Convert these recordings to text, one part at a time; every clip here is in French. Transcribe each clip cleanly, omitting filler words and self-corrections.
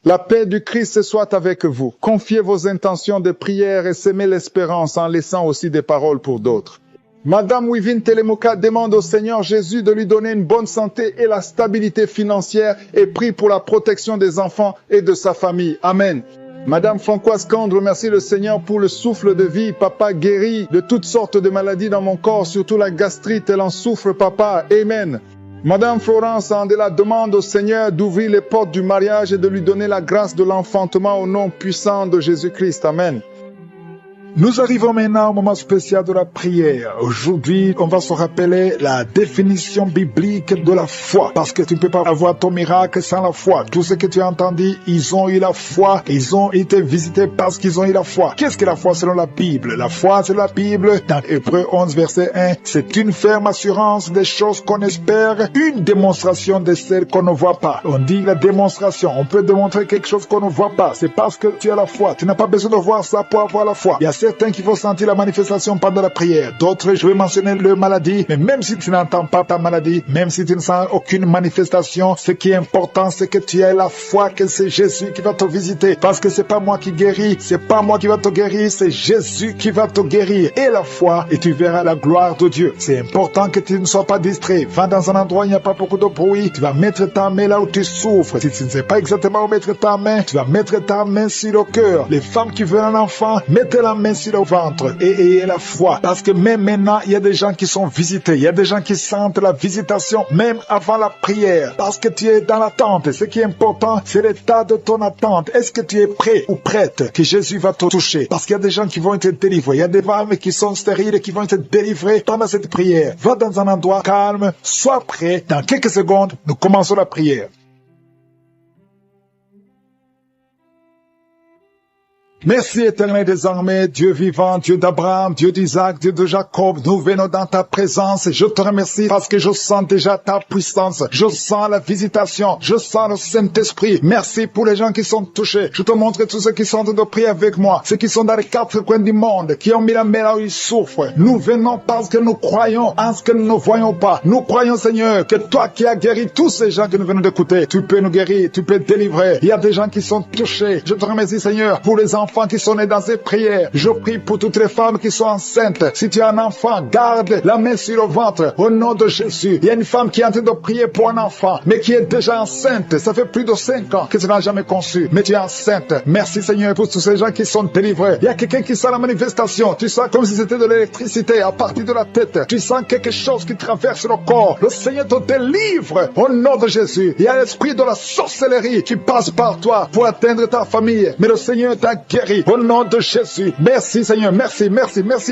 La paix du Christ soit avec vous. Confiez vos intentions de prière et semez l'espérance en laissant aussi des paroles pour d'autres. Madame Wivine Telemuka demande au Seigneur Jésus de lui donner une bonne santé et la stabilité financière et prie pour la protection des enfants et de sa famille. Amen. Madame Francoise Kand remercie le Seigneur pour le souffle de vie. Papa guérit de toutes sortes de maladies dans mon corps, surtout la gastrite. Elle en souffre, papa. Amen. Madame Florence Andela demande au Seigneur d'ouvrir les portes du mariage et de lui donner la grâce de l'enfantement au nom puissant de Jésus-Christ. Amen. Nous arrivons maintenant au moment spécial de la prière. Aujourd'hui, on va se rappeler la définition biblique de la foi. Parce que tu ne peux pas avoir ton miracle sans la foi. Tout ce que tu as entendu, ils ont eu la foi. Ils ont été visités parce qu'ils ont eu la foi. Qu'est-ce que la foi selon la Bible? La foi selon la Bible, dans Hébreux 11, verset 1, c'est une ferme assurance des choses qu'on espère, une démonstration de celles qu'on ne voit pas. On dit la démonstration. On peut démontrer quelque chose qu'on ne voit pas. C'est parce que tu as la foi. Tu n'as pas besoin de voir ça pour avoir la foi. Il y a certains qui vont sentir la manifestation pendant la prière. D'autres, je vais mentionner leur maladie. Mais même si tu n'entends pas ta maladie, même si tu ne sens aucune manifestation, ce qui est important, c'est que tu aies la foi que c'est Jésus qui va te visiter. Parce que c'est pas moi qui guéris, c'est pas moi qui va te guérir, c'est Jésus qui va te guérir. Et la foi, et tu verras la gloire de Dieu. C'est important que tu ne sois pas distrait. Va dans un endroit où il n'y a pas beaucoup de bruit. Tu vas mettre ta main là où tu souffres. Si tu ne sais pas exactement où mettre ta main, tu vas mettre ta main sur le cœur. Les femmes qui veulent un enfant, mettez la main sur le ventre et ayez la foi. Parce que même maintenant, il y a des gens qui sont visités. Il y a des gens qui sentent la visitation même avant la prière. Parce que tu es dans l'attente. Ce qui est important, c'est l'état de ton attente. Est-ce que tu es prêt ou prête que Jésus va te toucher? Parce qu'il y a des gens qui vont être délivrés. Il y a des femmes qui sont stériles et qui vont être délivrées pendant cette prière. Va dans un endroit calme. Sois prêt. Dans quelques secondes, nous commençons la prière. Merci éternel désormais, Dieu vivant, Dieu d'Abraham, Dieu d'Isaac, Dieu de Jacob, nous venons dans ta présence et je te remercie parce que je sens déjà ta puissance, je sens la visitation, je sens le Saint-Esprit. Merci pour les gens qui sont touchés. Je te montre tous ceux qui sont en train de prier avec moi, ceux qui sont dans les quatre coins du monde, qui ont mis la main là où ils souffrent. Nous venons parce que nous croyons en ce que nous ne voyons pas. Nous croyons, Seigneur, que toi qui as guéri tous ces gens que nous venons d'écouter, tu peux nous guérir, tu peux délivrer. Il y a des gens qui sont touchés. Je te remercie, Seigneur, pour les enfants qui sont nés dans ces prières. Je prie pour toutes les femmes qui sont enceintes. Si tu as un enfant, garde la main sur le ventre au nom de Jésus. Il y a une femme qui est en train de prier pour un enfant, mais qui est déjà enceinte. Ça fait plus de 5 ans que tu n'as jamais conçu, mais tu es enceinte. Merci Seigneur pour tous ces gens qui sont délivrés. Il y a quelqu'un qui sent la manifestation. Tu sens comme si c'était de l'électricité à partir de la tête. Tu sens quelque chose qui traverse le corps. Le Seigneur te délivre au nom de Jésus. Il y a l'esprit de la sorcellerie qui passe par toi pour atteindre ta famille, mais le Seigneur t'a guéri. Au nom de Jésus. Merci Seigneur. Merci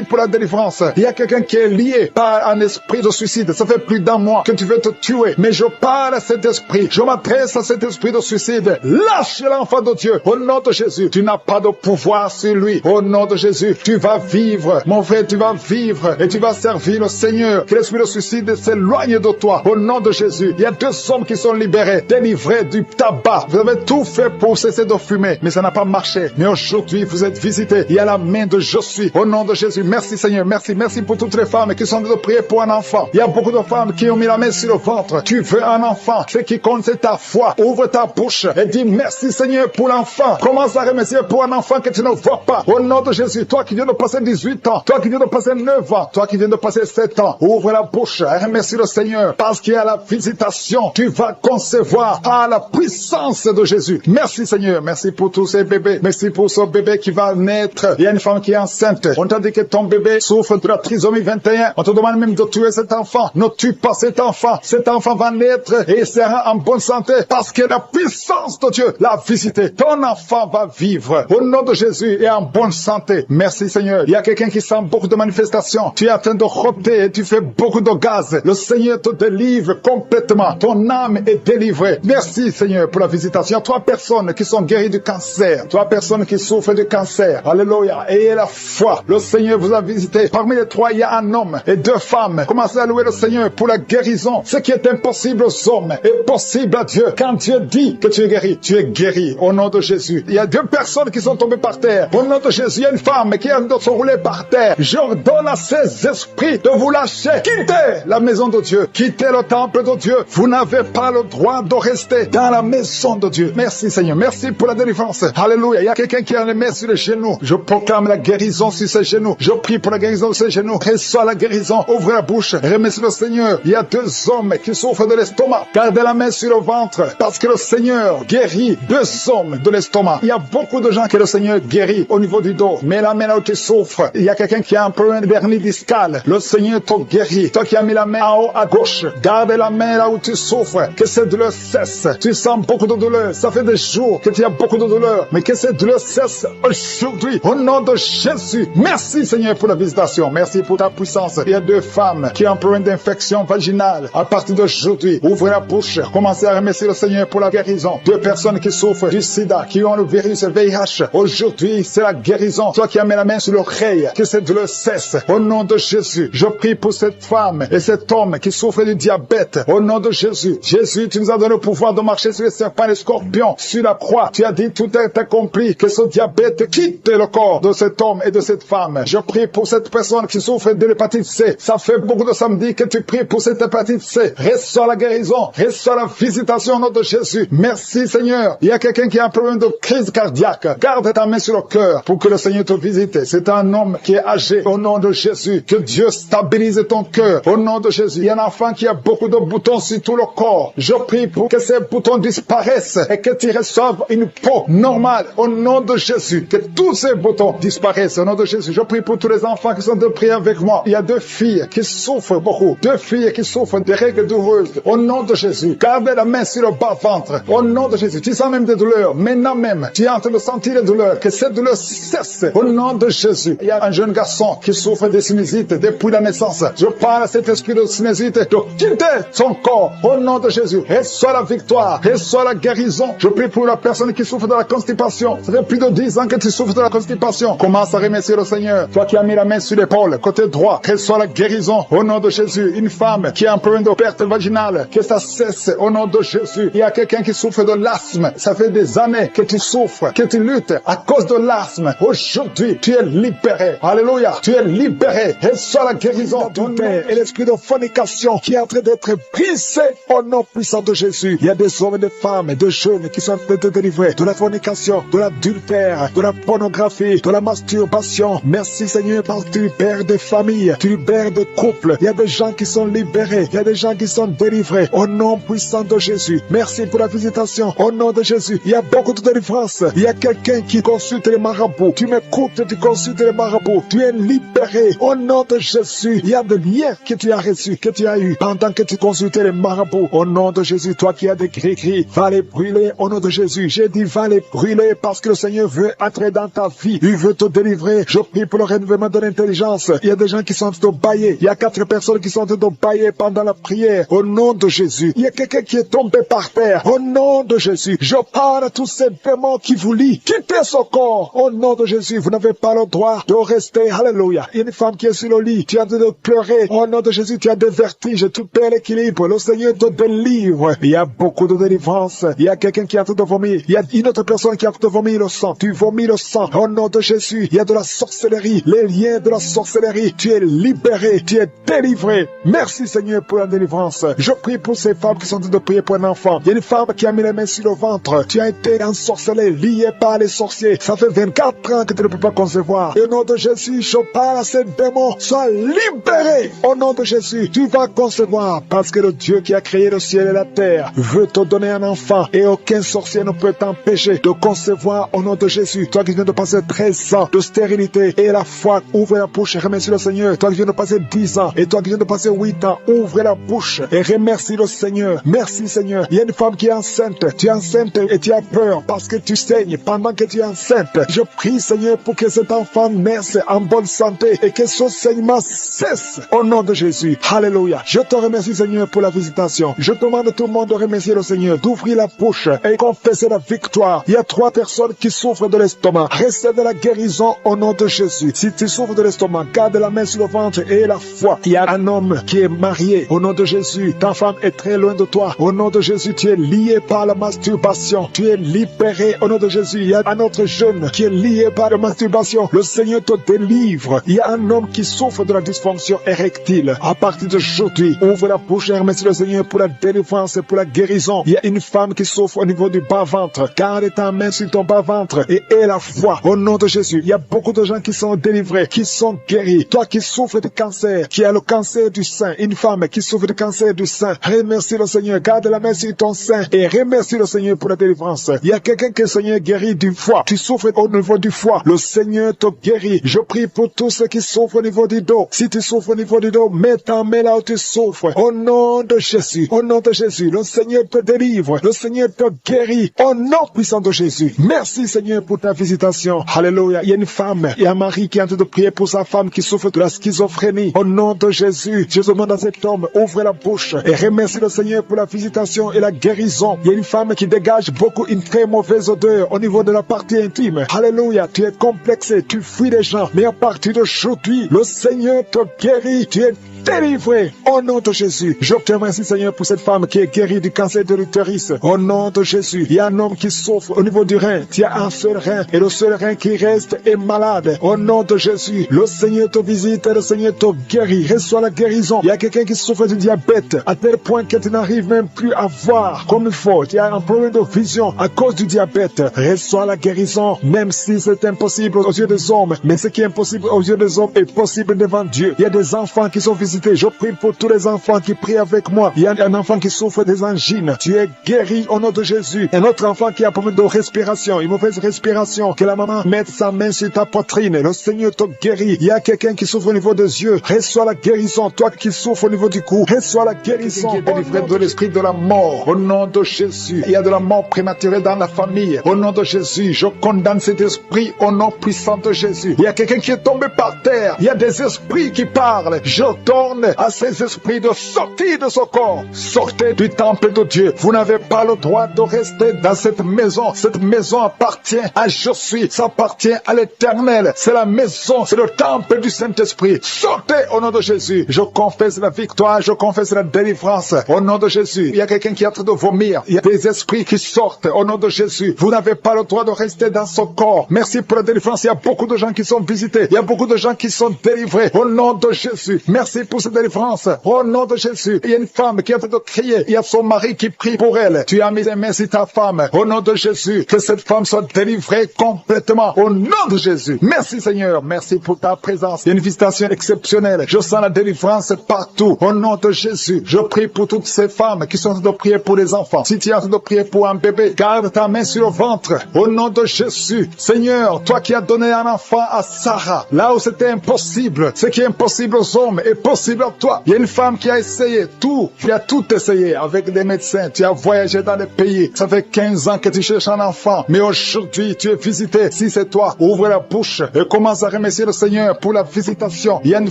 pour la délivrance. Il y a quelqu'un qui est lié par un esprit de suicide. Ça fait plus d'un mois que tu veux te tuer. Mais je parle à cet esprit. Je m'adresse à cet esprit de suicide. Lâche l'enfant de Dieu. Au nom de Jésus. Tu n'as pas de pouvoir sur lui. Au nom de Jésus. Tu vas vivre. Mon frère, tu vas vivre. Et tu vas servir le Seigneur. Que l'esprit de suicide s'éloigne de toi. Au nom de Jésus. Il y a 2 hommes qui sont libérés. Délivrés du tabac. Vous avez tout fait pour cesser de fumer. Mais ça n'a pas marché. Mais aujourd'hui, vous êtes visités. Il y a la main de je suis. Au nom de Jésus. Merci Seigneur. Merci pour toutes les femmes qui sont en train de prier pour un enfant. Il y a beaucoup de femmes qui ont mis la main sur le ventre. Tu veux un enfant. Ce qui compte, c'est ta foi. Ouvre ta bouche et dis merci Seigneur pour l'enfant. Commence à remercier pour un enfant que tu ne vois pas. Au nom de Jésus. Toi qui viens de passer 18 ans. Toi qui viens de passer 9 ans. Toi qui viens de passer 7 ans. Ouvre la bouche et remercie le Seigneur. Parce qu'il y a la visitation. Tu vas concevoir à la puissance de Jésus. Merci Seigneur. Merci pour tous ces bébés. Merci pour ce bébé qui va naître. Il y a une femme qui est enceinte. On t'a dit que ton bébé souffre de la trisomie 21. On te demande même de tuer cet enfant. Ne tue pas cet enfant. Cet enfant va naître et il sera en bonne santé parce que la puissance de Dieu l'a visité. Ton enfant va vivre au nom de Jésus et en bonne santé. Merci Seigneur. Il y a quelqu'un qui sent beaucoup de manifestations. Tu es en train de rôter et tu fais beaucoup de gaz. Le Seigneur te délivre complètement. Ton âme est délivrée. Merci Seigneur pour la visitation. 3 personnes qui sont guéries du cancer. 3 personnes qui souffrent souffre de cancer. Alléluia. Ayez la foi. Le Seigneur vous a visité. Parmi les trois, il y a un homme et deux femmes. Commencez à louer le Seigneur pour la guérison. Ce qui est impossible aux hommes est possible à Dieu. Quand Dieu dit que tu es guéri au nom de Jésus. Il y a deux personnes qui sont tombées par terre. Au nom de Jésus, il y a une femme qui est roulée par terre. J'ordonne à ces esprits de vous lâcher. Quittez la maison de Dieu. Quittez le temple de Dieu. Vous n'avez pas le droit de rester dans la maison de Dieu. Merci Seigneur. Merci pour la délivrance. Alléluia. Il y a quelqu'un qui a les mains sur les genoux. Je proclame la guérison sur ses genoux. Je prie pour la guérison de ses genoux. Reçois la guérison. Ouvre la bouche. Remercie le Seigneur. Il y a deux hommes qui souffrent de l'estomac. Gardez la main sur le ventre parce que le Seigneur guérit deux hommes de l'estomac. Il y a beaucoup de gens que le Seigneur guérit au niveau du dos. Mais la main là où tu souffres, il y a quelqu'un qui a un problème d'hernie discale. Le Seigneur te guérit. Toi qui as mis la main en haut à gauche, garde la main là où tu souffres. Que cette douleur cesse. Tu sens beaucoup de douleur. Ça fait des jours que tu as beaucoup de douleur. Mais que cette douleur cesse aujourd'hui. Au nom de Jésus. Merci Seigneur pour la visitation. Merci pour ta puissance. Il y a deux femmes qui ont un problème d'infection vaginale. À partir d'aujourd'hui, ouvrez la bouche. Commencez à remercier le Seigneur pour la guérison. Deux personnes qui souffrent du sida, qui ont le virus VIH. Aujourd'hui, c'est la guérison. Toi qui as mis la main sur l'oreille, que cette douleur cesse. Au nom de Jésus, je prie pour cette femme et cet homme qui souffre du diabète. Au nom de Jésus. Jésus, tu nous as donné le pouvoir de marcher sur les serpents et les scorpions. Sur la croix, tu as dit tout est accompli. Que ce diabète quitte le corps de cet homme et de cette femme. Je prie pour cette personne qui souffre de l'hépatite C. Ça fait beaucoup de samedis que tu pries pour cette hépatite C. Reçois la guérison. Reçois la visitation au nom de Jésus. Merci Seigneur. Il y a quelqu'un qui a un problème de crise cardiaque. Garde ta main sur le cœur pour que le Seigneur te visite. C'est un homme qui est âgé. Au nom de Jésus. Que Dieu stabilise ton cœur. Au nom de Jésus. Il y a un enfant qui a beaucoup de boutons sur tout le corps. Je prie pour que ces boutons disparaissent et que tu reçoives une peau normale. Au nom de Jésus. Que tous ces boutons disparaissent. Au nom de Jésus. Je prie pour tous les enfants qui sont de prier avec moi. Il y a deux filles qui souffrent beaucoup. Deux filles qui souffrent des règles douloureuses. Au nom de Jésus. Gardez la main sur le bas-ventre. Au nom de Jésus. Tu sens même des douleurs. Maintenant même, tu es en train de sentir les douleurs. Que cette douleur cesse. Au nom de Jésus. Il y a un jeune garçon qui souffre de sinusite depuis la naissance. Je parle à cet esprit de sinusite de quitter son corps. Au nom de Jésus. Reçois la victoire. Reçois la guérison. Je prie pour la personne qui souffre de la constipation. Ça fait plus de 10 ans que tu souffres de la constipation. Commence à remercier le Seigneur. Toi qui as mis la main sur l'épaule, côté droit, reçois la guérison. Au nom de Jésus. Une femme qui a un problème de perte vaginale. Que ça cesse. Au nom de Jésus. Il y a quelqu'un qui souffre de l'asthme. Ça fait des années que tu souffres, que tu luttes à cause de l'asthme. Aujourd'hui, tu es libéré. Alléluia. Tu es libéré. Reçois la guérison du Père. Et l'esprit de fornication qui est en train d'être brisé au nom puissant de Jésus. Il y a des hommes et des femmes et des jeunes qui sont en train de délivrer de la fornication, de l'adultère, de la pornographie, de la masturbation. Merci Seigneur parce que tu libères des familles, tu libères des couples. Il y a des gens qui sont libérés. Il y a des gens qui sont délivrés au nom puissant de Jésus. Merci pour la visitation au nom de Jésus. Il y a beaucoup de délivrance. Il y a quelqu'un qui consulte les marabouts. Tu m'écoutes, tu consultes les marabouts. Tu es libéré au nom de Jésus. Il y a des liens que tu as reçus, que tu as eu pendant que tu consultais les marabouts. Au nom de Jésus, toi qui as des gris-gris, va les brûler au nom de Jésus. J'ai dit va les brûler parce que le Seigneur veut entrer dans ta vie. Il veut te délivrer. Je prie pour le renouvellement de l'intelligence. Il y a des gens qui sont en train de bailler. Il y a 4 personnes qui sont en train de bailler pendant la prière. Au nom de Jésus. Il y a quelqu'un qui est tombé par terre. Au nom de Jésus. Je parle à tous ces démons qui vous lient. Quittez ce corps. Au nom de Jésus. Vous n'avez pas le droit de rester. Alléluia. Il y a une femme qui est sur le lit. Tu es en train de pleurer. Au nom de Jésus, tu as des vertiges. Tu perds l'équilibre. Le Seigneur te délivre. Il y a beaucoup de délivrance. Il y a quelqu'un qui est en train de vomir. Il y a une autre personne qui est en train de vomir le sang. Tu vomis le sang. Au nom de Jésus. Il y a de la sorcellerie. Les liens de la sorcellerie. Tu es libéré. Tu es délivré. Merci Seigneur pour la délivrance. Je prie pour ces femmes qui sont en train de prier pour un enfant. Il y a une femme qui a mis les mains sur le ventre. Tu as été ensorcelé, lié par les sorciers. Ça fait 24 ans que tu ne peux pas concevoir. Et au nom de Jésus, je parle à ces démons. Sois libéré. Au nom de Jésus, tu vas concevoir. Parce que le Dieu qui a créé le ciel et la terre veut te donner un enfant. Et aucun sorcier ne peut t'empêcher de concevoir au nom de Jésus. Toi qui viens de passer 13 ans de stérilité et la foi, ouvre la bouche et remercie le Seigneur. Toi qui viens de passer 10 ans et toi qui viens de passer 8 ans, ouvre la bouche et remercie le Seigneur. Merci Seigneur. Il y a une femme qui est enceinte. Tu es enceinte et tu as peur parce que tu saignes pendant que tu es enceinte. Je prie Seigneur pour que cet enfant naisse en bonne santé et que ce saignement cesse au nom de Jésus. Alléluia. Je te remercie Seigneur pour la visitation. Je demande à tout le monde de remercier le Seigneur, d'ouvrir la bouche et confesser la victoire. Il y a 3 personnes qui souffrent souffres de l'estomac, recève la guérison au nom de Jésus. Si tu souffres de l'estomac, garde la main sur le ventre et la foi. Il y a un homme qui est marié au nom de Jésus. Ta femme est très loin de toi. Au nom de Jésus, tu es lié par la masturbation. Tu es libéré au nom de Jésus. Il y a un autre jeune qui est lié par la masturbation. Le Seigneur te délivre. Il y a un homme qui souffre de la dysfonction érectile. À partir d'aujourd'hui, ouvre la bouche et remercie le Seigneur pour la délivrance et pour la guérison. Il y a une femme qui souffre au niveau du bas-ventre. Garde ta main sur ton bas-ventre et aie la foi au nom de Jésus. Il y a beaucoup de gens qui sont délivrés, qui sont guéris. Toi qui souffres de cancer, qui a le cancer du sein, une femme qui souffre de cancer du sein, remercie le Seigneur. Garde la main sur ton sein et remercie le Seigneur pour la délivrance. Il y a quelqu'un que le Seigneur guérit du foie. Tu souffres au niveau du foie. Le Seigneur te guérit. Je prie pour tous ceux qui souffrent au niveau du dos. Si tu souffres au niveau du dos, mets ta main là où tu souffres. Au nom de Jésus. Au nom de Jésus. Le Seigneur te délivre. Le Seigneur te guérit. Au nom puissant de Jésus. Merci Seigneur pour ta visitation. Alléluia. Il y a une femme. Il y a Marie qui est en train de prier pour sa femme qui souffre de la schizophrénie. Au nom de Jésus. Je demande à cet homme, ouvre la bouche et remercie le Seigneur pour la visitation et la guérison. Il y a une femme qui dégage beaucoup une très mauvaise odeur au niveau de la partie intime. Alléluia. Tu es complexé. Tu fuis les gens. Mais à partir d'aujourd'hui, le Seigneur te guérit. Tu es délivré au nom de Jésus. Je te remercie Seigneur pour cette femme qui est guérie du cancer de l'utérus. Au nom de Jésus. Il y a un homme qui souffre au niveau du rein. Tu as un seul rein et le seul rein qui reste est malade. Au nom de Jésus. Le Seigneur te visite et le Seigneur te guérit. Reçois la guérison. Il y a quelqu'un qui souffre du diabète à tel point que tu n'arrives même plus à voir comme il faut. Tu as un problème de vision à cause du diabète. Reçois la guérison même si c'est impossible aux yeux des hommes. Mais ce qui est impossible aux yeux des hommes est possible devant Dieu. Il y a des enfants qui sont visités. Je prie pour tous les enfants qui prient avec moi. Il y a un enfant qui souffre des angines. Tu es guéri au nom de Jésus. Un autre enfant qui a un problème de respiration, une mauvaise respiration. Que la maman mette sa main sur ta poitrine. Le Seigneur te guérit. Il y a quelqu'un qui souffre au niveau des yeux. Reçois la guérison. Toi qui souffres au niveau du cou, reçois la guérison. Qui est délivré de l'esprit de la mort. Au nom de Jésus. Il y a de la mort prématurée dans la famille. Au nom de Jésus. Je condamne cet esprit au nom puissant de Jésus. Il y a quelqu'un qui est tombé par terre. Il y a des esprits qui parlent. Je donne à ces esprits de sortir de ce corps. Sortez du temple de Dieu. Vous n'avez pas le droit de rester dans cette maison. Cette maison appartient à Je suis. Ça appartient à l'Éternel. C'est la maison, c'est le temple du Saint-Esprit. Sortez au nom de Jésus. Je confesse la victoire, je confesse la délivrance au nom de Jésus. Il y a quelqu'un qui est en train de vomir. Il y a des esprits qui sortent au nom de Jésus. Vous n'avez pas le droit de rester dans ce corps. Merci pour la délivrance. Il y a beaucoup de gens qui sont visités. Il y a beaucoup de gens qui sont délivrés au nom de Jésus. Merci pour cette délivrance au nom de Jésus. Il y a une femme qui est en train de crier. Il y a son mari qui prie pour elle. Tu as mis tes mains sur ta femme au nom de Jésus. Que cette femme soit délivrée complètement au nom de Jésus. Merci Seigneur. Merci pour ta présence. Il y a une visitation exceptionnelle. Je sens la délivrance partout au nom de Jésus. Je prie pour toutes ces femmes qui sont en train de prier pour les enfants. Si tu es en train de prier pour un bébé, garde ta main sur le ventre au nom de Jésus. Seigneur, toi qui as donné un enfant à Sarah, là où c'était impossible, ce qui est impossible aux hommes est possible à toi. Il y a une femme qui a essayé tout. Tu as tout essayé avec des médecins. Tu as voyagé dans les pays. Ça fait 15 ans que tu cherches un enfant. Mais aujourd'hui, tu es visité. Si c'est toi, ouvre la bouche et commence à remercier le Seigneur pour la visitation. Il y a une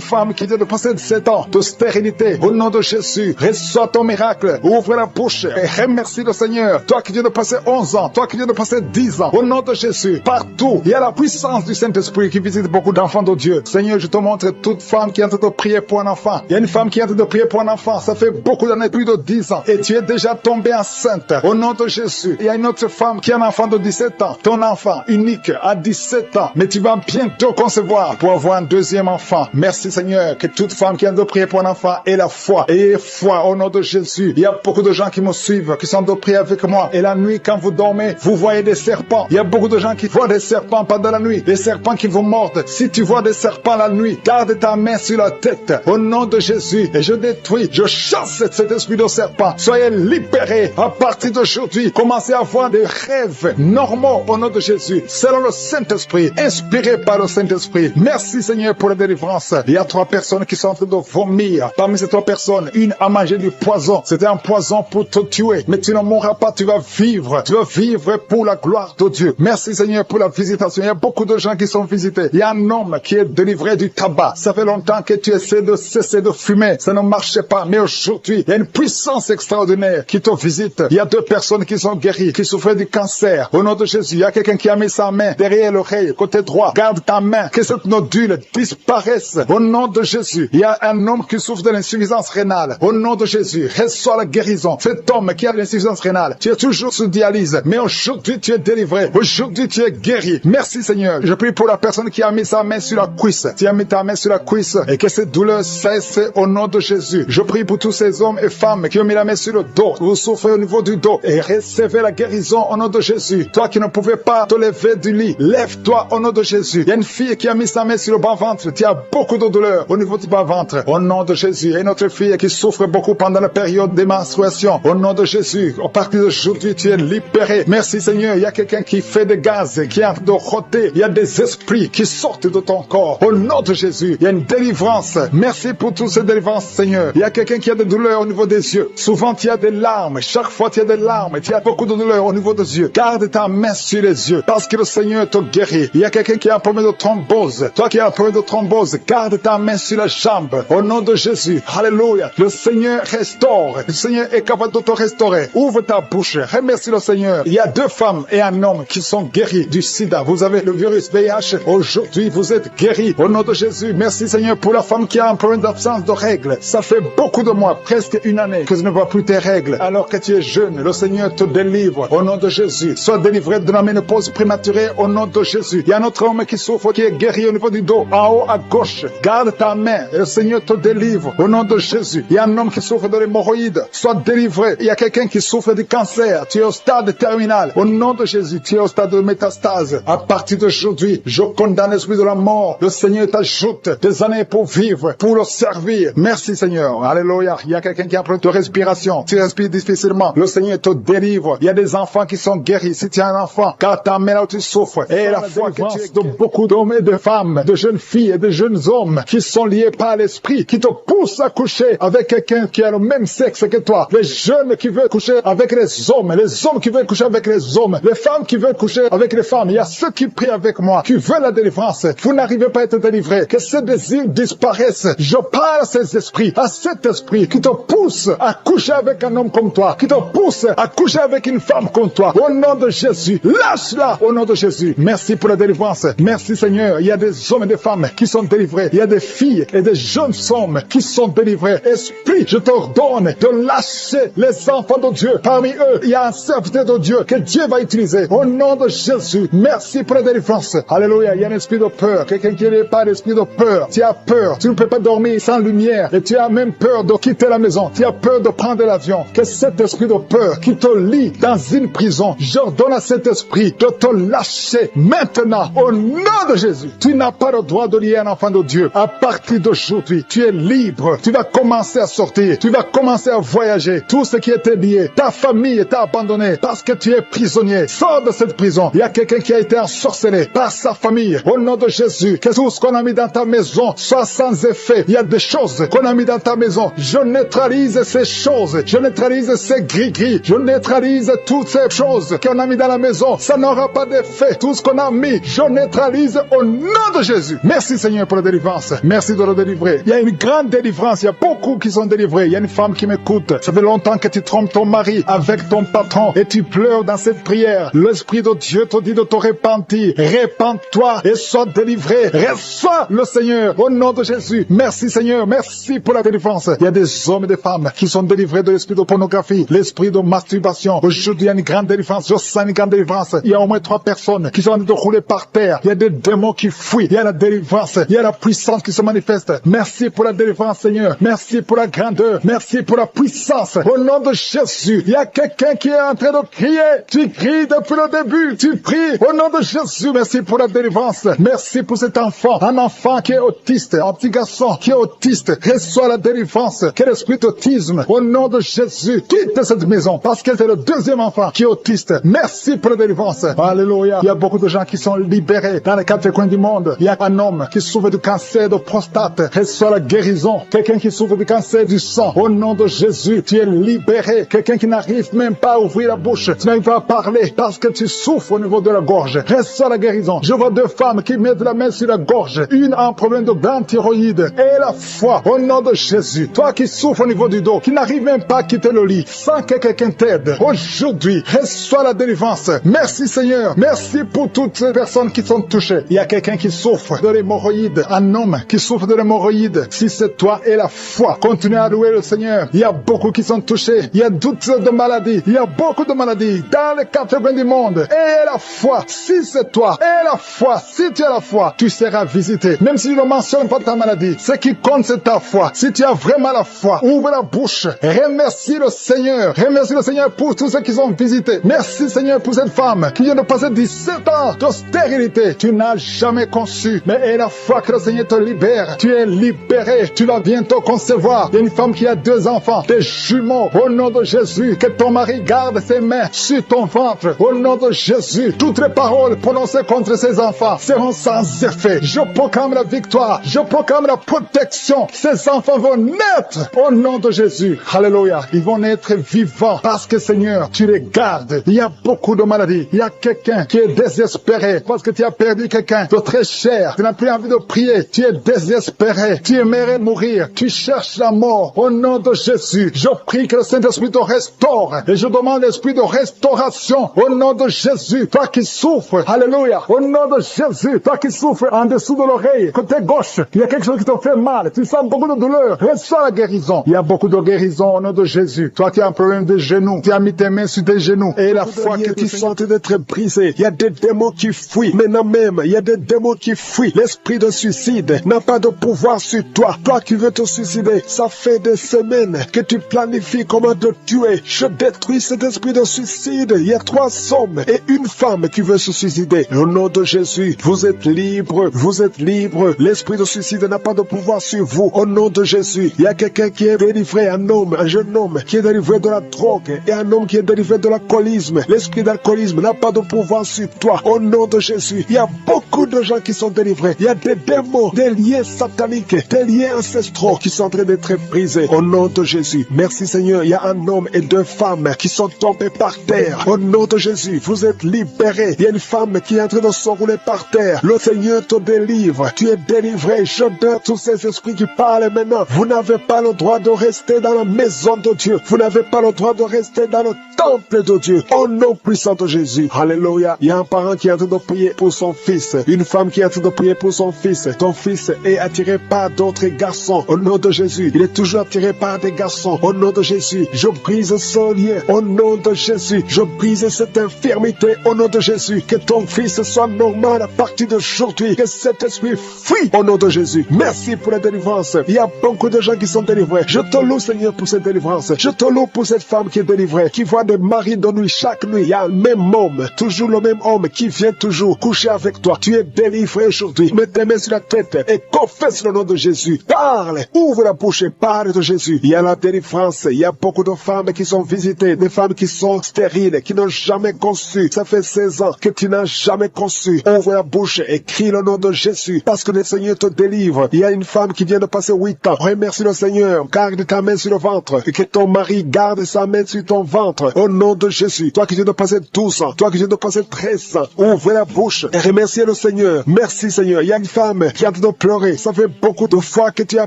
femme qui vient de passer 7 ans de stérilité. Au nom de Jésus, reçois ton miracle. Ouvre la bouche et remercie le Seigneur. Toi qui viens de passer 11 ans, toi qui viens de passer 10 ans. Au nom de Jésus, partout, il y a la puissance du Saint-Esprit qui visite beaucoup d'enfants de Dieu. Seigneur, je te montre toute femme qui est en train de prier pour un enfant. Il y a une femme qui est en train de prier pour un enfant. Ça fait beaucoup d'années, plus de 10 ans. Et tu es déjà tombée enceinte. Au nom de Jésus. Il y a une autre femme qui a un enfant de 17 ans. Ton enfant unique à 17 ans. Mais tu vas bientôt concevoir pour avoir un deuxième enfant. Merci Seigneur. Que toute femme qui est en train de prier pour un enfant ait la foi. Ayez foi au nom de Jésus. Il y a beaucoup de gens qui me suivent, qui sont en train de prier avec moi. Et la nuit, quand vous dormez, vous voyez des serpents. Il y a beaucoup de gens qui voient des serpents pendant la nuit. Des serpents qui vous mordent. Si tu vois des serpents la nuit, garde ta main sur la tête. Au nom de Jésus. Et je détruis, je chasse cet esprit de serpent. Soyez libérés à partir d'aujourd'hui. Commencez à avoir des rêves normaux au nom de Jésus. Selon le Saint-Esprit, inspiré par le Saint-Esprit. Merci Seigneur pour la délivrance. Il y a 3 personnes qui sont en train de vomir. Parmi ces 3 personnes, une a mangé du poison. C'était un poison pour te tuer. Mais tu ne mourras pas, tu vas vivre. Tu vas vivre pour la gloire de Dieu. Merci Seigneur pour la visitation. Il y a beaucoup de gens qui sont visités. Il y a un homme qui est délivré du tabac. Ça fait longtemps que tu essaies de cesser de fumer. Ça ne marchait pas. Mais aujourd'hui, il y a une puissance extraordinaire qui te visite. Il y a 2 personnes qui sont guéries, qui souffraient du cancer. Au nom de Jésus, il y a quelqu'un quelqu'un qui a mis sa main derrière l'oreille, côté droit. Garde ta main, que cette nodule disparaisse. Au nom de Jésus, il y a un homme qui souffre de l'insuffisance rénale. Au nom de Jésus, reçois la guérison. Cet homme qui a l'insuffisance rénale, tu es toujours sous dialyse, mais aujourd'hui tu es délivré. Aujourd'hui tu es guéri. Merci Seigneur. Je prie pour la personne qui a mis sa main sur la cuisse. Tu as mis ta main sur la cuisse et que cette douleur cesse au nom de Jésus. Je prie pour tous ces hommes et femmes qui ont mis la main sur le dos. Vous souffrez au niveau du dos et recevez la guérison au nom de Jésus. Toi qui ne pouvais pas te lever du lit, lève-toi au nom de Jésus. Il y a une fille qui a mis sa main sur le bas-ventre. Tu as beaucoup de douleur au niveau du bas-ventre. Au nom de Jésus. Et notre fille qui souffre beaucoup pendant la période des menstruations. Au nom de Jésus. À partir d'aujourd'hui, tu es libéré. Merci Seigneur. Il y a quelqu'un qui fait des gaz, qui est en train de rôter. Il y a des esprits qui sortent de ton corps. Au nom de Jésus. Il y a une délivrance. Merci pour toutes ces délivrances, Seigneur. Il y a quelqu'un qui a des douleurs au niveau des yeux. Souvent, tu as des larmes. Chaque fois, tu as des larmes. Tu as beaucoup de douleurs au niveau des yeux. Garde ta main sur les yeux parce que le Seigneur te guérit. Il y a quelqu'un qui a un problème de thrombose. Toi qui as un problème de thrombose, garde ta main sur la jambe. Au nom de Jésus. Alléluia. Le Seigneur restaure. Le Seigneur est capable de te restaurer. Ouvre ta bouche. Remercie le Seigneur. Il y a 2 femmes et un homme qui sont guéris du sida. Vous avez le virus VIH. Aujourd'hui, vous êtes guéris. Au nom de Jésus. Merci Seigneur pour la femme qui a un problème d'absence de règles. Ça fait beaucoup de mois, presque une année, que tu ne vois plus tes règles. Alors que tu es jeune, le Seigneur te délivre. Au nom de Jésus. Sois délivré de la ménopause prématurée. Au nom de Jésus. Il y a un autre homme qui souffre, qui est guéri au niveau du dos. En haut à gauche. Garde ta main et le Seigneur te délivre. Au nom de Jésus. Il y a un homme qui souffre de l'hémorroïde. Sois délivré. Il y a quelqu'un qui souffre du cancer. Tu es au stade terminal. Au nom de Jésus. Tu es au stade de métastase. À partir d'aujourd'hui, je condamne l'esprit de la mort. Le Seigneur t'ajoute des années pour vivre, pour le servir. Merci Seigneur. Alléluia. Il y a quelqu'un qui a un problème de respiration. Tu respires difficilement. Le Seigneur te délivre. Il y a des enfants qui sont guéris. Si tu as un enfant, garde ta main là où tu souffres. Et la foi que tu es de beaucoup d'hommes et de femmes, de jeunes filles et de jeunes hommes qui sont liés par l'esprit, qui te poussent à coucher avec quelqu'un qui a le même sexe que toi. Les jeunes qui veulent coucher avec les hommes qui veulent coucher avec les hommes, les femmes qui veulent coucher avec les femmes. Il y a ceux qui prient avec moi, qui veulent la délivrance. Vous n'arrivez pas à être délivré. Que ces désirs disparaissent. Je parle à ces esprits, à cet esprit qui te pousse à coucher avec un homme comme toi, qui te pousse à coucher avec une femme comme toi. Au nom de Jésus, lâche-la au nom de Jésus. Merci pour la délivrance. Merci Seigneur. Il y a des hommes et des femmes qui sont délivrés. Il y a des filles et des jeunes hommes qui sont délivrés. Esprit, je t'ordonne de lâcher les enfants de Dieu. Parmi eux, il y a un serviteur de Dieu que Dieu va utiliser. Au nom de Jésus, merci pour la délivrance. Alléluia. Il y a un esprit de peur. Quelqu'un qui n'est pas l'esprit de peur. Tu as peur. Tu ne peux pas dormir sans lumière. Et tu as même peur de quitter la maison. Tu as peur de prendre l'avion. Que cet esprit de peur qui te lie dans une prison, j'ordonne à cet esprit de te lâcher maintenant. Au nom de Jésus. Tu n'as pas le droit de lier un enfant de Dieu. À partir d'aujourd'hui, tu es libre. Tu vas commencer à sortir. Tu vas commencer à voyager. Tout ce qui était lié, ta famille t'a abandonné parce que tu es prisonnier. Sors de cette prison. Il y a quelqu'un qui a été ensorcelé par sa famille. Au nom de Jésus, que tout ce qu'on a mis dans ta maison soit sans effet. Il y a des choses qu'on a mis dans ta maison. Je neutralise ces choses. Je neutralise ces gris-gris. Je neutralise toutes ces choses qu'on a mis dans la maison. Ça n'aura pas d'effet. Tout ce qu'on a mis, je neutralise au nom de Jésus. Merci Seigneur pour la délivrance. Merci de le délivrer. Il y a une grande délivrance. Il y a beaucoup qui sont délivrés. Il y a une femme qui m'écoute. Ça fait longtemps que tu trompes ton mari avec ton patron et tu pleures dans cette prière. L'Esprit de Dieu te dit de te repentir. Répands-toi et sois délivré. Reçois le Seigneur au nom de Jésus. Merci Seigneur. Merci pour la délivrance. Il y a des hommes et des femmes qui sont délivrés de l'esprit de pornographie, l'esprit de masturbation. Aujourd'hui, il y a une grande délivrance. Je sens une grande délivrance. Il y a au moins 3 personnes qui sont en train de rouler par terre. Il y a des démons qui fuient. Il y a la délivrance. Il y a la puissance qui se manifeste. Merci pour la délivrance, Seigneur. Merci pour la grandeur. Merci pour la puissance. Au nom de Jésus, il y a quelqu'un qui est en train de crier. Tu cries depuis le début. Tu pries au nom de Jésus. Merci pour la délivrance. Merci pour cet enfant. Un enfant qui est autiste. Un petit garçon qui est autiste. Reçois la délivrance. Quel esprit d'autisme. Au nom de Jésus, quitte cette maison parce que c'est le 2e enfant qui est autiste. Merci pour la délivrance. Alléluia. Il y a beaucoup de gens qui sont libérés dans les 4 coins du monde. Il y a un homme qui souffre du cancer de prostate. Reçois la guérison. Quelqu'un qui souffre du cancer du sang. Au nom de Jésus, tu es libéré. Quelqu'un qui n'arrive même pas à ouvrir la bouche. Tu n'arrives pas à parler parce que tu souffres au niveau de la gorge. Reçois la guérison. Je vois 2 femmes qui mettent la main sur la gorge. Une a un problème de grande thyroïde. Et la foi. Au nom de Jésus. Toi qui souffres au niveau du dos, qui n'arrive même pas à quitter le lit, sans que quelqu'un t'aide. Aujourd'hui, reçois la délivrance. Merci Seigneur. Merci pour toutes ces personnes qui sont touchées. Il y a quelqu'un qui souffre de l'hémorroïde, un homme qui souffre de l'hémorroïde. Si c'est toi et la foi, continue à louer le Seigneur. Il y a beaucoup qui sont touchés. Il y a toutes sortes de maladies. Il y a beaucoup de maladies dans les 4 coins du monde. Et la foi, si c'est toi, et la foi, si tu as la foi, tu seras visité. Même si tu ne mentionnes pas ta maladie, ce qui compte c'est ta foi. Si tu as vraiment la foi, ouvre la bouche. Remercie le Seigneur. Remercie le Seigneur pour tous ceux qui sont visités. Merci Seigneur pour cette femme qui vient de passer 17 ans de stérilité. Tu n'as jamais conçu. Mais et la foi que le Seigneur te libère. Tu es libéré. Tu vas bientôt concevoir. Il y a une femme qui a 2 enfants, des jumeaux. Au nom de Jésus, que ton mari garde ses mains sur ton ventre. Au nom de Jésus, toutes les paroles prononcées contre ces enfants seront sans effet. Je proclame la victoire. Je proclame la protection. Ces enfants vont naître au nom de Jésus. Alléluia. Ils vont naître vivants parce que Seigneur, tu les gardes. Il y a beaucoup de maladies. Il y a quelqu'un qui est désespéré parce que tu as perdu quelqu'un de très cher. Tu n'as plus envie de prier. Tu es désespéré. Tu aimerais mourir. Tu cherches la mort. Au nom de Jésus, je prie que le Saint-Esprit te restaure. Et je demande l'esprit de restauration. Au nom de Jésus, toi qui souffres. Alléluia. Au nom de Jésus, toi qui souffres en dessous de l'oreille, côté gauche, il y a quelque chose qui te fait mal. Tu sens beaucoup de douleur. Reçois la guérison. Il y a beaucoup de guérison au nom de Jésus. Toi qui as un problème de genoux, tu as mis tes mains sur tes genoux. Et la fois que tu sentais d'être brisé, il y a des démons qui fuient. Maintenant même, il y a des démons qui fuient. L'esprit de suicide n'a pas de pouvoir sur toi. Toi qui veux te suicider, ça fait des semaines que tu planifies comment te tuer. Je détruis cet esprit de suicide. Il y a 3 hommes et une femme qui veut se suicider. Au nom de Jésus, vous êtes libre. Vous êtes libre. L'esprit de suicide n'a pas de pouvoir sur vous. Au nom de Jésus, il y a quelqu'un qui est délivré, un homme, un jeune homme qui est délivré de la drogue et un homme qui est délivré de l'alcoolisme. L'esprit d'alcoolisme n'a pas de pouvoir sur toi. Au nom de Jésus, il y a beaucoup de gens qui sont délivrés. Il y a des démons, des liens sataniques, des liens ancestraux qui sont en train d'être brisés. Au nom de Jésus, merci Seigneur. Il y a un homme et 2 femmes qui sont tombés par terre. Au nom de Jésus, vous êtes libérés. Il y a une femme qui est en train de s'enrouler par terre. Le Seigneur te délivre. Tu es délivré. Je donne tous ces esprits qui parlent maintenant. Vous n'avez pas le droit de rester dans la maison de Dieu. Vous n'avez pas le droit de rester dans le temple de Dieu. Au nom puissant de Jésus. Alléluia. Il y a un parent qui est en train de prier pour son fils. Une femme qui est en train de prier pour son fils. Ton fils est attiré par d'autres garçons. Au nom de Jésus. Il est toujours attiré par des garçons. Au nom de Jésus. Je brise ce lien. Au nom de Jésus. Je brise cette infirmité. Au nom de Jésus. Que ton fils soit normal à partir d'aujourd'hui. Que cet esprit fuit. Au nom de Jésus. Merci pour la délivrance. Il y a beaucoup de gens qui sont délivrés. Je te loue Seigneur pour cette délivrance. Je te loue pour cette femme qui est délivrée. Qui voit des maris de nuit chaque nuit. Il y a le même homme. Toujours le même homme qui vient toujours coucher avec toi. Tu es délivré aujourd'hui. Mets tes mains sur la tête et confesse le nom de Jésus. Parle. Ouvre la bouche et parle de Jésus. Il y a la délivrance. Il y a beaucoup de femmes qui sont visitées. Des femmes qui sont stériles, qui n'ont jamais conçu. Ça fait 16 ans que tu n'as jamais conçu. Ouvre la bouche et crie le nom de Jésus. Parce que le Seigneur te délivre. Il y a une femme qui vient de passer 8 ans. Remercie le Seigneur. Garde ta main sur le ventre. Et que ton mari garde sa main sur ton ventre. Au nom de Jésus. Toi qui viens de passer 12 ans. Toi qui viens de passer 13 ans. Ouvre la bouche et remercie le Seigneur. Merci Seigneur. Il y a une femme qui a de pleurer. Ça fait beaucoup de fois que tu as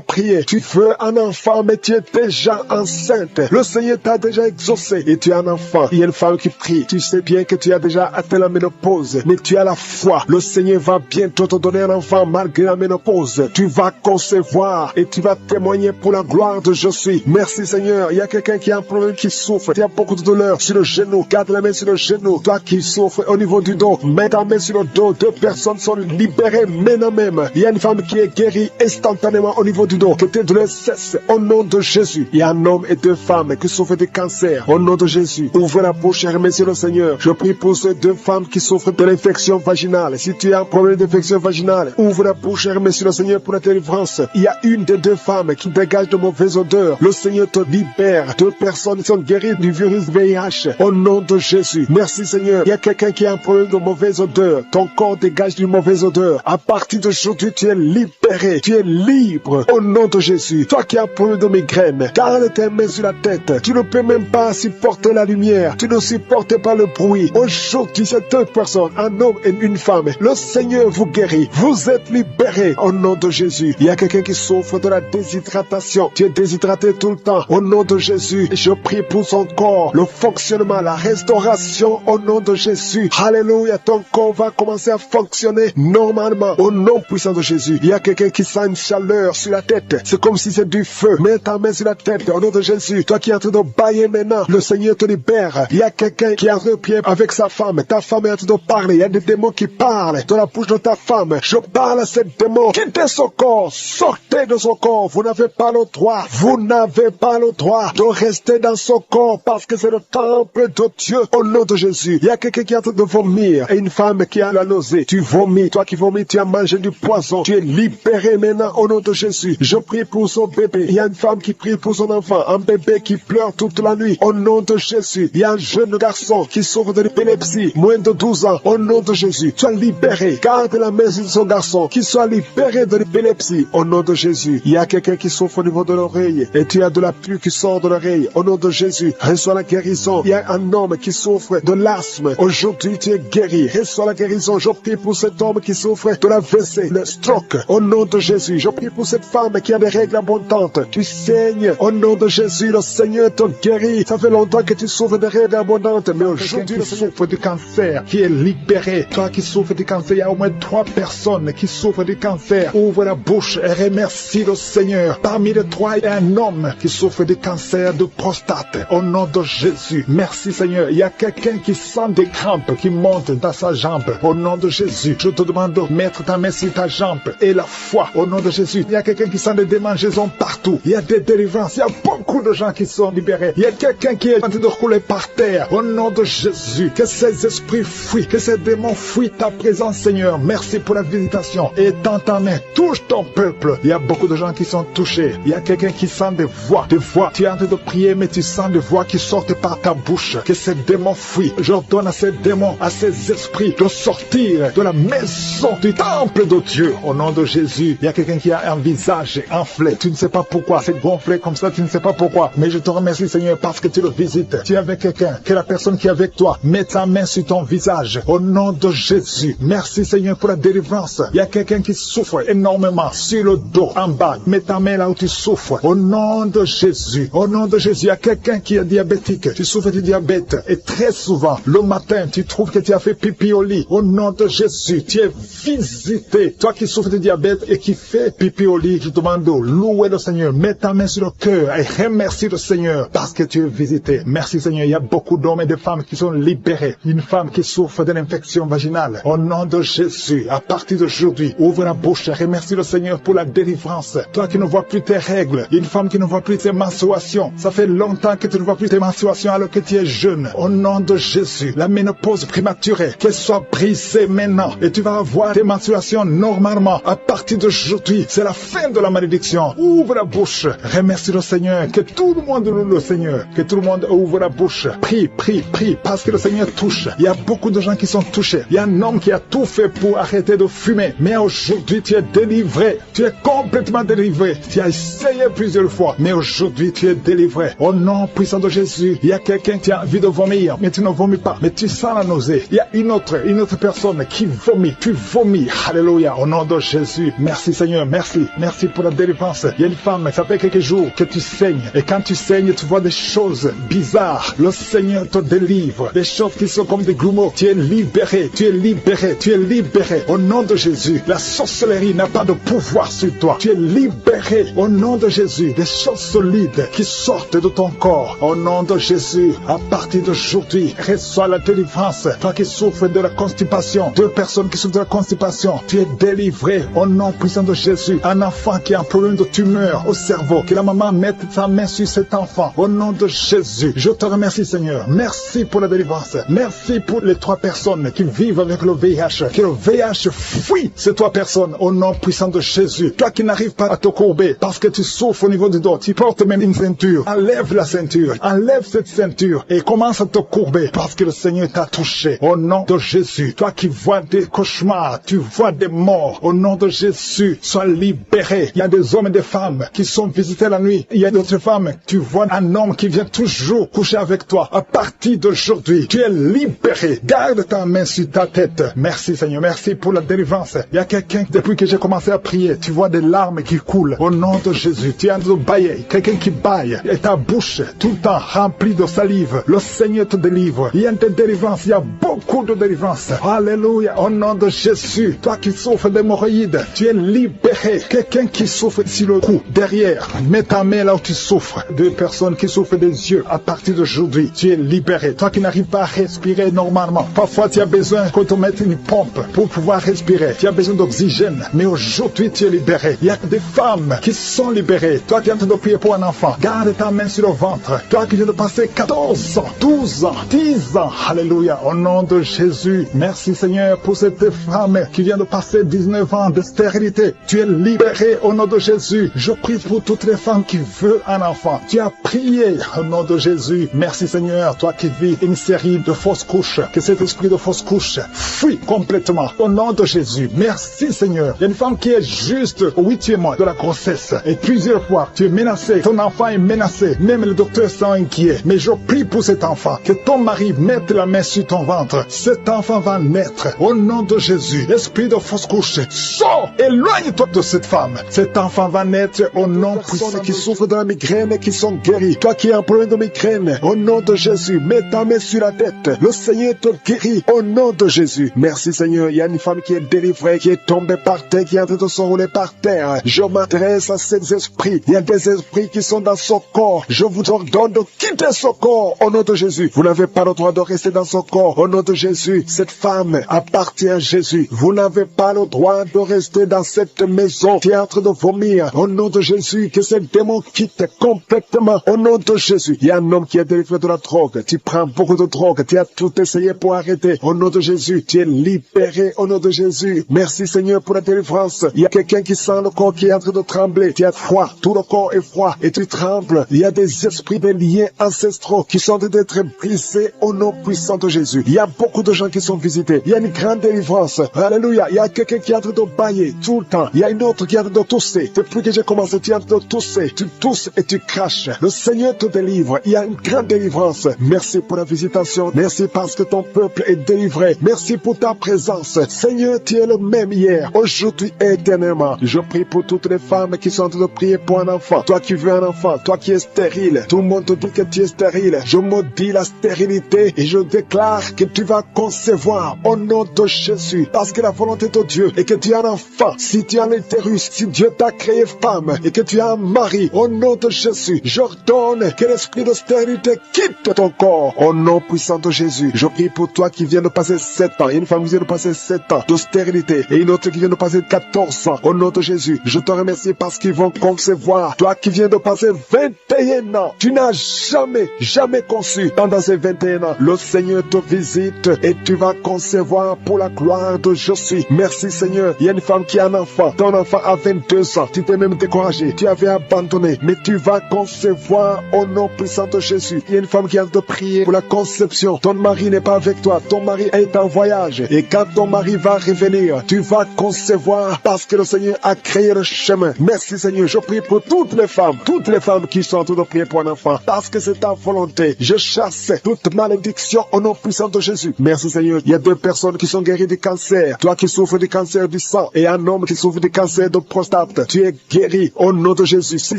prié. Tu veux un enfant mais tu es déjà enceinte. Le Seigneur t'a déjà exaucé et tu as un enfant. Il y a une femme qui prie. Tu sais bien que tu as déjà atteint la ménopause. Mais tu as la foi. Le Seigneur va bientôt te donner un enfant malgré la ménopause. Tu vas concevoir et tu vas témoigner pour la gloire de je suis. Merci Seigneur. Il y a quelqu'un qui a un problème qui souffre. Tu as beaucoup de douleur sur le genou. Garde la main sur le genou. Toi qui souffres au niveau du dos, mets ta main sur le dos. 2 personnes sont libérées maintenant même. Il y a une femme qui est guérie instantanément au niveau du dos. Que tes douleurs cessent au nom de Jésus. Il y a un homme et 2 femmes qui souffrent de cancer au nom de Jésus. Ouvre la bouche et remercie le Seigneur. Je prie pour ces 2 femmes qui souffrent de l'infection vaginale. Si tu as un problème d'infection vaginale, ouvre la bouche et remercie le Seigneur pour la délivrance. Il y a une des 2 femmes qui dégage de mauvaises odeurs. Le Seigneur te libère. 2 personnes sont guéries du virus VIH au nom de Jésus. Merci Seigneur. Il y a quelqu'un qui a un problème de mauvaise odeur. Ton corps dégage d'une mauvaise odeur. À partir d'aujourd'hui, tu es libéré. Tu es libre au nom de Jésus. Toi qui as un problème de migraine, garde tes mains sur la tête. Tu ne peux même pas supporter la lumière. Tu ne supportes pas le bruit. Aujourd'hui, c'est 2 personnes, un homme et une femme. Le Seigneur vous guérit. Vous êtes libérés au nom de Jésus. Il y a quelqu'un qui souffre de la déshydratation. Tu es déshydraté tout le temps. Au nom de Jésus, je prie pour son corps, le fonctionnement, la restauration au nom de Jésus. Alléluia, ton corps va commencer à fonctionner normalement. Au nom puissant de Jésus, il y a quelqu'un qui sent une chaleur sur la tête. C'est comme si c'est du feu. Mets ta main sur la tête. Au nom de Jésus, toi qui es en train de bailler maintenant, le Seigneur te libère. Il y a quelqu'un qui a un pied avec sa femme. Ta femme est en train de parler. Il y a des démons qui parlent dans la bouche de ta femme. Je parle à ces démons. Quittez son corps. Sortez de son corps. Vous n'avez pas le droit. Vous n'avez pas le droit de rester dans son corps parce que c'est le temple de Dieu. Au nom de Jésus, il y a quelqu'un qui est en train de vomir et une femme qui a la nausée. Tu vomis. Toi qui vomis, tu as mangé du poison. Tu es libéré maintenant au nom de Jésus. Je prie pour son bébé. Il y a une femme qui prie pour son enfant. Un bébé qui pleure toute la nuit. Au nom de Jésus. Il y a un jeune garçon qui souffre de l'épilepsie. Moins de 12 ans. Au nom de Jésus. Sois libéré. Garde la main sur son garçon. Qu'il soit libéré de l'épilepsie. Au nom de Jésus. Il y a quelqu'un qui souffre au niveau de l'oreille. Et tu as de la pluie qui sort de l'oreille. Au nom de Jésus. Reçois la guérison. Il y a un homme qui souffre de l'asthme. Aujourd'hui, tu es guéri. Reçois la guérison. Je prie pour cet homme qui souffre de la WC, le stroke. Au nom de Jésus. Je prie pour cette femme qui a des règles abondantes. Tu saignes. Au nom de Jésus, le Seigneur te guérit. Ça fait longtemps que tu souffres de règles abondantes, mais aujourd'hui, le Seigneur souffre du cancer, qui est libéré. Toi qui souffres du cancer, il y a au moins 3 personnes qui souffrent du cancer. Ouvre la bouche et remercie le Seigneur. Parmi les 3, il y a un homme qui souffre du cancer de prostate. Au nom de Jésus, merci Seigneur. Il y a quelqu'un qui sent des crampes qui montent dans sa jambe. Au nom de Jésus, je te demande de mettre ta main sur ta jambe et la foi. Au nom de Jésus, il y a quelqu'un qui sent des démangeaisons partout. Il y a des délivrances. Il y a beaucoup de gens qui sont libérés. Il y a quelqu'un qui est en train de rouler par terre. Au nom de Jésus, que ces esprits fuient, que ces démons fuient ta présence, Seigneur. Merci pour la visitation. Et tends ta main, touche ton peuple. Il y a beaucoup de gens qui sont touchés. Il y a quelqu'un qui sent des voix. Des voix. Tu es en train de prier, mais tu sens des voix qui sortent par ta bouche. Que ces démons fuient. J'ordonne à ces démons, à ces esprits de sortir de la maison du temple de Dieu. Au nom de Jésus, il y a quelqu'un qui a un visage enflé. Tu ne sais pas pourquoi. C'est gonflé comme ça, tu ne sais pas pourquoi. Mais je te remercie, Seigneur, parce que tu le visites. Tu es avec quelqu'un, que la personne qui est avec toi, met ta main sur ton visage. Au nom de Jésus. Merci, Seigneur, pour la délivrance. Il y a quelqu'un qui souffre énormément sur le dos, en bas. Mets ta main là où tu souffres. Au nom de Jésus. Au nom de Jésus. Il y a quelqu'un qui est diabétique. Tu souffres du diabète. Et très souvent, le matin, tu trouves que tu as fait pipi au lit. Au nom de Jésus, tu es visité. Toi qui souffres de diabète et qui fais pipi au lit, je te demande de louer le Seigneur. Mets ta main sur le cœur et remercie le Seigneur parce que tu es visité. Merci Seigneur. Il y a beaucoup d'hommes et de femmes qui sont libérés. Une femme qui souffre d'une infection vaginale. Au nom de Jésus, à partir d'aujourd'hui, ouvre la bouche et remercie le Seigneur pour la délivrance. Toi qui ne vois plus tes règles, une femme qui ne voit plus tes menstruations. Ça fait longtemps que tu ne vois plus tes menstruations alors que tu es jeune. Au nom de Jésus, la ménopause prématurée, qu'elle soit brisée maintenant. Et tu vas avoir tes menstruations normalement. À partir d'aujourd'hui, c'est la fin de la malédiction. Ouvre la bouche. Remercie le Seigneur. Que tout le monde loue le Seigneur. Que tout le monde ouvre la bouche. Prie, prie, prie. Parce que le Seigneur touche. Il y a beaucoup de gens qui sont touchés. Il y a un homme qui a tout fait pour arrêter de fumer. Mais aujourd'hui, tu es délivré. Tu es complètement délivré. Tu as essayé plusieurs fois. Mais aujourd'hui, tu es délivré. Au nom puissant de Jésus, il y a quelqu'un qui a envie de vomir. Mais tu ne vomis pas. Mais tu sens la nausée. Il y a une autre personne qui vomit. Tu vomis. Alléluia. Au nom de Jésus. Merci Seigneur. Merci. Merci pour la délivrance. Il y a une femme, ça fait quelques jours que tu saignes. Et quand tu saignes, tu vois des choses bizarres. Le Seigneur te délivre. Des choses qui sont comme des grumeaux. Tu es libéré. Tu es libéré. Tu es libéré. Au nom de Jésus. La sorcellerie n'a pas de pouvoir sur toi. Tu es libéré. Au nom de Jésus. Des choses solides qui sortent de ton corps. Au nom de Jésus. À partir d'aujourd'hui, reçois la délivrance. Toi qui souffres de la constipation. 2 personnes qui souffrent de la constipation. Tu es délivré. Au nom puissant de Jésus. Un enfant qui a un problème de tumeur au cerveau. Que la maman mette sa main sur cet enfant. Au nom de Jésus. Je te remercie Seigneur. Merci pour la délivrance. Merci pour les 3 personnes qui vivent avec le VIH. Que le VIH fuit ces 3 personnes. Au nom puissant de Jésus. Toi qui n'arrives pas à te courber parce que tu souffres au niveau du dos. Tu portes même une ceinture. Enlève la ceinture. Enlève cette ceinture et commence à te courber parce que le Seigneur t'a touché. Au nom de Jésus. Toi qui vois des cauchemars. Tu vois des morts. Au nom de Jésus. Sois libéré. Il y a des hommes et des femmes qui sont visités la nuit. Il y a d'autres femmes. Tu vois un homme qui vient toujours coucher avec toi. À partir d'aujourd'hui, tu es libéré. Garde ta main sur ta tête. Merci Seigneur. Merci pour la délivrance. Il y a quelqu'un, depuis que j'ai commencé à prier, tu vois des larmes qui coulent. Au nom de Jésus. Tu es en train de bailler. Quelqu'un qui baille. Et ta bouche tout le temps remplie de salive. Le Seigneur te délivre. Il y a des délivrance. Il y a beaucoup de délivrance. Alléluia. Au nom de Jésus, toi qui souffres d'hémorroïdes, tu es libéré. Quelqu'un qui souffre sur le cou, derrière, mets ta main là où tu souffres. Deux personnes qui souffrent des yeux, à partir d'aujourd'hui, tu es libéré. Toi qui n'arrives pas à respirer normalement, parfois tu as besoin qu'on te mette une pompe pour pouvoir respirer. Tu as besoin d'oxygène, mais aujourd'hui tu es libéré. Il y a des femmes qui sont libérées. Toi qui es en train de prier pour un enfant, garde ta main sur le ventre. Toi qui viens de passer 14 ans, 12 ans, 10 ans, alléluia, au nom de Jésus. Merci Seigneur pour cette femme qui vient de passer 19 ans de stérilité. Tu es libéré au nom de Jésus. Je prie pour toutes les femmes qui veulent un enfant. Tu as prié au nom de Jésus. Merci Seigneur, toi qui vis une série de fausses couches, que cet esprit de fausses couches fuit complètement au nom de Jésus. Merci Seigneur. Il y a une femme qui est juste au 8e mois de la grossesse et plusieurs fois tu es menacé, ton enfant est menacé, même les docteurs sont inquiets. Mais je prie pour cet enfant, que ton mari mette la main sur ton ventre. Cet enfant va naître au nom de Jésus. Esprit de fausse couche, sors, éloigne-toi de cette femme. Cet enfant va naître au nom puissant. Qui souffrent de la migraine et qui sont guéris. Toi qui as un problème de migraine, au nom de Jésus, mets ta main sur la tête. Le Seigneur te guérit au nom de Jésus. Merci Seigneur. Il y a une femme qui est délivrée, qui est tombée par terre, qui est en train de s'enrouler par terre. Je m'adresse à ces esprits. Il y a des esprits qui sont dans son corps. Je vous ordonne de quitter son corps au nom de Jésus. Vous n'avez pas le droit de rester dans son corps au nom de Jésus. Cette femme appartient à Jésus. Vous n'avez pas le droit de rester dans cette maison qui est en train de vomir au nom de Jésus. Que ce démon quitte complètement au nom de Jésus. Il y a un homme qui est délivré de la drogue. Tu prends beaucoup de drogue. Tu as tout essayé pour arrêter. Au nom de Jésus, tu es libéré au nom de Jésus. Merci Seigneur pour la délivrance. Il y a quelqu'un qui sent le corps qui est en train de trembler. Tu as froid. Tout le corps est froid et tu trembles. Il y a des esprits, des liens ancestraux qui sont en train d'être brisés au nom puissant de Jésus. Il y a beaucoup de gens qui sont visités. Il y a une grande délivrance. Alléluia. Il y a quelqu'un qui est en train de bailler tout le temps. Il y a une autre qui est en train de tousser. Depuis que j'ai commencé, tu es en train de tousser. Tu tousses et tu craches. Le Seigneur te délivre. Il y a une grande délivrance. Merci pour la visitation. Merci parce que ton peuple est délivré. Merci pour ta présence. Seigneur, tu es le même hier, aujourd'hui et éternellement. Je prie pour toutes les femmes qui sont en train de prier pour un enfant. Toi qui veux un enfant, toi qui es stérile. Tout le monde te dit que tu es stérile. Je maudis la stérilité et je déclare que tu vas concevoir au nom de Jésus. Parce que la volonté de Dieu est que tu as un enfant. Si tu as l'utérus, si Dieu t'a créé femme et que tu as un mari, au nom de Jésus, j'ordonne que l'esprit de stérilité quitte ton corps. Au nom puissant de Jésus, je prie pour toi qui viens de passer 7 ans. Il y a une femme qui vient de passer 7 ans de stérilité et une autre qui vient de passer 14 ans. Au nom de Jésus, je te remercie parce qu'ils vont concevoir. Toi qui viens de passer 21 ans, tu n'as jamais conçu. Pendant ces 21 ans, le Seigneur te visite et tu vas concevoir pour la gloire de Jésus. Merci Seigneur. Il y a une femme qui a un enfant. Ton enfant a 22 ans. Tu t'es même découragé. Tu avais abandonné. Mais tu vas concevoir au nom puissant de Jésus. Il y a une femme qui a de prier pour la conception. Ton mari n'est pas avec toi. Ton mari est en voyage. Et quand ton mari va revenir, tu vas concevoir parce que le Seigneur a créé le chemin. Merci Seigneur. Je prie pour toutes les femmes qui sont en train de prier pour un enfant. Parce que c'est ta volonté. Je chasse toute malédiction au nom puissant de Jésus. Merci Seigneur. Il y a 2 personnes qui sont guéries du cancer. Toi qui souffres du cancer du sang et un homme qui souffre du cancer de prostate. Tu es guéri au nom de Jésus. Si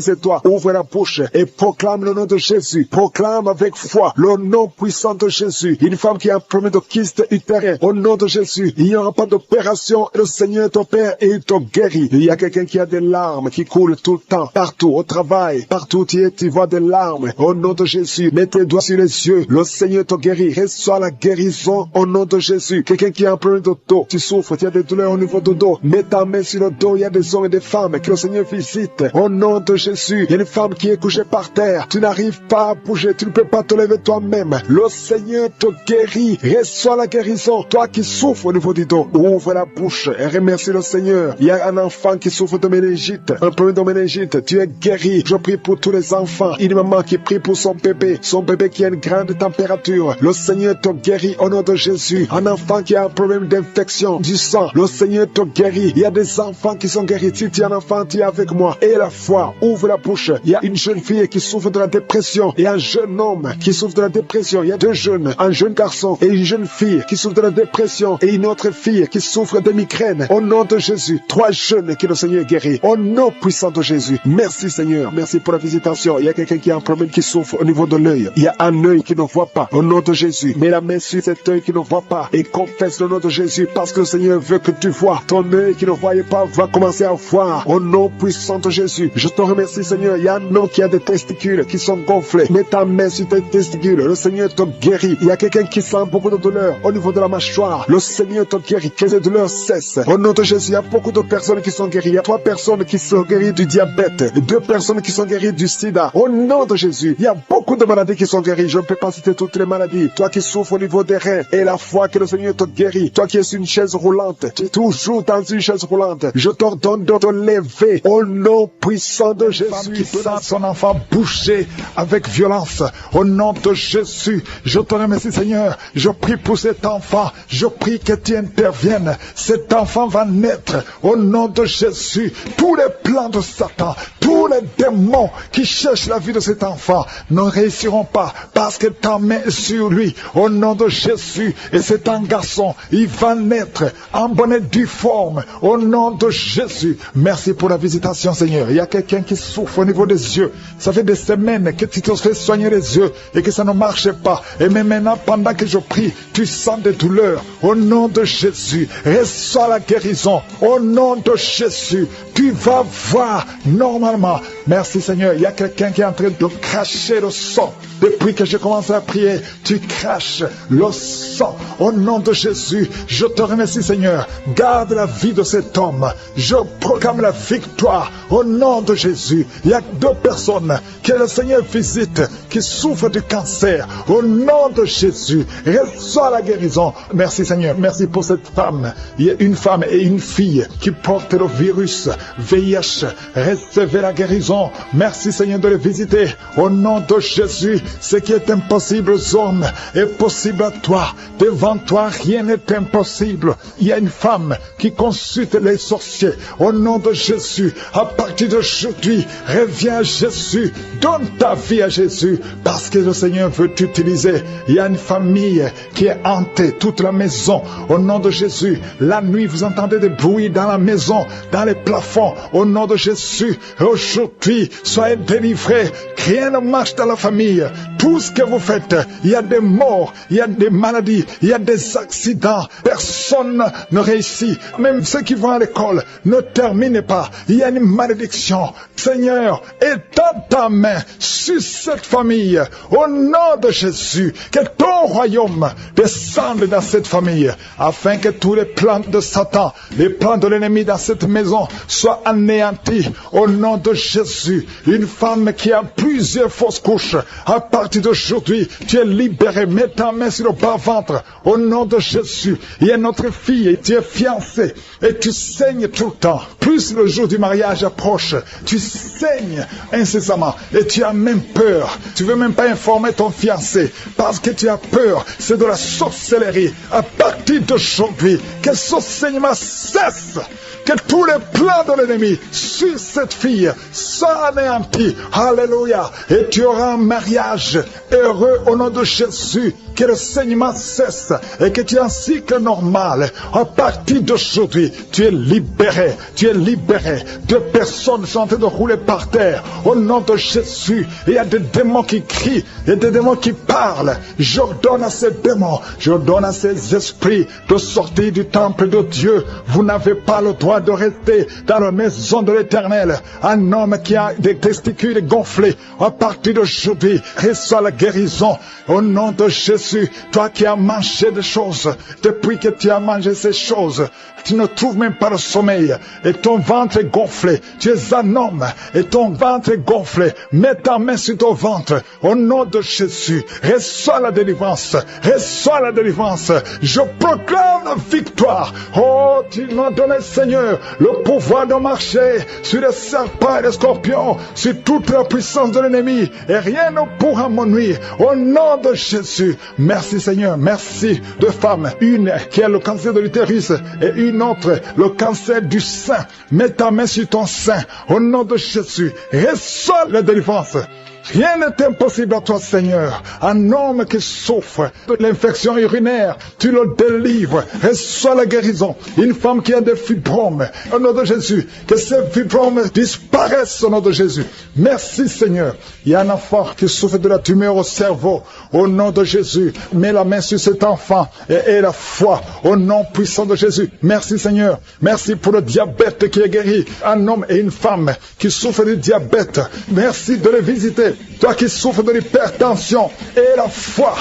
c'est toi, ouvre la bouche et proclame le nom de Jésus. Proclame avec foi le nom puissant de Jésus. Une femme qui a un problème de kyste utérin. Au nom de Jésus, il n'y aura pas d'opération. Le Seigneur t'opère et il te guérit. Il y a quelqu'un qui a des larmes qui coulent tout le temps. Partout, au travail, partout où tu es, tu vois des larmes. Au nom de Jésus, mets tes doigts sur les yeux. Le Seigneur te guérit. Reçois la guérison au nom de Jésus. Quelqu'un qui a un problème de dos, tu souffres, tu as des douleurs au niveau du dos. Mets ta main sur le dos. Il y a des hommes et des femmes que le Seigneur visite. Au nom de Jésus, il y a une femme qui est couchée par terre. Tu n'arrives pas à bouger. Tu ne peux pas te lever toi-même. Le Seigneur te guérit. Reçois la guérison. Toi qui souffres au niveau du dos, ouvre la bouche et remercie le Seigneur. Il y a un enfant qui souffre de méningite, un problème de méningite. Tu es guéri. Je prie pour tous les enfants. Une maman qui prie pour son bébé qui a une grande température. Le Seigneur te guérit au nom de Jésus. Un enfant qui a un problème d'infection du sang. Le Seigneur te guérit. Il y a des enfants qui sont guéris. Si tu es un enfant, tu es avec moi. Et la foi, ouvre la bouche. Il y a une jeune fille qui souffre de la dépression et un jeune homme qui souffre de la dépression. Il y a 2 jeunes, un jeune garçon et une jeune fille qui souffre de la dépression et une autre fille qui souffre de migraine. Au nom de Jésus, 3 jeunes que le Seigneur guérit. Au nom puissant de Jésus. Merci Seigneur. Merci pour la visitation. Il y a quelqu'un qui a un problème qui souffre au niveau de l'œil. Il y a un œil qui ne voit pas. Au nom de Jésus. Jésus. Mets la main sur cet œil qui ne voit pas et confesse le nom de Jésus parce que le Seigneur veut que tu vois. Ton œil qui ne voyait pas va commencer à voir au nom puissant de Jésus. Je te remercie, Seigneur. Il y a un homme qui a des testicules qui sont gonflés. Mets ta main sur tes testicules. Le Seigneur te guérit. Il y a quelqu'un qui sent beaucoup de douleur au niveau de la mâchoire. Le Seigneur te guérit. Que les douleurs cessent. Au nom de Jésus, il y a beaucoup de personnes qui sont guéries. Il y a 3 personnes qui sont guéries du diabète. 2 personnes qui sont guéries du sida. Au nom de Jésus, il y a beaucoup de maladies qui sont guéries. Je ne peux pas citer toutes les maladies. Toi qui souffres au niveau des reins et la foi que le Seigneur te guérit. Toi qui es sur une chaise roulante. Tu es toujours dans une chaise roulante. Je t'ordonne de te lever au nom puissant de Jésus. Femme qui sent son enfant boucher avec violence. Au nom de Jésus, je te remercie, Seigneur. Je prie pour cet enfant. Je prie que tu interviennes. Cet enfant va naître au nom de Jésus. Tous les plans de Satan, tous les démons qui cherchent la vie de cet enfant ne réussiront pas parce que ta main est sur lui. Au nom de Jésus, et c'est un garçon, il va naître en bonne et due forme. Au nom de Jésus, merci pour la visitation, Seigneur. Il y a quelqu'un qui souffre au niveau des yeux. Ça fait des semaines que tu te fais soigner les yeux et que ça ne marche pas. Et même maintenant, pendant que je prie, tu sens des douleurs. Au nom de Jésus, reçois la guérison. Au nom de Jésus, tu vas voir normalement. Merci, Seigneur. Il y a quelqu'un qui est en train de cracher le sang. Depuis que je commence à prier, tu craches le sang. Au nom de Jésus, je te remercie, Seigneur. Garde la vie de cet homme. Je proclame la victoire. Au nom de Jésus, il y a 2 personnes que le Seigneur visite qui souffrent du cancer. Au nom de Jésus, reçois la guérison. Merci, Seigneur. Merci pour cette femme. Il y a une femme et une fille qui portent le virus VIH. Recevez la guérison. Merci, Seigneur, de les visiter. Au nom de Jésus, ce qui est impossible aux hommes est possible à toi. Devant toi, rien n'est impossible. Il y a une femme qui consulte les sorciers. Au nom de Jésus, à partir d'aujourd'hui, reviens à Jésus. Donne ta vie à Jésus parce que le Seigneur veut t'utiliser. Il y a une famille qui est hantée, toute la maison. Au nom de Jésus, la nuit, vous entendez des bruits dans la maison, dans les plafonds. Au nom de Jésus, aujourd'hui, soyez délivrés. Rien ne marche dans la famille. Tout ce que vous faites, il y a des morts, il y a des maladies, il y a des accidents. Personne ne réussit. Même ceux qui vont à l'école ne terminent pas. Il y a une malédiction. Seigneur, étends ta main sur cette famille. Au nom de Jésus, que ton royaume descende dans cette famille, afin que tous les plans de Satan, les plans de l'ennemi dans cette maison soient anéantis. Au nom de Jésus, une femme qui a plusieurs fausses couches, à partir d'aujourd'hui, tu es libéré. Mets ta main sur le bas-ventre. Au nom de Jésus, il y a notre fille, tu es fiancée et tu saignes tout le temps. Plus le jour du mariage approche, tu saignes incessamment et tu as même peur. Tu ne veux même pas informer ton fiancé parce que tu as peur. C'est de la sorcellerie. À partir d'aujourd'hui, que ce saignement cesse. Que tous les plans de l'ennemi sur cette fille soient anéantis. Alléluia. Et tu auras un mariage heureux au nom de Jésus. Que le saignement cesse et que tu aies un cycle normal. À partir d'aujourd'hui, tu es libéré. Tu es libéré. 2 personnes sont en train de rouler par terre. Au nom de Jésus, il y a des démons qui crient. Il y a des démons qui parlent. J'ordonne à ces démons, j'ordonne à ces esprits de sortir du temple de Dieu. Vous n'avez pas le droit de rester dans la maison de l'Éternel. Un homme qui a des testicules gonflés, à partir d'aujourd'hui, reçoit la guérison. Au nom de Jésus, toi qui as mangé des choses, depuis que tu as mangé ces choses, tu ne trouves même pas le sommeil et ton ventre est gonflé. Tu es un homme et ton ventre est gonflé. Mets ta main sur ton ventre. Au nom de Jésus, reçois la délivrance. Reçois la délivrance. Je proclame la victoire. Oh, tu m'as donné, Seigneur, le pouvoir de marcher sur les serpents et les scorpions, sur toute la puissance de l'ennemi, et rien ne pourra me nuire. Au nom de Jésus, merci, Seigneur. Merci. 2 femmes, une qui a le cancer de l'utérus et une autre le cancer du sein. Mets ta main sur ton sein. Au nom de Jésus, reçois la délivrance. Rien n'est impossible à toi, Seigneur. Un homme qui souffre de l'infection urinaire, tu le délivres. Reçois la guérison. Une femme qui a des fibromes, au nom de Jésus, que ces fibromes disparaissent au nom de Jésus. Merci, Seigneur. Il y a un enfant qui souffre de la tumeur au cerveau, au nom de Jésus. Mets la main sur cet enfant et aie la foi, au nom puissant de Jésus. Merci, Seigneur. Merci pour le diabète qui est guéri. Un homme et une femme qui souffrent du diabète. Merci de les visiter. Toi qui souffres de l'hypertension, aie la foi.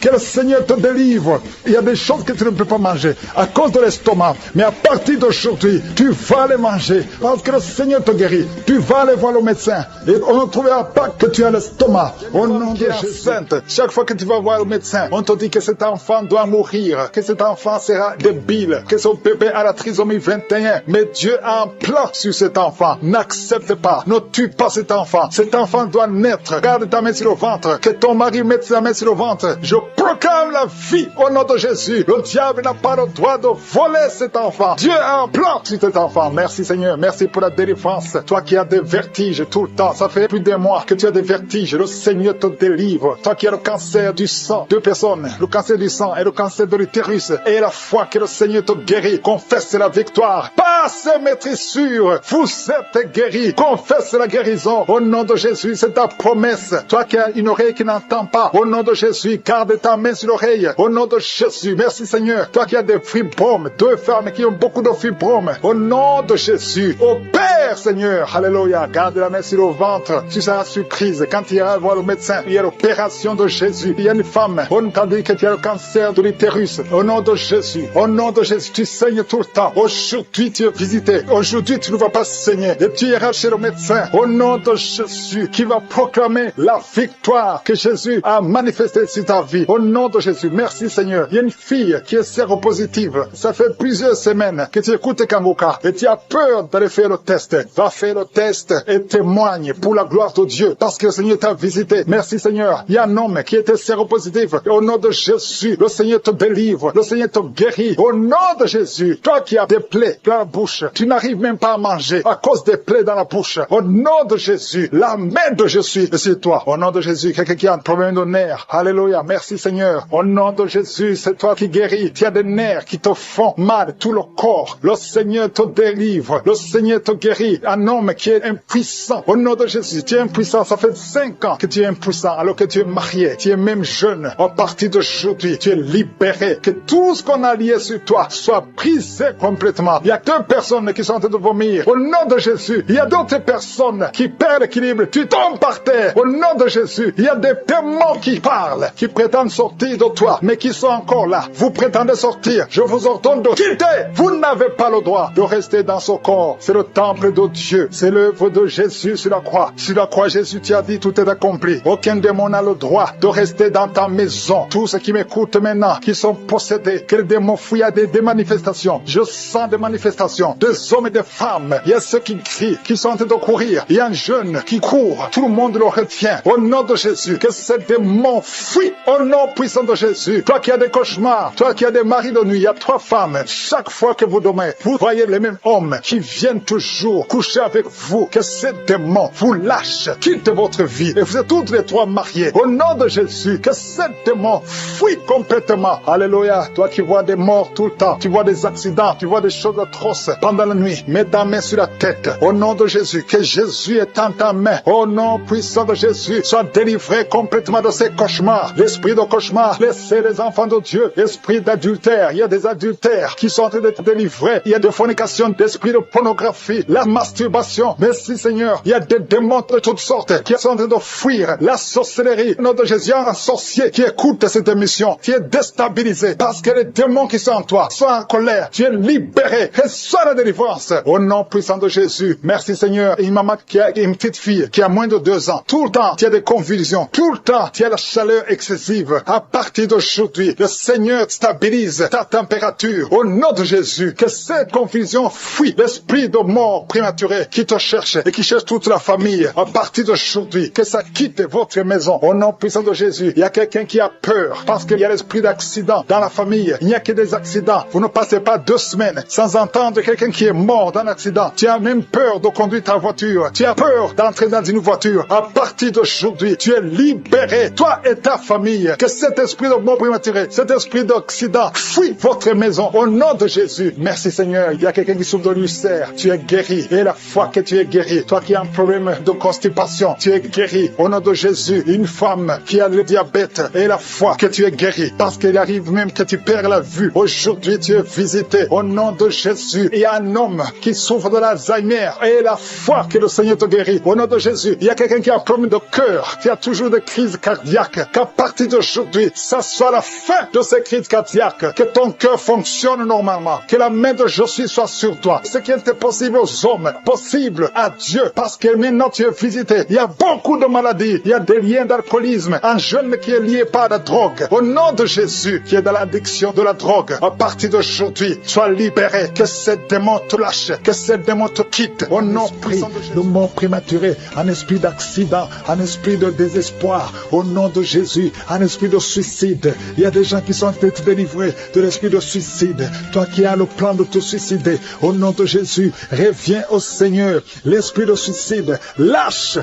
Que le Seigneur te délivre. Il y a des choses que tu ne peux pas manger à cause de l'estomac. Mais à partir d'aujourd'hui, tu vas les manger parce que le Seigneur te guérit. Tu vas aller voir le médecin et on ne trouvera pas que tu as l'estomac. Au nom de Jésus. Chaque fois que tu vas voir le médecin, on te dit que cet enfant doit mourir, que cet enfant sera débile, que son bébé a la trisomie 21. Mais Dieu a un plan sur cet enfant. N'accepte pas, ne tue pas cet enfant. Cet enfant doit naître. Garde ta main sur le ventre. Que ton mari mette sa main sur le ventre. Je proclame la vie au nom de Jésus. Le diable n'a pas le droit de voler cet enfant. Dieu a un plan sur cet enfant. Merci, Seigneur. Merci pour la délivrance. Toi qui as des vertiges tout le temps, ça fait plus d'un mois que tu as des vertiges. Le Seigneur te délivre. Toi qui as le cancer du sang, deux personnes, le cancer du sang et le cancer de l'utérus, et la foi que le Seigneur te guérit. Confesse la victoire. Passe, maîtrisure. Vous êtes guéris. Confesse la guérison. Au nom de Jésus, c'est ta promesse. Toi qui as une oreille qui n'entend pas, au nom de Jésus, garde ta main sur l'oreille. Au nom de Jésus. Merci, Seigneur. Toi qui as des fibromes, deux femmes qui ont beaucoup de fibromes. Au nom de Jésus. Au Père, Seigneur. Alléluia. Garde la main sur le ventre. Tu seras surprise quand tu iras voir le médecin. Il y a l'opération de Jésus. Il y a une femme. On t'a dit que tu as le cancer de l'utérus. Au nom de Jésus. Au nom de Jésus. Tu saignes tout le temps. Aujourd'hui, tu es visité. Aujourd'hui, tu ne vas pas saigner. Et tu iras chez le médecin. Au nom de Jésus. Qui va proclamer la victoire que Jésus a manifestée sur ta vie. Au nom de Jésus. Merci, Seigneur. Il y a une fille qui est séropositive. Ça fait plusieurs semaines que tu écoutes Kangoka et tu as peur d'aller faire le test. Va faire le test et témoigne pour la gloire de Dieu parce que le Seigneur t'a visité. Merci, Seigneur. Il y a un homme qui était séropositif. Et au nom de Jésus, le Seigneur te délivre. Le Seigneur te guérit. Au nom de Jésus, toi qui as des plaies dans la bouche, tu n'arrives même pas à manger à cause des plaies dans la bouche. Au nom de Jésus, la main de Jésus est sur toi. Au nom de Jésus, quelqu'un qui a un problème de nerfs. Alléluia. Merci, Seigneur. Au nom de Jésus, c'est toi qui guéris. Tu as des nerfs qui te font mal, tout le corps. Le Seigneur te délivre. Le Seigneur te guérit. Un homme qui est impuissant. Au nom de Jésus, tu es impuissant. Ça fait 5 ans que tu es impuissant alors que tu es marié. Tu es même jeune. À partir d'aujourd'hui, tu es libéré. Que tout ce qu'on a lié sur toi soit brisé complètement. Il y a 2 personnes qui sont en train de vomir. Au nom de Jésus, il y a d'autres personnes qui perdent l'équilibre. Tu tombes par terre. Au nom de Jésus, il y a des démons qui parlent, qui prétendent sortir de toi, mais qui sont encore là. Vous prétendez sortir. Je vous ordonne de quitter. Vous n'avez pas le droit de rester dans ce corps. C'est le temple de Dieu. C'est l'œuvre de Jésus sur la croix. Sur la croix, Jésus t'a dit tout est accompli. Aucun démon n'a le droit de rester dans ta maison. Tous ceux qui m'écoutent maintenant, qui sont possédés, que les démons fuient à des manifestations. Je sens des manifestations. Des hommes et des femmes. Il y a ceux qui crient, qui sont en train de courir. Il y a un jeune qui court. Tout le monde le retient. Au nom de Jésus, que ces démons fuient. Au nom puissant de Jésus. Toi qui as des cauchemars, toi qui as des maris de nuit, il y a 3 femmes. Chaque fois que vous dormez, vous voyez les mêmes hommes qui viennent toujours coucher avec vous. Que ces démons vous lâchent, quittent votre vie. Et vous êtes toutes les 3 mariés. Au nom de Jésus, que ces démons fuient complètement. Alléluia. Toi qui vois des morts tout le temps, tu vois des accidents, tu vois des choses atroces pendant la nuit. Mets ta main sur la tête. Au nom de Jésus, que Jésus est en ta main. Au nom puissant de Jésus, sois délivré complètement de ces cauchemars. L'esprit de cauchemar, laissez les enfants de Dieu. Esprit d'adultère, il y a des adultères qui sont en train d'être délivrés. Il y a des fornications, d'esprit de pornographie, la masturbation. Merci, Seigneur. Il y a des démons de toutes sortes qui sont en train de fuir. La sorcellerie. Au nom de Jésus, il y a un sorcier qui écoute cette émission, qui est déstabilisé parce que les démons qui sont en toi sont en colère. Tu es libéré. Reçois la délivrance. Au nom puissant de Jésus. Merci, Seigneur. Une maman qui a une petite fille qui a moins de 2 ans. Tout le temps, tu as des convulsions. Tout le temps, tu as la chaleur excessive. À partir d'aujourd'hui, le Seigneur stabilise ta température. Au nom de Jésus, que cette confusion fuit. L'esprit de mort prématuré qui te cherche et qui cherche toute la famille. À partir d'aujourd'hui, que ça quitte votre maison. Au nom puissant de Jésus, il y a quelqu'un qui a peur parce qu'il y a l'esprit d'accident dans la famille. Il n'y a que des accidents. Vous ne passez pas 2 semaines sans entendre es quelqu'un qui est mort dans un accident, tu as même peur de conduire ta voiture, tu as peur d'entrer dans une voiture, à partir d'aujourd'hui, tu es libéré, toi et ta famille. Que cet esprit de mort prématuré, cet esprit d'accident, fuit votre maison au nom de Jésus. Merci Seigneur. Il y a quelqu'un qui souffre de l'ulcère, tu es guéri. Et la foi que tu es guéri, toi qui as un problème de constipation, tu es guéri au nom de Jésus. Une femme qui a le diabète, et la foi que tu es guéri, parce qu'il arrive même que tu perds la vue. Aujourd'hui tu es visité au nom de Jésus. Il y a un homme qui souffre de l'Alzheimer, et la foi que le Seigneur te guérit au nom de Jésus. Il y a quelqu'un qui a un problème de cœur, qui a toujours des crises cardiaques, qu'à partir d'aujourd'hui, ça soit la fin de ces crises cardiaques, que ton cœur fonctionne normalement, que la main de Jésus soit sur toi. Ce qui était possible aux hommes, possible à Dieu, parce que maintenant tu es visité. Il y a beaucoup de maladies, il y a des liens d'alcoolisme, un jeune qui est lié par la drogue, au nom de Jésus, qui est dans l'addiction de la drogue, à partir d'aujourd'hui, sois libéré, que ces démons te lâchent, que ces démons te quittent, au nom puissant de Jésus. Le mort prématuré, un esprit d'accident, un esprit de désespoir, au nom de Jésus, un esprit de suicide. Il y a des gens qui sont délivrés de l'esprit de suicide. Toi qui as le plan de te suicider, au nom de Jésus, reviens au Seigneur. L'esprit de suicide, lâche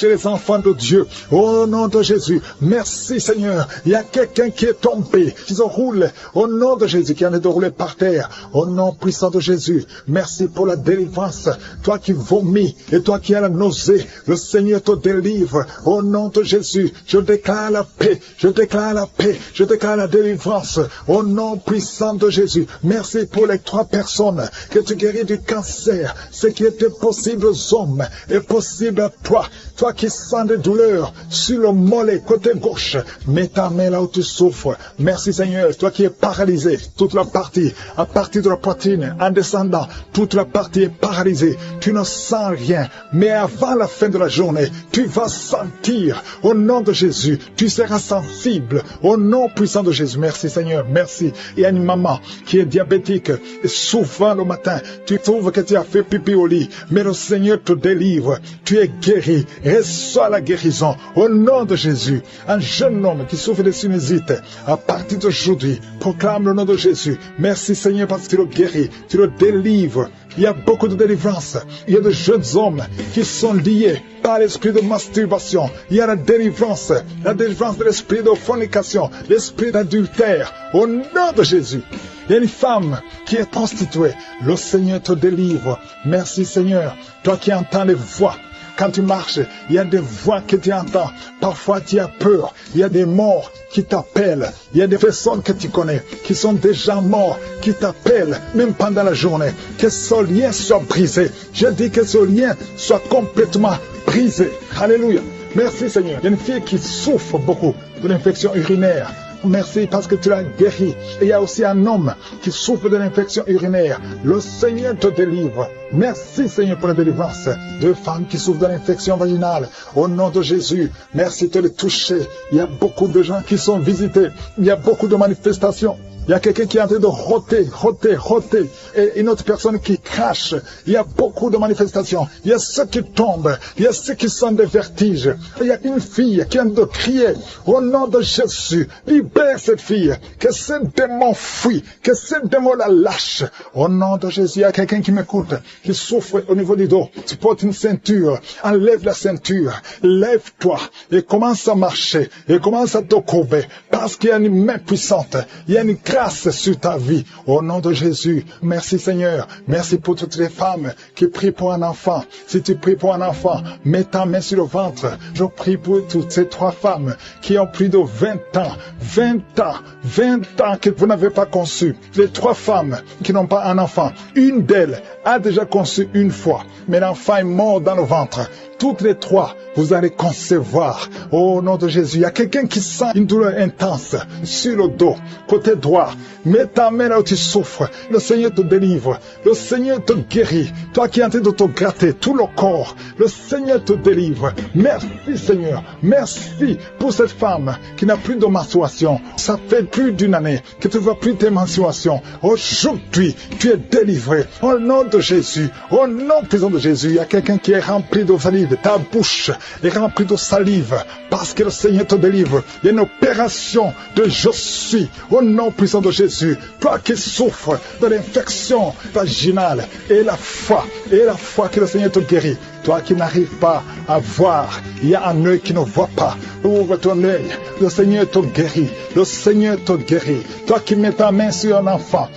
les enfants de Dieu, au nom de Jésus. Merci Seigneur. Il y a quelqu'un qui est tombé, qui se roule, au nom de Jésus, qui en est de rouler par terre, au nom puissant de Jésus. Merci pour la délivrance. Toi qui vomis et toi qui as la nausée, le Seigneur te délivre, au nom de Jésus. Je déclare la paix, je déclare la paix, je déclare la délivrance, au nom puissant de Jésus. Merci pour les 3 personnes que tu guéris du cancer. Ce qui était possible aux hommes est possible à toi. Toi qui sens des douleurs sur le mollet, côté gauche, mets ta main là où tu souffres. Merci Seigneur. Toi qui es paralysé, toute la partie, à partir de la poitrine, en descendant, toute la partie est paralysée. Tu ne sens rien, mais avant la fin de la journée, tu vas sentir, au nom de Jésus, tu seras sensible, au nom puissant de Jésus. Merci Seigneur, merci. Il y a une maman qui est diabétique, et souvent le matin, tu trouves que tu as fait pipi au lit, mais le Seigneur te délivre, tu es guéri, reçois la guérison, au nom de Jésus. Un jeune homme qui souffre de sinusite, à partir d'aujourd'hui, proclame le nom de Jésus. Merci Seigneur parce que tu le guéris, tu le délivres. Il y a beaucoup de délivrance. Il y a de jeunes hommes qui sont liés par l'esprit de masturbation. Il y a la délivrance de l'esprit de fornication, l'esprit d'adultère, au nom de Jésus. Il y a une femme qui est prostituée. Le Seigneur te délivre. Merci Seigneur. Toi qui entends les voix. Quand tu marches, il y a des voix que tu entends. Parfois tu as peur. Il y a des morts qui t'appellent. Il y a des personnes que tu connais qui sont déjà morts, qui t'appellent même pendant la journée. Que ce lien soit brisé. Je dis que ce lien soit complètement brisé. Alléluia. Merci Seigneur. Il y a une fille qui souffre beaucoup de l'infection urinaire. Merci parce que tu l'as guéri. Et il y a aussi un homme qui souffre de l'infection urinaire. Le Seigneur te délivre. Merci Seigneur pour la délivrance. 2 femmes qui souffrent de l'infection vaginale. Au nom de Jésus, merci de les toucher. Il y a beaucoup de gens qui sont visités. Il y a beaucoup de manifestations. Il y a quelqu'un qui est en train de roter. Et une autre personne qui crache. Il y a beaucoup de manifestations. Il y a ceux qui tombent. Il y a ceux qui sont des vertiges. Il y a une fille qui vient de crier. Au nom de Jésus, libère cette fille. Que ce démon fuit. Que ce démon la lâche. Au nom de Jésus, il y a quelqu'un qui m'écoute, qui souffre au niveau du dos. Tu portes une ceinture. Enlève la ceinture. Lève-toi. Et commence à marcher. Et commence à te courber. Parce qu'il y a une main puissante. Il y a une grâce sur ta vie, au nom de Jésus. Merci Seigneur, merci pour toutes les femmes qui prient pour un enfant. Si tu pries pour un enfant, mets ta main sur le ventre. Je prie pour toutes ces 3 femmes qui ont plus de 20 ans que vous n'avez pas conçu. Les 3 femmes qui n'ont pas un enfant, une d'elles a déjà conçu une fois, mais l'enfant est mort dans le ventre. Toutes les 3, vous allez concevoir au nom de Jésus. Il y a quelqu'un qui sent une douleur intense sur le dos, côté droit. Mets ta main là où tu souffres. Le Seigneur te délivre. Le Seigneur te guérit. Toi qui es en train de te gratter tout le corps, le Seigneur te délivre. Merci Seigneur. Merci pour cette femme qui n'a plus de menstruation. Ça fait plus d'1 année que tu ne vois plus tes menstruations. Aujourd'hui, tu es délivré. Au nom de Jésus, au nom puissant de Jésus, il y a quelqu'un qui est rempli de salive. Ta bouche est remplie de salive parce que le Seigneur te délivre. Il y a une opération de je suis au nom puissant puissant de Jésus, toi qui souffres de l'infection vaginale, et la foi que le Seigneur te guérit. Toi qui n'arrives pas à voir, il y a un œil qui ne voit pas. Ouvre ton œil, le Seigneur te guérit. Le Seigneur te guérit. Toi qui mets ta main sur un enfant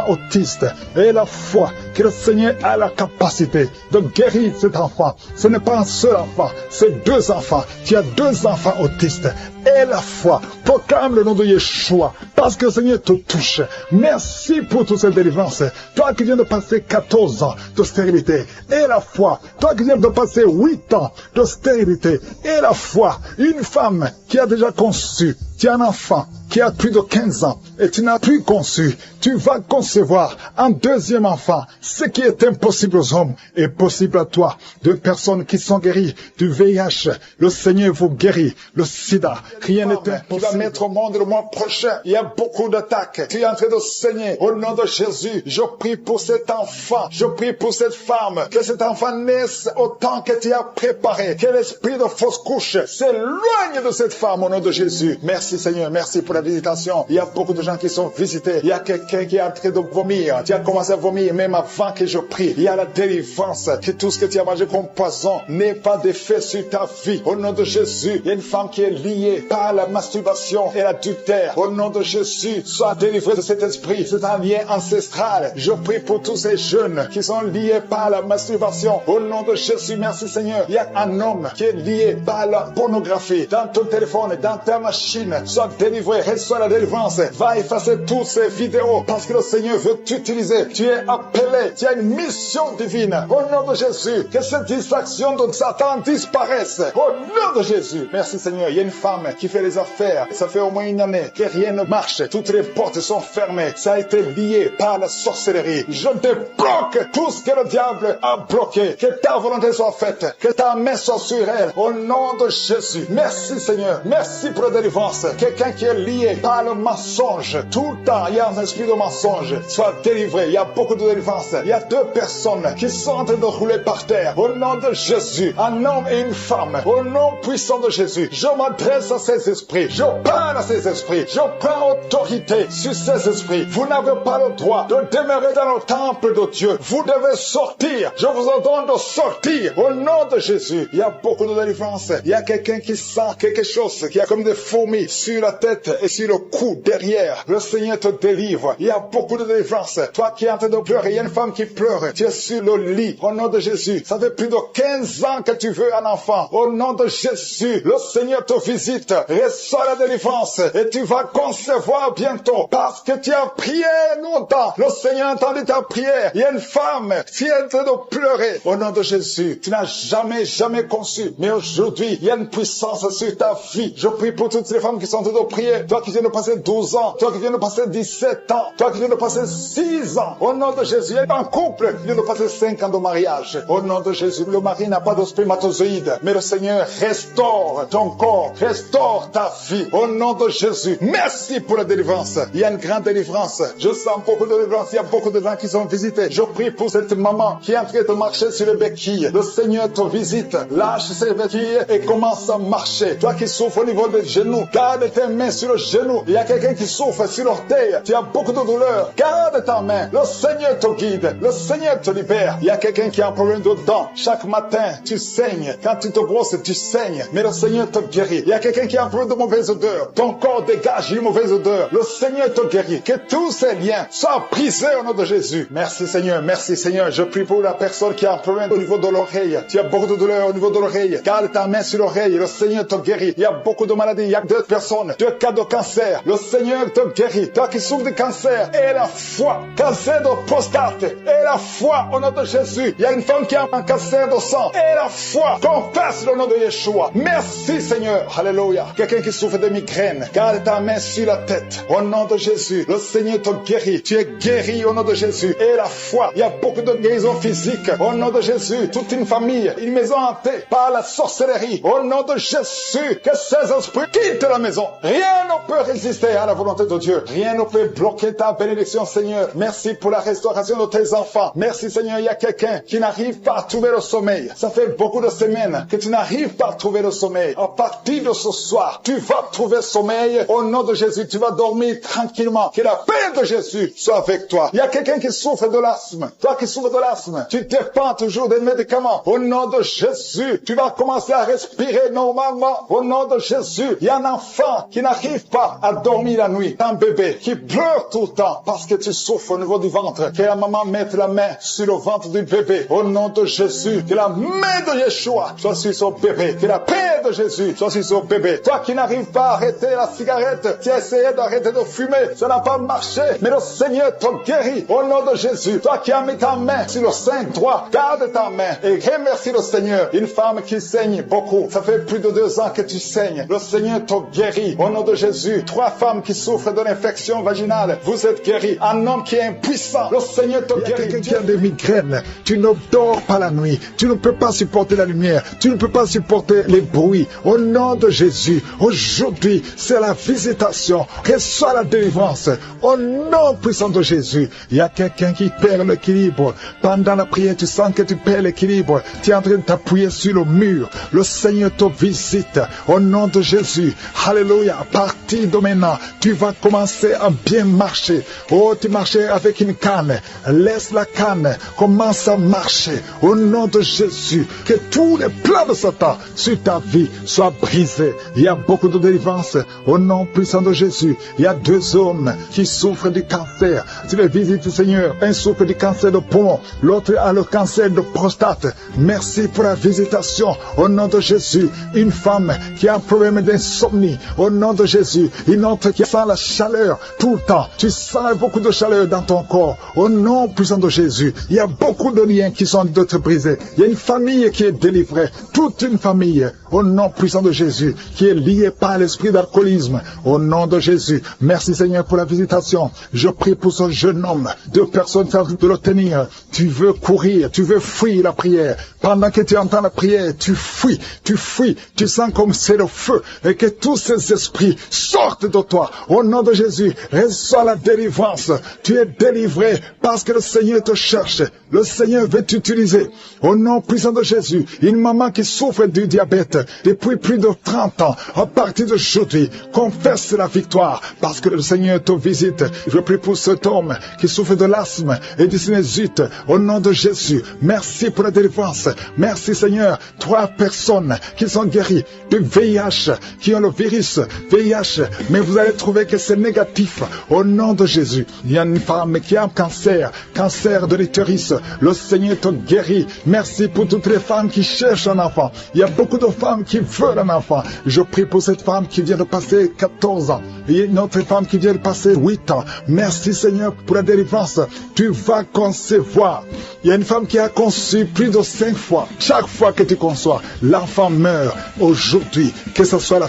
autiste, et la foi que le Seigneur a la capacité de guérir cet enfant. Ce n'est pas un seul enfant, c'est 2 enfants. Tu as 2 enfants autistes. Et la foi, proclame le nom de Yeshua, parce que le Seigneur te touche. Merci pour toute cette délivrance. Toi qui viens de passer 14 ans de stérilité, et la foi, toi qui viens de passer 8 ans de stérilité, et la foi, une femme qui a déjà conçu, tu as un enfant qui a plus de 15 ans et tu n'as plus conçu, tu vas concevoir un 2e enfant. Ce qui est impossible aux hommes est possible à toi. 2 personnes qui sont guéries du VIH, le Seigneur vous guérit. Le sida, rien n'est impossible. Tu vas mettre au monde le mois prochain. Il y a beaucoup d'attaques. Tu es en train de saigner. Au nom de Jésus, je prie pour cet enfant. Je prie pour cette femme. Que cet enfant naisse autant que tu as préparé. Que l'esprit de fausse couche s'éloigne de cette femme au nom de Jésus. Merci Seigneur, merci pour la visitation. Il y a beaucoup de gens qui sont visités. Il y a quelqu'un qui est en train de vomir. Tu as commencé à vomir même avant que je prie. Il y a la délivrance. Que tout ce que tu as mangé comme poison n'ait pas d'effet sur ta vie. Au nom de Jésus, il y a une femme qui est liée par la masturbation et l'adultère. Au nom de Jésus, sois délivré de cet esprit. C'est un lien ancestral. Je prie pour tous ces jeunes qui sont liés par la masturbation. Au nom de Jésus, merci Seigneur. Il y a un homme qui est lié par la pornographie. Dans ton téléphone, dans ta machine, sois délivré, reçois la délivrance. Va effacer toutes ces vidéos parce que le Seigneur veut t'utiliser. Tu es appelé, tu as une mission divine. Au nom de Jésus, que cette distraction de Satan disparaisse. Au nom de Jésus. Merci Seigneur. Il y a une femme qui fait les affaires. Ça fait au moins 1 année que rien ne marche. Toutes les portes sont fermées. Ça a été lié par la sorcellerie. Je débloque tout ce que le diable a bloqué. Que ta volonté soit faite. Que ta main soit sur elle. Au nom de Jésus. Merci Seigneur. Merci pour la délivrance. Quelqu'un qui est lié par le mensonge. Tout le temps, il y a un esprit de mensonge. Sois délivré. Il y a beaucoup de délivrance. Il y a 2 personnes qui sont en train de rouler par terre. Au nom de Jésus. Un homme et une femme. Au nom puissant de Jésus. Je m'adresse à ces esprits. Je parle à ces esprits. Je prends autorité sur ces esprits. Vous n'avez pas le droit de demeurer dans le temple de Dieu. Vous devez sortir. Je vous ordonne de sortir. Au nom de Jésus. Il y a beaucoup de délivrance. Il y a quelqu'un qui sent quelque chose qui a comme des fourmis sur la tête et sur le cou derrière. Le Seigneur te délivre. Il y a beaucoup de délivrance. Toi qui es en train de pleurer, il y a une femme qui pleure. Tu es sur le lit. Au nom de Jésus. Ça fait plus de 15 ans que tu veux un enfant. Au nom de Jésus. Le Seigneur te visite. Reçois la délivrance. Et tu vas concevoir bientôt. Parce que tu as prié longtemps. Le Seigneur a entendu ta prière. Il y a une femme qui est en train de pleurer. Au nom de Jésus. Tu n'as jamais conçu. Mais aujourd'hui, il y a une puissance sur ta vie. Je prie pour toutes les femmes qui sont en train de prier. Toi qui viens de passer 12 ans. Toi qui viens de passer 17 ans. Toi qui viens de passer 6 ans. Au nom de Jésus. Il y a un couple qui vient de passer 5 ans de mariage. Au nom de Jésus. Le mari n'a pas de spermatozoïde. Mais le Seigneur restaure ton corps. Restaure ta vie. Au nom de Jésus. Merci pour la délivrance. Il y a une grande délivrance. Je sens beaucoup de délivrance. Il y a beaucoup de gens qui sont visités. Je prie pour cette maman qui est en train de marcher sur les béquilles. Le Seigneur te visite. Lâche ses béquilles et commence à marcher. Toi qui souffres au niveau des genoux, garde tes mains sur le genou. Il y a quelqu'un qui souffre sur l'orteil. Tu as beaucoup de douleur. Garde ta main. Le Seigneur te guide. Le Seigneur te libère. Il y a quelqu'un qui a un problème de dents. Chaque matin, tu saignes. Quand tu te brosses, tu saignes. Mais le Seigneur te guérit. Il y a quelqu'un qui a un problème de mauvaise odeur. Ton corps dégage une mauvaise odeur. Le Seigneur te guérit. Que tous ces liens soient brisés au nom de Jésus. Merci Seigneur. Merci Seigneur. Je prie pour la personne qui a un problème au niveau de l'oreille. Tu as beaucoup de douleur au niveau de l'oreille. Garde ta main sur l'oreille. Le Seigneur te guérit. Il y a beaucoup de maladies. Il y a 2 personnes. 2 cas de cancer. Le Seigneur te guérit. Toi qui souffres de cancer. Et la foi. Cancer de prostate. Et la foi au nom de Jésus. Il y a une femme qui a un cancer de sang. Et la foi. Confesse le nom de Yeshua. Merci Seigneur. Alléluia. Quelqu'un qui souffre de migraine. Garde ta main sur la tête. Au nom de Jésus. Le Seigneur te guérit. Tu es guéri au nom de Jésus. Et la foi. Il y a beaucoup de guérisons physiques. Au nom de Jésus. Toute une famille. Une maison hantée par la sorcellerie. Au nom de Jésus. Que ces esprits quittent la maison. Rien ne peut résister à la volonté de Dieu. Rien ne peut bloquer ta bénédiction, Seigneur. Merci pour la restauration de tes enfants. Merci, Seigneur. Il y a quelqu'un qui n'arrive pas à trouver le sommeil. Ça fait beaucoup de semaines que tu n'arrives pas à trouver le sommeil. À partir de ce soir, tu vas trouver sommeil. Au nom de Jésus, tu vas dormir tranquillement. Que la paix de Jésus soit avec toi. Il y a quelqu'un qui souffre de l'asthme. Toi qui souffres de l'asthme, tu dépends toujours des médicaments. Au nom de Jésus, tu vas commencer à respirer normalement. Au nom de Jésus, il y a un enfant qui n'arrive pas à dormir la nuit. Un bébé qui pleure tout le temps parce que tu souffres au niveau du ventre. Que la maman mette la main sur le ventre du bébé. Au nom de Jésus, que la main de Yeshua soit sur son bébé. Que la paix de Jésus soit sur son bébé. Toi qui n'arrives pas à arrêter la cigarette, tu as essayé d'arrêter de fumer, ça n'a pas marché, mais le Seigneur te guérit. Au nom de Jésus, toi qui as mis ta main sur le sein droit, garde ta main et remercie le Seigneur. Une femme qui saigne beaucoup, ça fait plus de 2 ans que tu saignes. Le Seigneur te guérit. Au nom de Jésus, 3 femmes qui souffrent de l'infection vaginale, vous êtes guéris. Un homme qui est impuissant, le Seigneur te guérit. Quelqu'un qui a des migraines, tu ne dors pas la nuit, tu ne peux pas supporter la lumière, tu ne peux pas supporter les bruits. Au nom de Jésus, aujourd'hui, c'est la visitation. Reçois la délivrance. Au nom puissant de Jésus, il y a quelqu'un qui perd l'équilibre. Pendant la prière, tu sens que tu perds l'équilibre. Tu es en train de t'appuyer sur le mur. Le Seigneur te visite. Au nom de Jésus, alléluia. À partir de maintenant, tu vas commencer à bien marcher. Oh, tu marchais avec une canne. Laisse la canne. Commence à marcher. Au nom de Jésus, que tous les plans de Satan sur ta vie soient brisés. Il y a beaucoup de délivrance. Au nom puissant de Jésus, il y a 2 hommes qui souffrent du cancer. Tu les visites, Seigneur. Un souffre du cancer de poumon, l'autre a le cancer de prostate. Merci pour la visitation. Au nom de Jésus, une femme qui a un problème d'insomnie. Au nom de Jésus, une autre qui sent la chaleur tout le temps. Tu sens beaucoup de chaleur dans ton corps. Au nom puissant de Jésus, il y a beaucoup de liens qui sont d'être brisés. Il y a une famille qui est délivrée. Toute une famille. Au nom puissant de Jésus, qui est liée par l'esprit d'alcoolisme. Au nom de Jésus, merci Seigneur pour la visitation. Je prie pour ce jeune homme. 2 personnes savent de le tenir. Tu veux courir, tu veux fuir la prière. Pendant que tu entends la prière, tu fuis. Tu sens comme c'est le feu et que tous ces esprits sortent de toi. Au nom de Jésus, reçois la délivrance. Tu es délivré parce que le Seigneur te cherche. Le Seigneur veut t'utiliser. Au nom puissant de Jésus, une maman qui souffre du diabète depuis plus de 30 ans, à partir d'aujourd'hui, confesse la victoire parce que le Seigneur te visite. Je prie pour cet homme qui souffre de l'asthme et du sinusite. Au nom de Jésus, merci pour la délivrance. Merci Seigneur. 3 personnes qui sont guéries du VIH, qui ont le virus VIH, mais vous allez trouver que c'est négatif. Au nom de Jésus, il y a une femme qui a un cancer de l'utérus. Le Seigneur te guérit. Merci pour toutes les femmes qui cherchent un enfant. Il y a beaucoup de femmes qui veulent un enfant. Je prie pour cette femme qui vient de passer 14 ans. Il y a une autre femme qui vient de passer 8 ans. Merci Seigneur pour la délivrance. Tu vas concevoir. Il y a une femme qui a conçu plus de 5 fois. Chaque fois que tu conçois, l'enfant meurt. Aujourd'hui, que ce soit la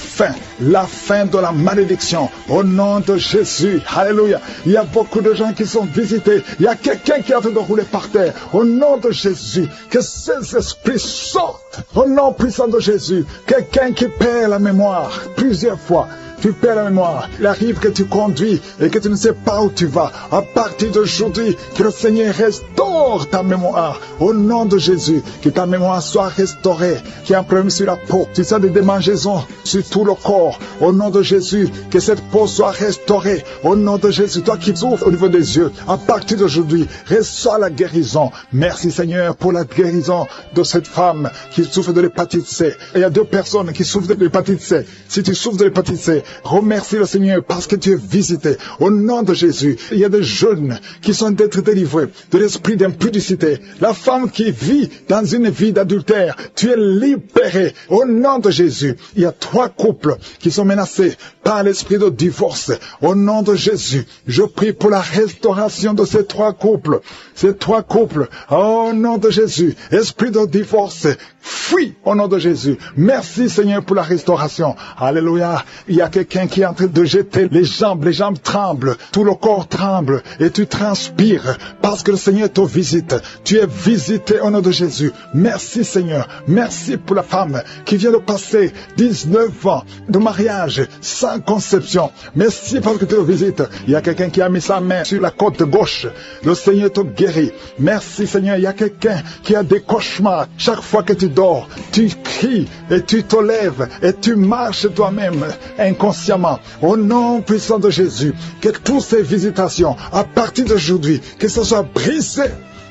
fin de la malédiction. Au nom de Jésus. Alléluia. Il y a beaucoup de gens qui sont visités. Il y a quelqu'un qui est en train de rouler par terre. Au nom de Jésus, que ces esprits sortent. Au nom puissant de Jésus, quelqu'un qui perd la mémoire plusieurs fois. Tu perds la mémoire. Il arrive que tu conduis et que tu ne sais pas où tu vas. À partir d'aujourd'hui, que le Seigneur restaure ta mémoire. Au nom de Jésus, que ta mémoire soit restaurée. Qu'il y ait un problème sur la peau. Tu sens des démangeaisons sur tout le corps. Au nom de Jésus, que cette peau soit restaurée. Au nom de Jésus, toi qui souffres au niveau des yeux, à partir d'aujourd'hui, reçois la guérison. Merci Seigneur pour la guérison de cette femme qui souffre de l'hépatite C. Il y a 2 personnes qui souffrent de l'hépatite C. Si tu souffres de l'hépatite C, remercie le Seigneur parce que tu es visité. Au nom de Jésus, il y a des jeunes qui sont d'être délivrés de l'esprit d'impudicité. La femme qui vit dans une vie d'adultère, tu es libéré. Au nom de Jésus, il y a 3 couples qui sont menacés par l'esprit de divorce. Au nom de Jésus, je prie pour la restauration de ces 3 couples. Ces 3 couples, au nom de Jésus, esprit de divorce, fuis au nom de Jésus. Merci Seigneur pour la restauration. Alléluia. Il y a quelqu'un qui est en train de jeter les jambes tremblent, tout le corps tremble et tu transpires parce que le Seigneur te visite. Tu es visité au nom de Jésus. Merci Seigneur. Merci pour la femme qui vient de passer 19 ans de mariage sans conception. Merci parce que tu le visites. Il y a quelqu'un qui a mis sa main sur la côte gauche. Le Seigneur te guérit. Merci Seigneur. Il y a quelqu'un qui a des cauchemars. Chaque fois que tu dors, tu cries et tu te lèves et tu marches toi-même inconsciemment. Au nom puissant de Jésus, que toutes ces visitations, à partir d'aujourd'hui, que ce soit brisé.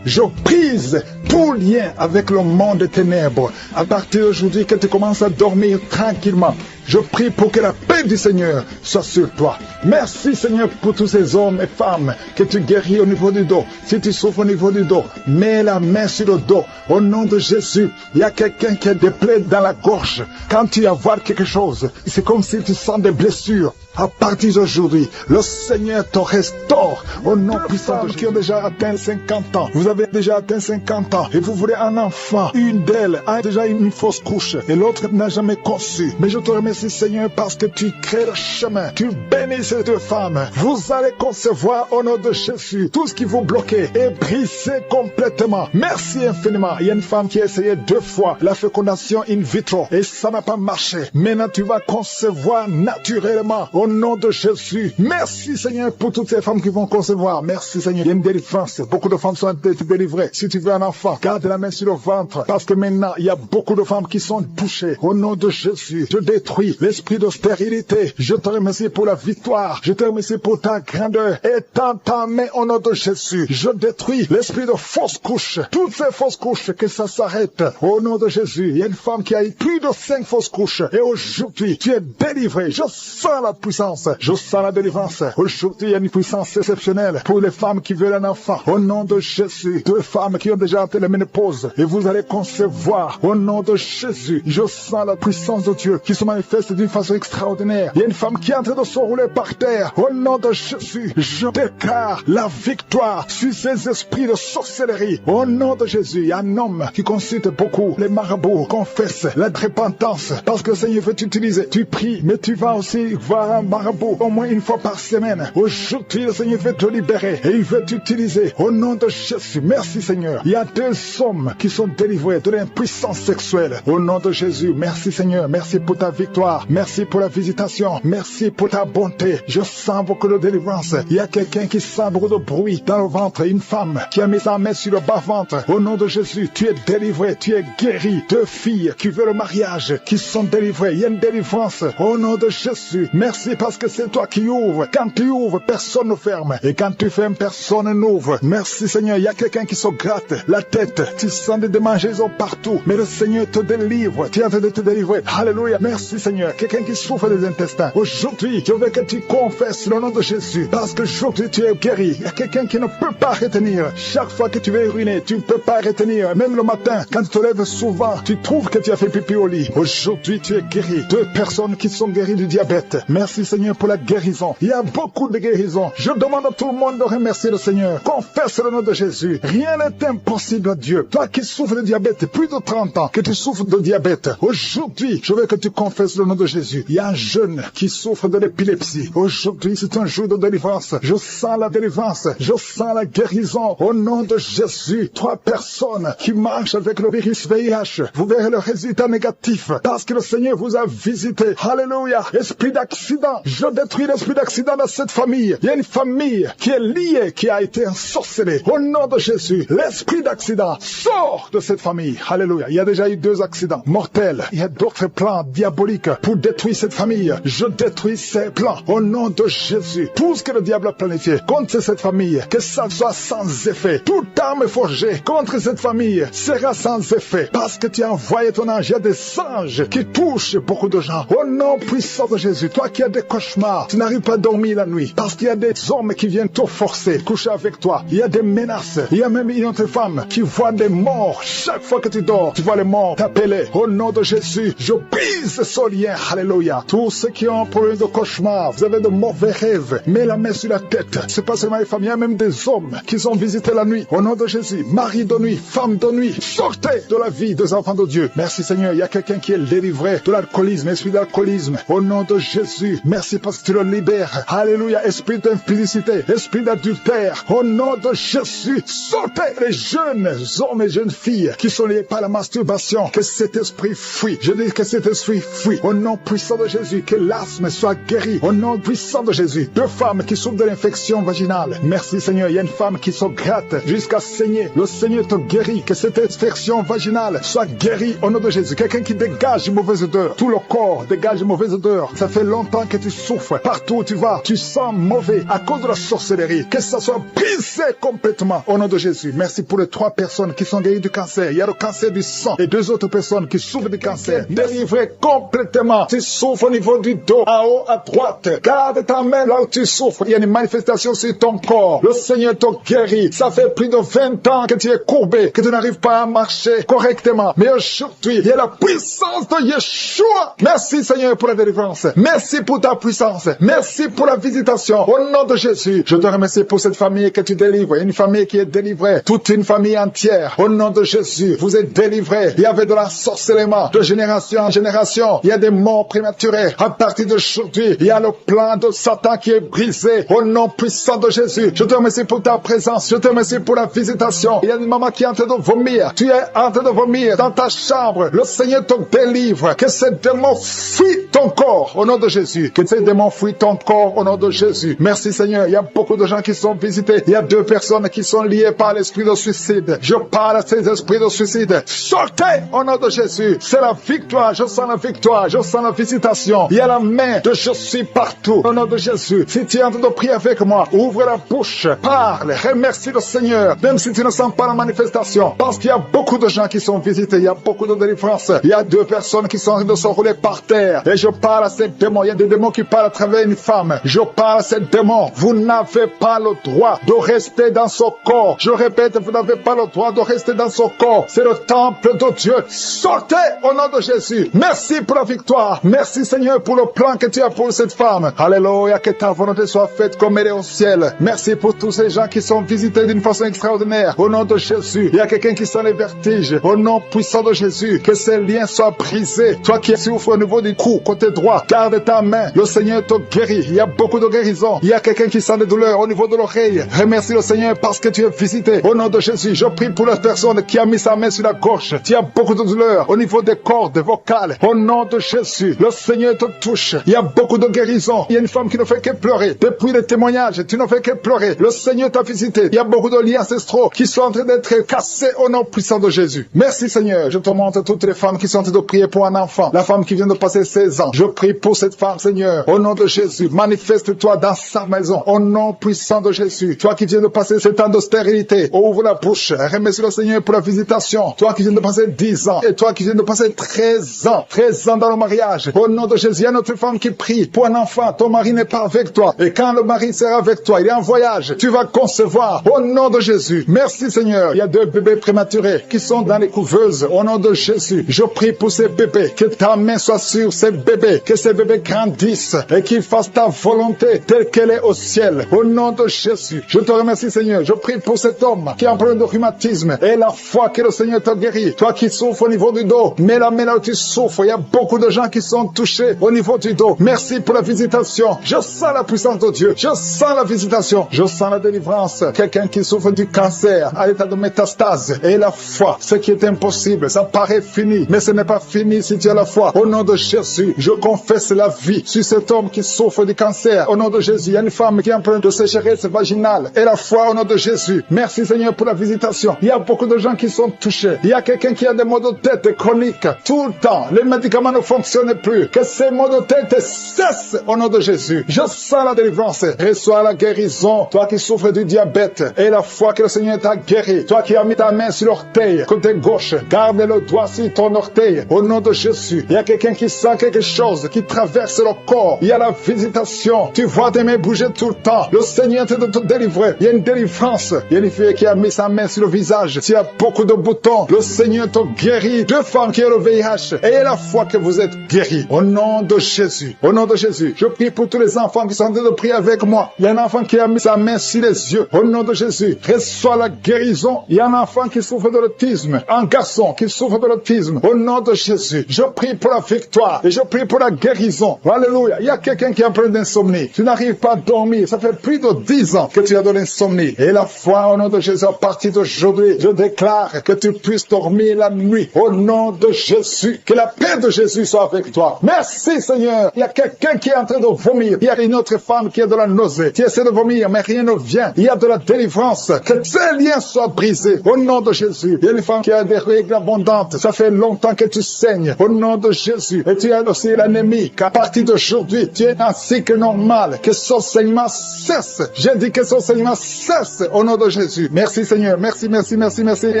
Je brise tout lien avec le monde des ténèbres. À partir d'aujourd'hui, que tu commences à dormir tranquillement, je prie pour que la paix du Seigneur soit sur toi. Merci Seigneur pour tous ces hommes et femmes que tu guéris au niveau du dos. Si tu souffres au niveau du dos, mets la main sur le dos. Au nom de Jésus, il y a quelqu'un qui a des plaies dans la gorge. Quand tu vas voir quelque chose, c'est comme si tu sens des blessures. À partir d'aujourd'hui, le Seigneur te restaure au nom puissant de Jésus. Qui ont déjà atteint 50 ans. Vous avez déjà atteint 50 ans et vous voulez un enfant. Une d'elles a déjà une fausse couche et l'autre n'a jamais conçu. Mais je te remercie Seigneur parce que tu crées le chemin. Tu bénis ces deux femmes. Vous allez concevoir au nom de Jésus. Tout ce qui vous bloquait est brisé complètement. Merci infiniment. Il y a une femme qui a essayé 2 fois la fécondation in vitro et ça n'a pas marché. Maintenant tu vas concevoir naturellement. Au nom de Jésus. Merci Seigneur pour toutes ces femmes qui vont concevoir. Merci Seigneur. Il y a une délivrance. Beaucoup de femmes sont délivrées. Si tu veux un enfant, garde la main sur le ventre. Parce que maintenant, il y a beaucoup de femmes qui sont touchées. Au nom de Jésus, je détruis l'esprit de stérilité. Je te remercie pour la victoire. Je te remercie pour ta grandeur. Étends ta main au nom de Jésus. Je détruis l'esprit de fausse couche. Toutes ces fausses couches, que ça s'arrête. Au nom de Jésus, il y a une femme qui a eu plus de 5 fausses couches. Et aujourd'hui, tu es délivré. Je sens la puissance. Je sens la délivrance. Aujourd'hui, il y a une puissance exceptionnelle pour les femmes qui veulent un enfant. Au nom de Jésus, 2 femmes qui ont déjà atteint la ménopause et vous allez concevoir. Au nom de Jésus, je sens la puissance de Dieu qui se manifeste d'une façon extraordinaire. Il y a une femme qui est en train de se rouler par terre. Au nom de Jésus, je déclare la victoire sur ces esprits de sorcellerie. Au nom de Jésus, il y a un homme qui consulte beaucoup les marabouts, confesse la repentance parce que le Seigneur veut t'utiliser. Tu pries, mais tu vas aussi voir un marabout au moins une fois par semaine. Aujourd'hui, le Seigneur veut te libérer et il veut t'utiliser. Au nom de Jésus, merci Seigneur. Il y a 2 hommes qui sont délivrés de l'impuissance sexuelle. Au nom de Jésus, merci Seigneur. Merci pour ta victoire. Merci pour la visitation. Merci pour ta bonté. Je sens beaucoup de délivrance. Il y a quelqu'un qui sent beaucoup de bruit dans le ventre. Une femme qui a mis sa main sur le bas-ventre. Au nom de Jésus, tu es délivré. Tu es guéri. 2 filles qui veulent le mariage, qui sont délivrées. Il y a une délivrance. Au nom de Jésus, merci parce que c'est toi qui ouvres. Quand tu ouvres, personne ne ferme. Et quand tu fermes, personne n'ouvre. Merci Seigneur. Il y a quelqu'un qui se gratte la tête. Tu sens des démangeaisons partout. Mais le Seigneur te délivre. Tu es en train de te délivrer. Alléluia. Merci Seigneur. Quelqu'un qui souffre des intestins. Aujourd'hui, je veux que tu confesses le nom de Jésus. Parce que aujourd'hui, tu es guéri. Il y a quelqu'un qui ne peut pas retenir. Chaque fois que tu veux uriner, tu ne peux pas retenir. Même le matin, quand tu te lèves souvent, tu trouves que tu as fait pipi au lit. Aujourd'hui, tu es guéri. 2 personnes qui sont guéries du diabète. Merci Seigneur pour la guérison. Il y a beaucoup de guérisons. Je demande à tout le monde de remercier le Seigneur. Confesse le nom de Jésus. Rien n'est impossible à Dieu. Toi qui souffres de diabète, plus de 30 ans que tu souffres de diabète, aujourd'hui, je veux que tu confesses le nom de Jésus. Il y a un jeune qui souffre de l'épilepsie. Aujourd'hui, c'est un jour de délivrance. Je sens la délivrance. Je sens la guérison. Au nom de Jésus, 3 personnes qui marchent avec le virus VIH, vous verrez le résultat négatif parce que le Seigneur vous a visité. Alléluia. Esprit d'accident, je détruis l'esprit d'accident dans cette famille. Il y a une famille qui est liée, qui a été ensorcelée. Au nom de Jésus, l'esprit d'accident sort de cette famille. Alléluia. Il y a déjà eu 2 accidents mortels. Il y a d'autres plans diaboliques pour détruire cette famille. Je détruis ces plans. Au nom de Jésus, tout ce que le diable a planifié contre cette famille, que ça soit sans effet. Toute arme forgée contre cette famille sera sans effet. Parce que tu as envoyé ton ange. Il y a des anges qui touchent beaucoup de gens. Au nom puissant de Jésus, toi qui as des cauchemars, tu n'arrives pas à dormir la nuit parce qu'il y a des hommes qui viennent te forcer, coucher avec toi. Il y a des menaces. Il y a même une autre femme qui voit des morts. Chaque fois que tu dors, tu vois les morts t'appeler. Au nom de Jésus, je brise ce lien. bien. Alléluia. Tous ceux qui ont un problème de cauchemar, vous avez de mauvais rêves, mets la main sur la tête. C'est pas seulement les femmes, il y a même des hommes qui ont visité la nuit. Au nom de Jésus, mari de nuit, femme de nuit, sortez de la vie des enfants de Dieu. Merci Seigneur, il y a quelqu'un qui est délivré de l'alcoolisme, esprit d'alcoolisme. Au nom de Jésus, merci parce que tu le libères. Alléluia, esprit d'impudicité, esprit d'adultère. Au nom de Jésus, sortez les jeunes hommes et jeunes filles qui sont liés par la masturbation. Que cet esprit fuit. Je dis que cet esprit fuit. Au nom puissant de Jésus, que l'asthme soit guéri. Au nom puissant de Jésus, 2 femmes qui souffrent de l'infection vaginale. Merci Seigneur, il y a une femme qui se gratte jusqu'à saigner. Le Seigneur te guérit. Que cette infection vaginale soit guérie au nom de Jésus. Quelqu'un qui dégage une mauvaise odeur. Tout le corps dégage une mauvaise odeur. Ça fait longtemps que tu souffres. Partout où tu vas, tu sens mauvais à cause de la sorcellerie. Que ça soit brisé complètement au nom de Jésus. Merci pour les 3 personnes qui sont guéries du cancer. Il y a le cancer du sang et 2 autres personnes qui souffrent du cancer. Délivré complètement. Tu souffres au niveau du dos, en haut à droite. Garde ta main là où tu souffres. Il y a une manifestation sur ton corps. Le Seigneur te guérit. Ça fait plus de 20 ans que tu es courbé, que tu n'arrives pas à marcher correctement. Mais aujourd'hui, il y a la puissance de Yeshua. Merci Seigneur pour la délivrance. Merci pour ta puissance. Merci pour la visitation. Au nom de Jésus, je te remercie pour cette famille que tu délivres. Une famille qui est délivrée. Toute une famille entière. Au nom de Jésus, vous êtes délivrés. Il y avait de l'ensorcellement de génération en génération. Il y a des morts prématurées. À partir d'aujourd'hui, il y a le plan de Satan qui est brisé. Au nom puissant de Jésus, je te remercie pour ta présence. Je te remercie pour la visitation. Il y a une maman qui est en train de vomir. Tu es en train de vomir dans ta chambre. Le Seigneur te délivre. Que ces démons fuient ton corps au nom de Jésus. Que ces démons fuient ton corps au nom de Jésus. Merci Seigneur. Il y a beaucoup de gens qui sont visités. Il y a 2 personnes qui sont liées par l'esprit de suicide. Je parle à ces esprits de suicide. Sortez au nom de Jésus. C'est la victoire. Je sens la victoire. Je sens la visitation. Il y a la main de je suis partout au nom de Jésus. Si tu es en train de prier avec moi, ouvre la bouche. Parle. Remercie le Seigneur. Même si tu ne sens pas la manifestation. Parce qu'il y a beaucoup de gens qui sont visités. Il y a beaucoup de délivrances. Il y a 2 personnes qui sont en train de se rouler par terre. Et je parle à ces démons. Il y a des démons qui parlent à travers une femme. Je parle à ces démons. Vous n'avez pas le droit de rester dans ce corps. Je répète, vous n'avez pas le droit de rester dans ce corps. C'est le temple de Dieu. Sortez au nom de Jésus. Merci pour la victoire. Merci Seigneur pour le plan que tu as pour cette femme. Alléluia, que ta volonté soit faite comme elle est au ciel. Merci pour tous ces gens qui sont visités d'une façon extraordinaire. Au nom de Jésus, il y a quelqu'un qui sent les vertiges. Au nom puissant de Jésus, que ces liens soient brisés. Toi qui souffres au niveau du cou, côté droit, garde ta main. Le Seigneur te guérit. Il y a beaucoup de guérisons. Il y a quelqu'un qui sent des douleurs au niveau de l'oreille. Remercie le Seigneur parce que tu es visité. Au nom de Jésus, je prie pour la personne qui a mis sa main sur la gauche. Tu as beaucoup de douleurs au niveau des cordes vocales. Au nom de Jésus, le Seigneur te touche. Il y a beaucoup de guérisons. Il y a une femme qui ne fait que pleurer. Depuis les témoignages, tu ne fais que pleurer. Le Seigneur t'a visité. Il y a beaucoup de liens ancestraux qui sont en train d'être cassés au nom puissant de Jésus. Merci Seigneur. Je te montre toutes les femmes qui sont en train de prier pour un enfant. La femme qui vient de passer 16 ans. Je prie pour cette femme, Seigneur. Au nom de Jésus, manifeste-toi dans sa maison. Au nom puissant de Jésus. Toi qui viens de passer ce temps de stérilité, ouvre la bouche. Remercie le Seigneur pour la visitation. Toi qui viens de passer 10 ans. Et toi qui viens de passer 13 ans. 13 ans dans le mariage. Au nom de Jésus, il y a notre femme qui prie pour un enfant. Ton mari n'est pas avec toi. Et quand le mari sera avec toi, il est en voyage. Tu vas concevoir. Au nom de Jésus. Merci Seigneur. Il y a 2 bébés prématurés qui sont dans les couveuses. Au nom de Jésus. Je prie pour ces bébés. Que ta main soit sur ces bébés. Que ces bébés grandissent. Et qu'ils fassent ta volonté telle qu'elle est au ciel. Au nom de Jésus. Je te remercie Seigneur. Je prie pour cet homme qui a un problème de rhumatisme. Et la foi que le Seigneur t'a guéri. Toi qui souffres au niveau du dos. Mets la main là où tu souffres. Il y a beaucoup de gens qui sont touchés au niveau du dos. Merci pour la visitation. Je sens la puissance de Dieu. Je sens la visitation. Je sens la délivrance. Quelqu'un qui souffre du cancer à l'état de métastase. Et la foi. Ce qui est impossible. Ça paraît fini. Mais ce n'est pas fini si tu as la foi. Au nom de Jésus, je confesse la vie sur cet homme qui souffre du cancer. Au nom de Jésus, il y a une femme qui est en train de sécheresse vaginale. Et la foi au nom de Jésus. Merci Seigneur pour la visitation. Il y a beaucoup de gens qui sont touchés. Il y a quelqu'un qui a des maux de tête chroniques. Tout le temps. Les médicaments ne fonctionnent plus. Que ces maux de tête cessent au nom de Jésus. Je sens la délivrance. Reçois la guérison. Toi qui souffres du diabète. Et la foi que le Seigneur t'a guéri. Toi qui as mis ta main sur l'orteil. Côté gauche. Garde le doigt sur ton orteil. Au nom de Jésus. Il y a quelqu'un qui sent quelque chose qui traverse le corps. Il y a la visitation. Tu vois tes mains bouger tout le temps. Le Seigneur te délivrer. Il y a une délivrance. Il y a une fille qui a mis sa main sur le visage. Il y a beaucoup de boutons. Le Seigneur te guérit. 2 femmes qui ont le VIH. Ayez la foi que vous êtes guéris. Au nom de Jésus. Au nom de Jésus. Je prie pour tous les enfants qui sont en train de prier avec moi. Il y a un enfant qui a mis sa main sur les yeux. Au nom de Jésus. Reçois la guérison. Il y a un enfant qui souffre de l'autisme. Un garçon qui souffre de l'autisme. Au nom de Jésus. Je prie pour la victoire. Et je prie pour la guérison. Alléluia. Il y a quelqu'un qui a un problème d'insomnie. Tu n'arrives pas à dormir. Ça fait plus de 10 ans que tu as de l'insomnie. Et la foi au nom de Jésus, à partir d'aujourd'hui, je déclare que tu puisses dormir la nuit. Au nom de Jésus. Que la paix de Jésus soit avec toi. Merci Seigneur. Il y a quelqu'un qui est en train de vomir. Il y a une autre femme qui a de la nausée. Qui essaie de vomir, mais rien ne vient. Il y a de la délivrance. Que ces liens soient brisés. Au nom de Jésus. Il y a une femme qui a des règles abondantes. Ça fait longtemps que tu saignes. Au nom de Jésus. Et tu as aussi l'anémie. Qu'à partir d'aujourd'hui, tu es un cycle normal. Que son saignement cesse. J'ai dit que son saignement cesse. Au nom de Jésus. Merci Seigneur. Merci, merci, merci, merci. Il y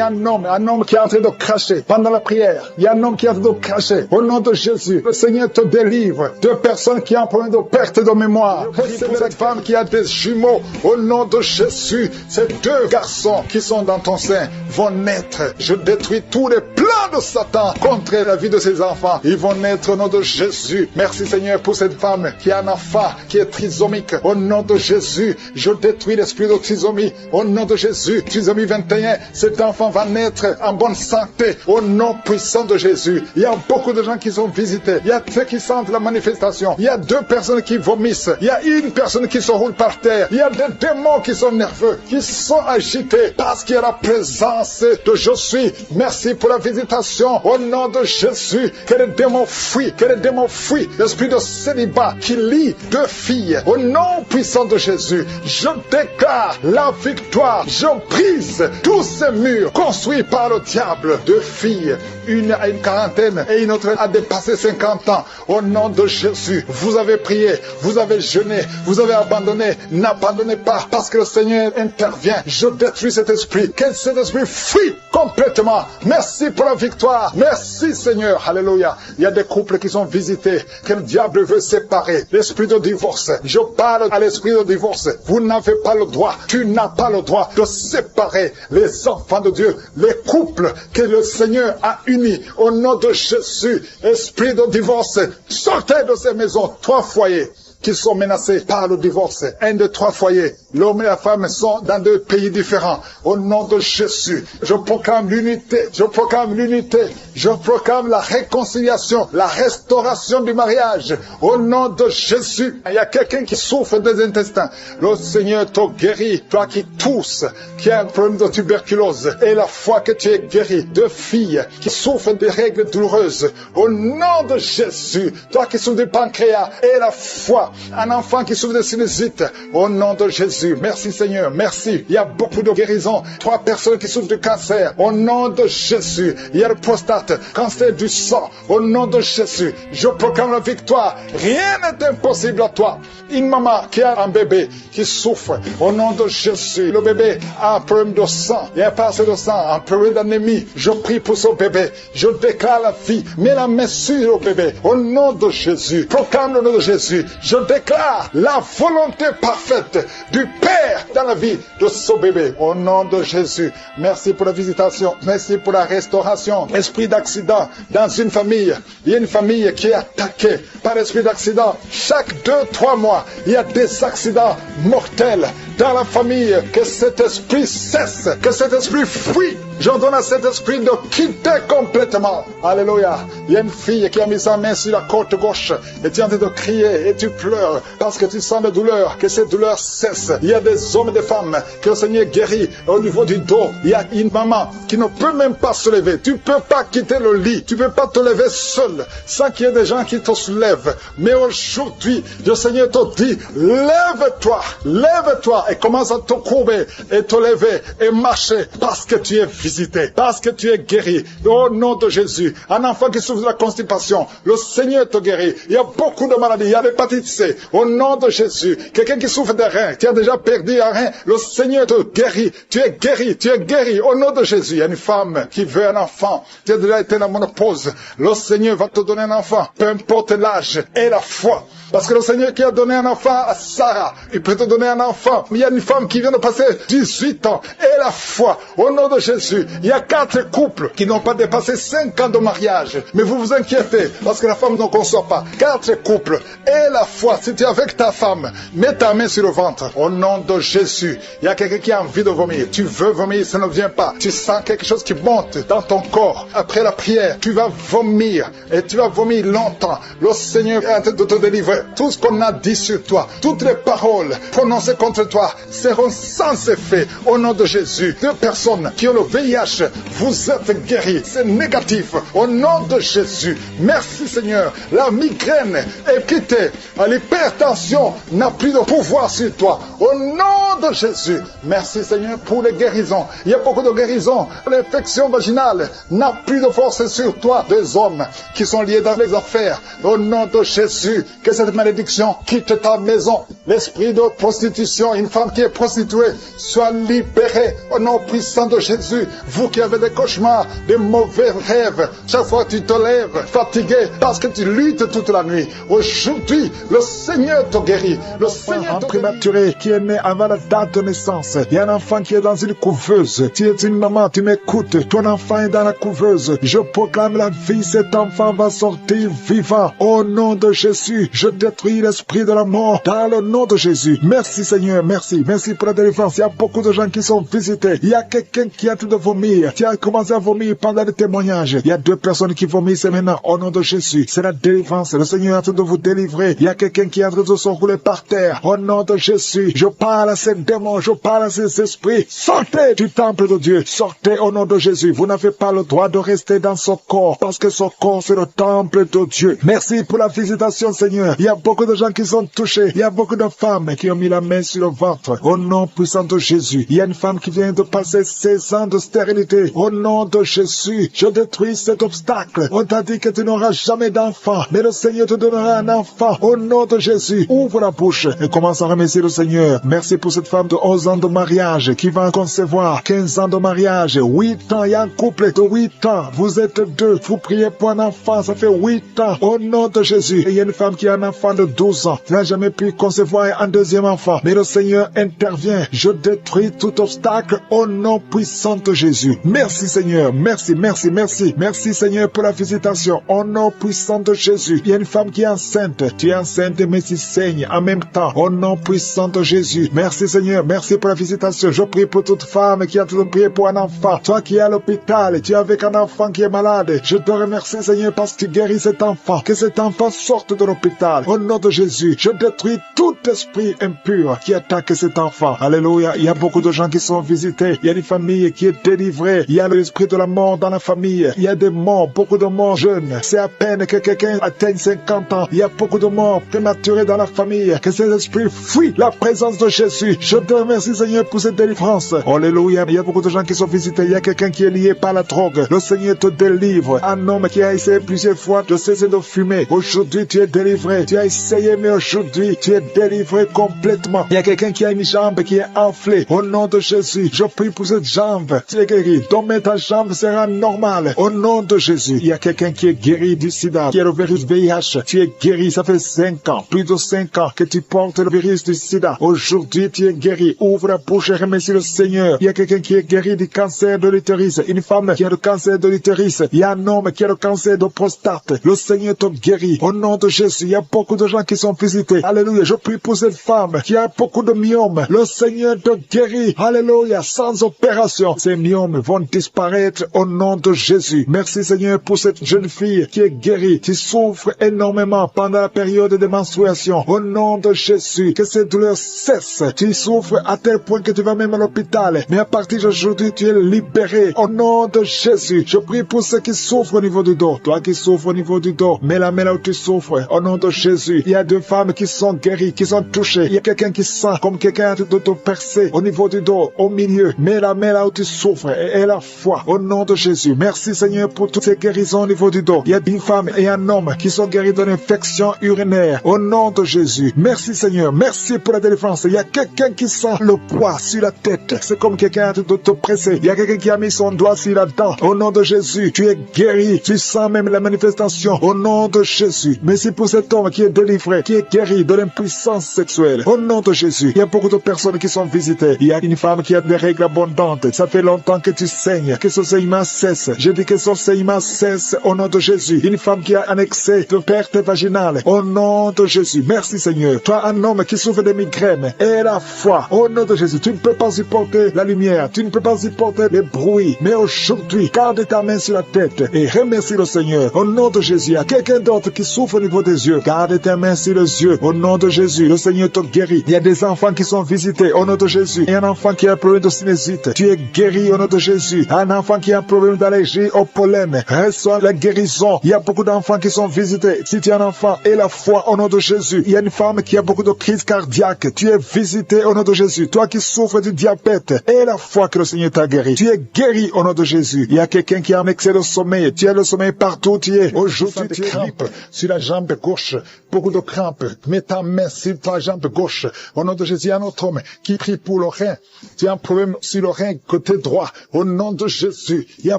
a un homme qui est en train de cracher pendant la prière. Il y a un homme qui est en train de cracher. Au nom de Jésus. Le Seigneur te délivre. Deux personnes qui ont un problème de perte de mémoire. Pour cette femme qui a des jumeaux. Au nom de Jésus. Ces deux garçons qui sont dans ton sein vont naître. Je détruis tous les plans de Satan contre la vie de ses enfants. Ils vont naître au nom de Jésus. Merci Seigneur pour cette femme qui a un enfant qui est trisomique. Au nom de Jésus, je détruis l'esprit de trisomie. Au nom de Jésus, trisomie 21, cet enfant va naître en bonne santé. Au nom puissant de Jésus. Il y a beaucoup de gens qui sont visités. Il y a ceux qui sentent la manifestation. Il y a 2 personnes qui vomissent. Il y a une personne qui se roule par terre. Il y a des démons qui sont nerveux, qui sont agités parce qu'il y a la présence de je suis. Merci pour la visitation. Au nom de Jésus, que les démons fuient, que les démons fuient. L'esprit de célibat qui lie 2 filles. Au nom puissant de Jésus, je déclare la victoire. Je brise tous ces murs construits par le diable. 2 filles, une a une quarantaine et une autre a dépassé 50 ans. Au nom de Jésus, vous avez prié, vous avez jeûné, vous avez abandonné. N'abandonnez pas parce que le Seigneur intervient. Je détruis cet esprit. Que cet esprit fuit complètement. Merci pour la victoire. Merci Seigneur. Alléluia. Il y a des couples qui sont visités, que le diable veut séparer. L'esprit de divorce. Je parle à l'esprit de divorce. Vous n'avez pas le droit. Tu n'as pas le droit de séparer les enfants de Dieu, les couples que le Seigneur a unis. Au nom de Jésus, esprit de divorce, sortez de ces maisons. 3 foyers qui sont menacés par le divorce. 1 de 3 foyers. L'homme et la femme sont dans 2 pays différents. Au nom de Jésus, je proclame l'unité. Je proclame l'unité. Je proclame la réconciliation, la restauration du mariage. Au nom de Jésus, il y a quelqu'un qui souffre des intestins. Le Seigneur te guérit. Toi qui tousses, qui a un problème de tuberculose. Et la foi que tu es guéri. 2 filles qui souffrent des règles douloureuses. Au nom de Jésus, toi qui souffres du pancréas. Et la foi. Un enfant qui souffre de sinusite. Au nom de Jésus. Merci Seigneur. Merci. Il y a beaucoup de guérisons. 3 personnes qui souffrent de cancer. Au nom de Jésus. Il y a le prostate. Cancer du sang. Au nom de Jésus. Je proclame la victoire. Rien n'est impossible à toi. Une maman qui a un bébé qui souffre. Au nom de Jésus. Le bébé a un problème de sang. Il n'y a pas assez de sang. Un problème d'anémie. Je prie pour ce bébé. Je déclare la vie. Mets la main sur le bébé. Au nom de Jésus. Proclame le nom de Jésus. Je déclare la volonté parfaite du Père dans la vie de ce bébé. Au nom de Jésus. Merci pour la visitation. Merci pour la restauration. Esprit d'accident dans une famille. Il y a une famille qui est attaquée par l'esprit d'accident. Chaque 2-3 mois, il y a des accidents mortels dans la famille. Que cet esprit cesse. Que cet esprit fuit. J'ordonne à cet esprit de quitter complètement. Alléluia. Il y a une fille qui a mis sa main sur la côte gauche et tu es en train de crier et tu pleures parce que tu sens la douleur. Que cette douleur cesse. Il y a des hommes et des femmes que le Seigneur guérit au niveau du dos. Il y a une maman qui ne peut même pas se lever. Tu ne peux pas quitter le lit. Tu ne peux pas te lever seul sans qu'il y ait des gens qui te soulèvent. Mais aujourd'hui, le Seigneur te dit, lève-toi, lève-toi et commence à te courber et te lever et marcher parce que tu es visité, parce que tu es guéri. Au nom de Jésus, un enfant qui souffre de la constipation, le Seigneur te guérit. Il y a beaucoup de maladies, il y a l'hépatite C. Au nom de Jésus, quelqu'un qui souffre des reins, qui a déjà perdu un rein, le Seigneur te guérit. Tu es guéri, tu es guéri. Au nom de Jésus, il y a une femme qui veut un enfant. Tu as déjà été dans la ménopause. Le Seigneur va te donner un enfant, peu importe l'âge et la foi. Parce que le Seigneur qui a donné un enfant à Sarah, il peut te donner un enfant. Il y a une femme qui vient de passer 18 ans et la foi. Au nom de Jésus. Jésus. Il y a 4 couples qui n'ont pas dépassé 5 ans de mariage. Mais vous vous inquiétez parce que la femme ne conçoit pas. 4 couples. Et la foi, si tu es avec ta femme, mets ta main sur le ventre. Au nom de Jésus, il y a quelqu'un qui a envie de vomir. Tu veux vomir, ça ne vient pas. Tu sens quelque chose qui monte dans ton corps. Après la prière, tu vas vomir. Et tu vas vomir longtemps. Le Seigneur est en train de te délivrer. Tout ce qu'on a dit sur toi, toutes les paroles prononcées contre toi seront sans effet. Au nom de Jésus, 2 personnes qui ont le VIH, vous êtes guéris. C'est négatif. Au nom de Jésus, merci Seigneur. La migraine est quittée. L'hypertension n'a plus de pouvoir sur toi. Au nom de Jésus, merci Seigneur pour les guérisons. Il y a beaucoup de guérisons. L'infection vaginale n'a plus de force sur toi. 2 hommes qui sont liés dans les affaires. Au nom de Jésus, que cette malédiction quitte ta maison. L'esprit de prostitution, une femme qui est prostituée, soit libérée au nom puissant de Jésus. Vous qui avez des cauchemars, des mauvais rêves, chaque fois que tu te lèves fatigué parce que tu luttes toute la nuit. Aujourd'hui, le Seigneur te guérit. Le Seigneur te prématuré qui est né avant la date de naissance. Il y a un enfant qui est dans une couveuse. Tu es une maman, tu m'écoutes. Ton enfant est dans la couveuse. Je proclame la vie. Cet enfant va sortir vivant. Au nom de Jésus, je détruis l'esprit de la mort dans le nom de Jésus. Merci Seigneur, merci. Merci pour la délivrance. Il y a beaucoup de gens qui sont visités. Il y a quelqu'un qui a tout de vomir. Tu as commencé à vomir pendant le témoignage. Il y a 2 personnes qui vomissent maintenant au nom de Jésus. C'est la délivrance. Le Seigneur est en train de vous délivrer. Il y a quelqu'un qui est en train de se rouler par terre. Au nom de Jésus, je parle à ces démons, je parle à ces esprits. Sortez du temple de Dieu. Sortez au nom de Jésus. Vous n'avez pas le droit de rester dans ce corps parce que ce corps c'est le temple de Dieu. Merci pour la visitation Seigneur. Il y a beaucoup de gens qui sont touchés. Il y a beaucoup de femmes qui ont mis la main sur le ventre. Au nom puissant de Jésus. Il y a une femme qui vient de passer 16 ans de stérilité. Au nom de Jésus, je détruis cet obstacle. On t'a dit que tu n'auras jamais d'enfant, mais le Seigneur te donnera un enfant. Au nom de Jésus, ouvre la bouche et commence à remercier le Seigneur. Merci pour cette femme de 11 ans de mariage qui va concevoir 15 ans de mariage, 8 ans. Il y a un couple de 8 ans. Vous êtes 2. Vous priez pour un enfant. Ça fait 8 ans. Au nom de Jésus. Et il y a une femme qui a un enfant de 12 ans. Tu n'as jamais pu concevoir un 2e enfant. Mais le Seigneur intervient. Je détruis tout obstacle au nom puissant de Jésus. Merci Seigneur. Merci, merci, merci. Merci Seigneur pour la visitation. Au nom puissant de Jésus. Il y a une femme qui est enceinte. Tu es enceinte mais tu saignes en même temps. Au nom puissant de Jésus. Merci Seigneur. Merci pour la visitation. Je prie pour toute femme qui a tout prié pour un enfant. Toi qui es à l'hôpital, tu es avec un enfant qui est malade. Je te remercie Seigneur parce que tu guéris cet enfant. Que cet enfant sorte de l'hôpital. Au nom de Jésus, je détruis tout esprit impur qui attaque cet enfant. Alléluia. Il y a beaucoup de gens qui sont visités. Il y a des familles qui est délivrées. Il y a l'esprit de la mort dans la famille. Il y a des morts, beaucoup de morts jeunes. C'est à peine que quelqu'un atteigne 50 ans. Il y a beaucoup de morts prématurés dans la famille. Que ces esprits fuient la présence de Jésus. Je te remercie Seigneur pour cette délivrance. Alléluia. Il y a beaucoup de gens qui sont visités. Il y a quelqu'un qui est lié par la drogue. Le Seigneur te délivre. Un homme qui a essayé plusieurs fois de cesser de fumer. Aujourd'hui tu es délivré. Tu as essayé mais aujourd'hui tu es délivré complètement. Il y a quelqu'un qui a une jambe qui est enflée. Au nom de Jésus, je prie pour cette jambe. Tu es guéri. Donc ta jambe sera normale. Au nom de Jésus. Il y a quelqu'un qui est guéri du sida, qui est le virus VIH. Tu es guéri. Ça fait 5 ans, plus de 5 ans que tu portes le virus du sida. Aujourd'hui tu es guéri. Ouvre la bouche et remercie le Seigneur. Il y a quelqu'un qui est guéri du cancer de l'utérus. Une femme qui a le cancer de l'utérus. Il y a un homme qui a le cancer de prostate. Le Seigneur te guérit. Au nom de Jésus, il y a beaucoup de gens qui sont visités. Alléluia. Je prie pour cette femme qui a beaucoup de myomes. Le Seigneur te guérit. Alléluia. Sans opération, ces myomes vont disparaître au nom de Jésus. Merci Seigneur pour cette jeune fille qui est guérie. Tu souffres énormément pendant la période de menstruation. Au nom de Jésus, que ces douleurs cessent. Tu souffres à tel point que tu vas même à l'hôpital. Mais à partir d'aujourd'hui, tu es libéré. Au nom de Jésus, je prie pour ceux qui souffrent au niveau du dos. Toi qui souffres au niveau du dos, mets la main là où tu souffres. Au nom de Jésus, il y a 2 femmes qui sont guéries, qui sont touchées. Il y a quelqu'un qui sent comme quelqu'un de te percer au niveau du dos, au milieu. Mets la main là où tu souffres et la foi. Au nom de Jésus, merci Seigneur pour toutes ces guérisons au niveau du dos. Il y a une femme et un homme qui sont guéris d'une infection urinaire. Au nom de Jésus, merci Seigneur, merci pour la délivrance. Il y a quelqu'un qui sent le poids sur la tête. C'est comme quelqu'un de te presser. Il y a quelqu'un qui a mis son doigt sur la dent. Au nom de Jésus, tu es guéri. Tu sens même la manifestation. Au nom de Jésus, merci pour cet homme qui est délivré, qui est guéri de l'impuissance sexuelle. Au nom de Jésus, il y a beaucoup de personnes qui sont visitées. Il y a une femme qui a des règles abondantes. Ça fait longtemps entends que tu saignes, que ce saignement cesse. Je dis que son saignement cesse au nom de Jésus. Une femme qui a un excès de perte vaginale, au nom de Jésus. Merci Seigneur. Toi, un homme qui souffre de migraines, aie la foi. Au nom de Jésus, tu ne peux pas supporter la lumière, tu ne peux pas supporter les bruits. Mais aujourd'hui, garde ta main sur la tête et remercie le Seigneur. Au nom de Jésus, il y a quelqu'un d'autre qui souffre au niveau des yeux. Garde ta main sur les yeux. Au nom de Jésus, le Seigneur te guérit. Il y a des enfants qui sont visités au nom de Jésus. Il y a un enfant qui a un problème de sinusite. Tu es guéri au nom de Jésus. Un enfant qui a un problème d'allergie au pollen, reçois la guérison. Il y a beaucoup d'enfants qui sont visités. Si tu es un enfant, aie la foi au nom de Jésus. Il y a une femme qui a beaucoup de crises cardiaques. Tu es visité au nom de Jésus. Toi qui souffres du diabète, aie la foi que le Seigneur t'a guéri. Tu es guéri au nom de Jésus. Il y a quelqu'un qui a un excès de sommeil. Tu as le sommeil partout où tu es. Aujourd'hui, tu crampes sur la jambe gauche. Beaucoup de crampes. Mets ta main sur ta jambe gauche. Au nom de Jésus, il y a un autre homme qui prie pour le rein. Tu as un problème sur le rein côté droit. Au nom de Jésus, il y a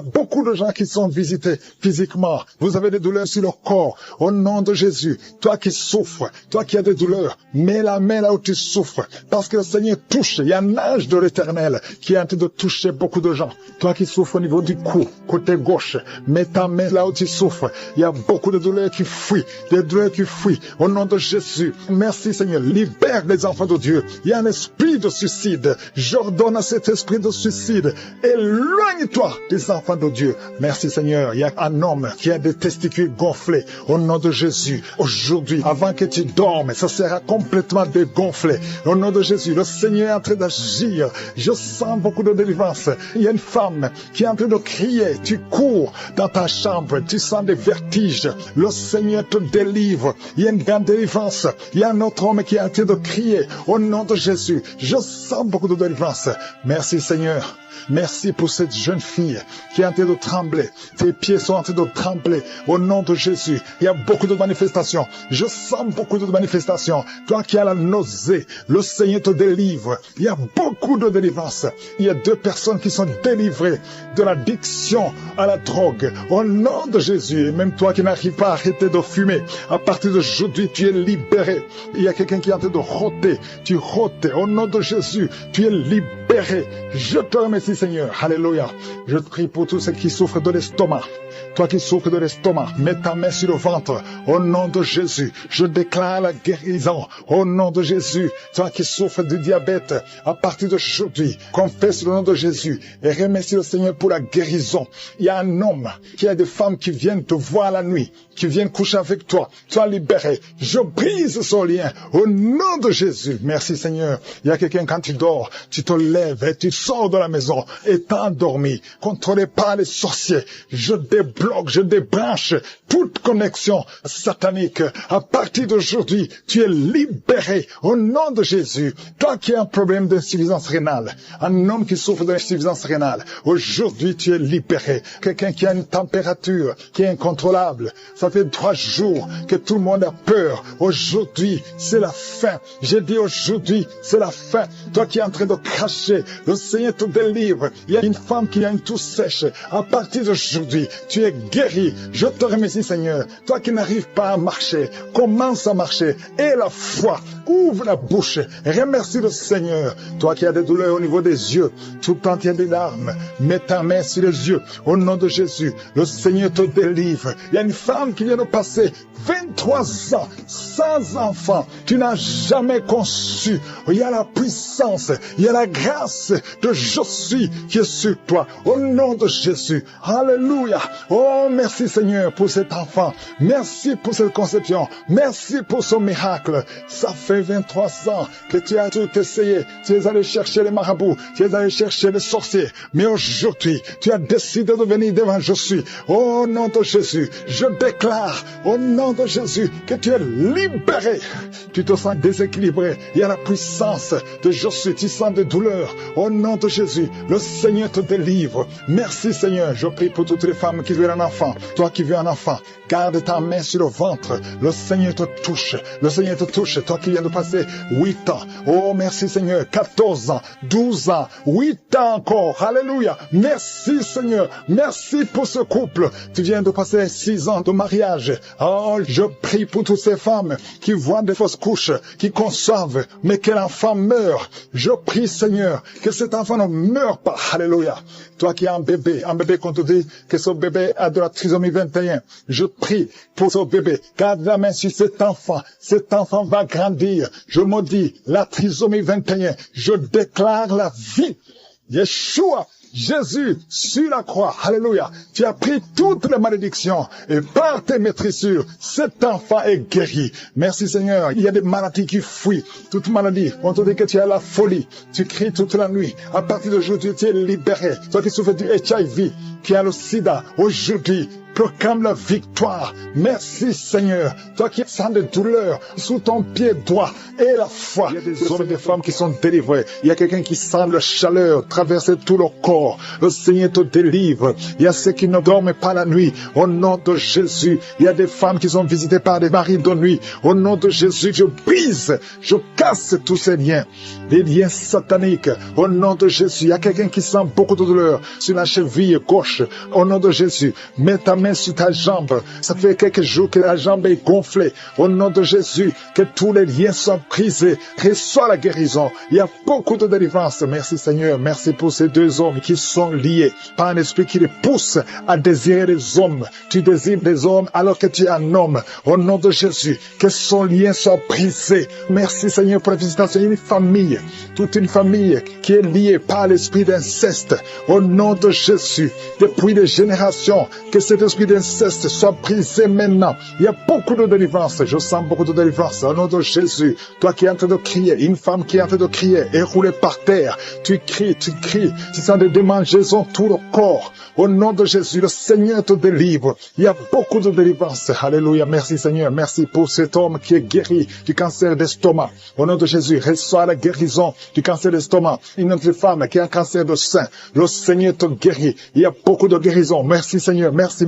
beaucoup de gens qui sont visités physiquement. Vous avez des douleurs sur le corps. Au nom de Jésus, toi qui souffres, toi qui as des douleurs, mets la main là où tu souffres. Parce que le Seigneur touche. Il y a un ange de l'Éternel qui est en train de toucher beaucoup de gens. Toi qui souffres au niveau du cou, côté gauche, mets ta main là où tu souffres. Il y a beaucoup de douleurs qui fuient. Des douleurs qui fuient. Au nom de Jésus, merci Seigneur. Libère les enfants de Dieu. Il y a un esprit de suicide. J'ordonne à cet esprit de suicide. Éloigne-toi des enfants de Dieu. Merci Seigneur. Il y a un homme qui a des testicules gonflés. Au nom de Jésus, aujourd'hui, avant que tu dormes, ça sera complètement dégonflé. Au nom de Jésus, le Seigneur est en train d'agir. Je sens beaucoup de délivrance. Il y a une femme qui est en train de crier. Tu cours dans ta chambre. Tu sens des vertiges. Le Seigneur te délivre. Il y a une grande délivrance. Il y a un autre homme qui est en train de crier. Au nom de Jésus, je sens beaucoup de délivrance. Merci Seigneur. Merci pour cette jeune fille qui est en train de trembler. Tes pieds sont en train de trembler. Au nom de Jésus, il y a beaucoup de manifestations. Je sens beaucoup de manifestations. Toi qui as la nausée, le Seigneur te délivre. Il y a beaucoup de délivrance. Il y a 2 personnes qui sont délivrées de l'addiction à la drogue. Au nom de Jésus, et même toi qui n'arrives pas à arrêter de fumer, à partir d'aujourd'hui, tu es libéré. Il y a quelqu'un qui est en train de rôter. Tu rôtes. Au nom de Jésus, tu es libéré. Je te remercie Seigneur. Alléluia. Je prie pour tous ceux qui souffrent de l'estomac. Toi qui souffres de l'estomac, mets ta main sur le ventre. Au nom de Jésus, je déclare la guérison. Au nom de Jésus, toi qui souffres du diabète, à partir d'aujourd'hui, confesse le nom de Jésus et remercie le Seigneur pour la guérison. Il y a un homme qui a des femmes qui viennent te voir la nuit, qui viennent coucher avec toi. Sois libéré. Je brise son lien. Au nom de Jésus. Merci Seigneur. Il y a quelqu'un quand tu dors, tu te lèves et tu sors de la maison et t'as endormi. Contrôlé par les sorciers. Je débloque, je débranche toute connexion satanique. À partir d'aujourd'hui, tu es libéré au nom de Jésus. Toi qui as un problème d'insuffisance rénale, un homme qui souffre d'insuffisance rénale, aujourd'hui tu es libéré. Quelqu'un qui a une température qui est incontrôlable, ça fait 3 jours que tout le monde a peur. Aujourd'hui, c'est la fin. J'ai dit aujourd'hui, c'est la fin. Toi qui es en train de cracher, le Seigneur te délivre. Il y a une femme qui a une toux sèche. À partir d'aujourd'hui, tu es guéri. Je te remercie Seigneur. Toi qui n'arrives pas à marcher, commence à marcher. Et la foi, ouvre la bouche. Remercie le Seigneur. Toi qui as des douleurs au niveau des yeux, tout le temps tu as des larmes, mets ta main sur les yeux. Au nom de Jésus, le Seigneur te délivre. Il y a une femme qui vient de passer 23 ans sans enfant. Tu n'as jamais conçu. Il y a la puissance, il y a la grâce de je suis qui est sur toi. Au nom de Jésus. Alléluia. Oh, merci Seigneur pour cet enfant. Merci pour cette conception. Merci pour ce miracle. Ça fait 23 ans que tu as tout essayé. Tu es allé chercher les marabouts. Tu es allé chercher les sorciers. Mais aujourd'hui, tu as décidé de venir devant je suis. Au nom de Jésus, je déclare au nom de Jésus que tu es libéré. Tu te sens déséquilibré. Il y a la puissance de je suis. Tu sens des douleurs. Au nom de Jésus, le Seigneur te délivre. Merci Seigneur. Je prie pour toutes les femmes qui qui veux un enfant, toi qui veux un enfant, garde ta main sur le ventre. Le Seigneur te touche. Le Seigneur te touche. Toi qui viens de passer 8 ans. Oh, merci Seigneur. 14 ans, 12 ans, 8 ans encore. Alléluia. Merci Seigneur. Merci pour ce couple. Tu viens de passer 6 ans de mariage. Oh, je prie pour toutes ces femmes qui voient des fausses couches, qui conçoivent, mais que l'enfant meurt. Je prie Seigneur que cet enfant ne meure pas. Alléluia. Toi qui as un bébé qu'on te dit que ce bébé a de la trisomie 21. Je prie pour ce bébé. Garde la main sur cet enfant. Cet enfant va grandir. Je maudis la trisomie 21. Je déclare la vie. Yeshua, Jésus, sur la croix, alléluia, tu as pris toutes les malédictions et par tes maîtrissures, cet enfant est guéri. Merci Seigneur, il y a des maladies qui fuient, toute maladie, on te dit que tu as la folie, tu cries toute la nuit, à partir d'aujourd'hui tu es libéré, toi qui souffres du HIV, qui a le sida, aujourd'hui, proclame la victoire. Merci Seigneur. Toi qui sens des douleurs sous ton pied droit et la foi. Il y a des hommes et des femmes qui sont délivrés. Il y a quelqu'un qui sent la chaleur traverser tout le corps. Le Seigneur te délivre. Il y a ceux qui ne dorment pas la nuit. Au nom de Jésus. Il y a des femmes qui sont visitées par des maris de nuit. Au nom de Jésus, je brise, je casse tous ces liens. Les liens sataniques. Au nom de Jésus. Il y a quelqu'un qui sent beaucoup de douleur sur la cheville gauche. Au nom de Jésus. Mets ta main sur ta jambe. Ça fait quelques jours que la jambe est gonflée. Au nom de Jésus, que tous les liens soient brisés. Reçois la guérison. Il y a beaucoup de délivrance. Merci Seigneur. Merci pour ces deux hommes qui sont liés par un esprit qui les pousse à désirer des hommes. Tu désires des hommes alors que tu es un homme. Au nom de Jésus, que son lien soit brisé. Merci Seigneur pour la visitation. Une famille, toute une famille qui est liée par l'esprit d'inceste. Au nom de Jésus, depuis des générations, que cet esprit d'inceste soit brisé maintenant. Il y a beaucoup de délivrance. Je sens beaucoup de délivrance. Au nom de Jésus, toi qui es en train de crier, une femme qui est en train de crier et rouler par terre, tu cries, tu sens des démangeaisons tout le corps. Au nom de Jésus, le Seigneur te délivre. Il y a beaucoup de délivrance. Alléluia. Merci Seigneur. Merci pour cet homme qui est guéri du cancer d'estomac. Au nom de Jésus, reçois la guérison du cancer d'estomac. Une autre femme qui a un cancer de sein. Le Seigneur te guérit. Il y a beaucoup de guérison. Merci Seigneur. Merci.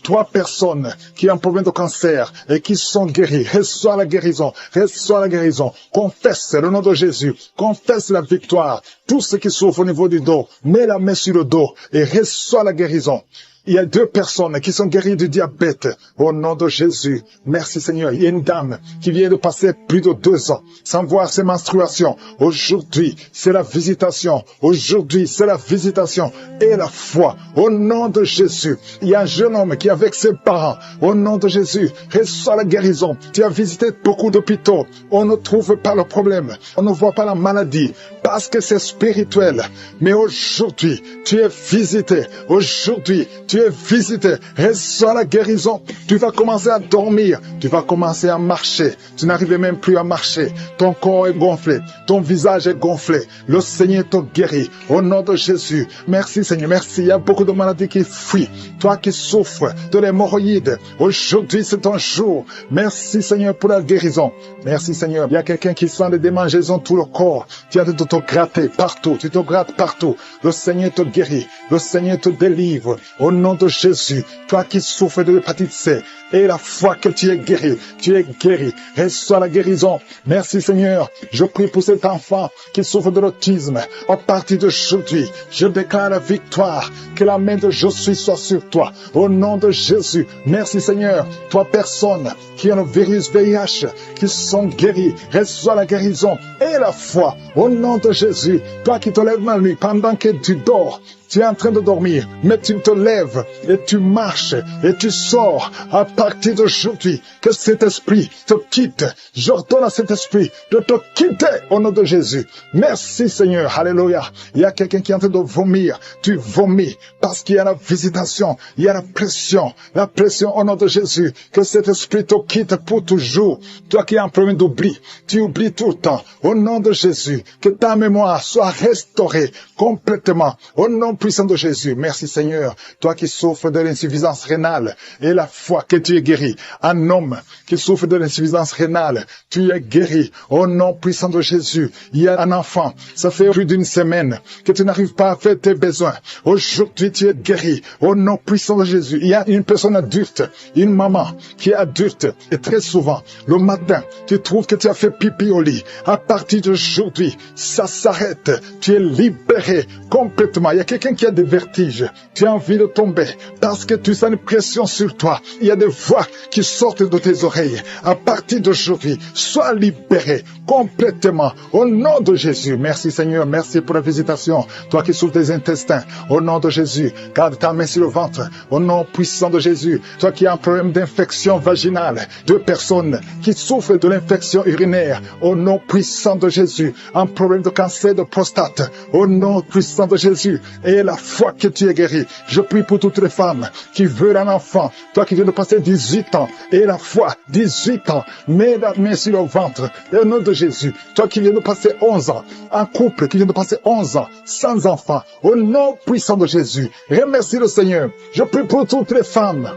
3 personnes qui ont un problème de cancer et qui sont guéries. Reçois la guérison. Reçois la guérison. Confesse le nom de Jésus. Confesse la victoire. Tout ce qui souffre au niveau du dos, mets la main sur le dos et reçois la guérison. Il y a 2 personnes qui sont guéries du diabète. Au nom de Jésus. Merci Seigneur. Il y a une dame qui vient de passer plus de 2 ans sans voir ses menstruations. Aujourd'hui, c'est la visitation. Aujourd'hui, c'est la visitation et la foi. Au nom de Jésus. Il y a un jeune homme qui est avec ses parents. Au nom de Jésus, reçois la guérison. Tu as visité beaucoup d'hôpitaux. On ne trouve pas le problème. On ne voit pas la maladie parce que c'est spirituel. Mais aujourd'hui, tu es visité. Aujourd'hui, tu es visité. Reçois la guérison. Tu vas commencer à dormir. Tu vas commencer à marcher. Tu n'arrives même plus à marcher. Ton corps est gonflé. Ton visage est gonflé. Le Seigneur te guérit. Au nom de Jésus. Merci Seigneur. Merci. Il y a beaucoup de maladies qui fuient. Toi qui souffres de l'hémorroïde. Aujourd'hui, c'est ton jour. Merci Seigneur pour la guérison. Merci Seigneur. Il y a quelqu'un qui sent des démangeaisons tout le corps. Tu as de te gratter partout. Tu te grattes partout. Le Seigneur te guérit. Le Seigneur te délivre. Au nom de Jésus, toi qui souffres de l'hépatite C, et la foi que tu es guéri, reçois la guérison. Merci Seigneur, je prie pour cet enfant qui souffre de l'autisme. À partir d'aujourd'hui, je déclare la victoire, que la main de Jésus soit sur toi. Au nom de Jésus, merci Seigneur, 3 personnes qui ont le virus VIH, qui sont guéries, reçois la guérison et la foi. Au nom de Jésus, toi qui te lèves la nuit pendant que tu dors, tu es en train de dormir, mais tu te lèves et tu marches et tu sors à partir d'aujourd'hui. Que cet esprit te quitte. J'ordonne à cet esprit de te quitter au nom de Jésus. Merci Seigneur. Alléluia. Il y a quelqu'un qui est en train de vomir. Tu vomis parce qu'il y a la visitation. Il y a la pression. La pression au nom de Jésus. Que cet esprit te quitte pour toujours. Toi qui as un problème d'oubli. Tu oublies tout le temps. Au nom de Jésus. Que ta mémoire soit restaurée complètement. Au nom puissant de Jésus. Merci Seigneur. Toi qui qui souffre de l'insuffisance rénale et la foi que tu es guéri. Un homme qui souffre de l'insuffisance rénale, tu es guéri. Au nom puissant de Jésus, il y a un enfant, ça fait plus d'une semaine que tu n'arrives pas à faire tes besoins. Aujourd'hui, tu es guéri. Au nom puissant de Jésus, il y a une personne adulte, une maman qui est adulte et très souvent, le matin, tu trouves que tu as fait pipi au lit. À partir d'aujourd'hui, ça s'arrête. Tu es libéré complètement. Il y a quelqu'un qui a des vertiges. Tu as envie de tomber parce que tu sens une pression sur toi. Il y a des voix qui sortent de tes oreilles. À partir d'aujourd'hui, sois libéré complètement. Au nom de Jésus. Merci Seigneur. Merci pour la visitation. Toi qui souffres des intestins. Au nom de Jésus. Garde ta main sur le ventre. Au nom puissant de Jésus. Toi qui as un problème d'infection vaginale. 2 personnes qui souffrent de l'infection urinaire. Au nom puissant de Jésus. Un problème de cancer de prostate. Au nom puissant de Jésus. Et la foi que tu es guéri. Je prie pour toutes les femmes qui veulent un enfant. Toi qui viens de passer 18 ans. Et la foi, 18 ans. Mets la main sur le ventre. Et au nom de Jésus. Toi qui viens de passer 11 ans. Un couple qui vient de passer 11 ans. Sans enfant. Au nom puissant de Jésus. Remercie le Seigneur. Je prie pour toutes les femmes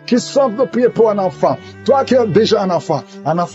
qui sont de prier pour un enfant. Toi qui as déjà un enfant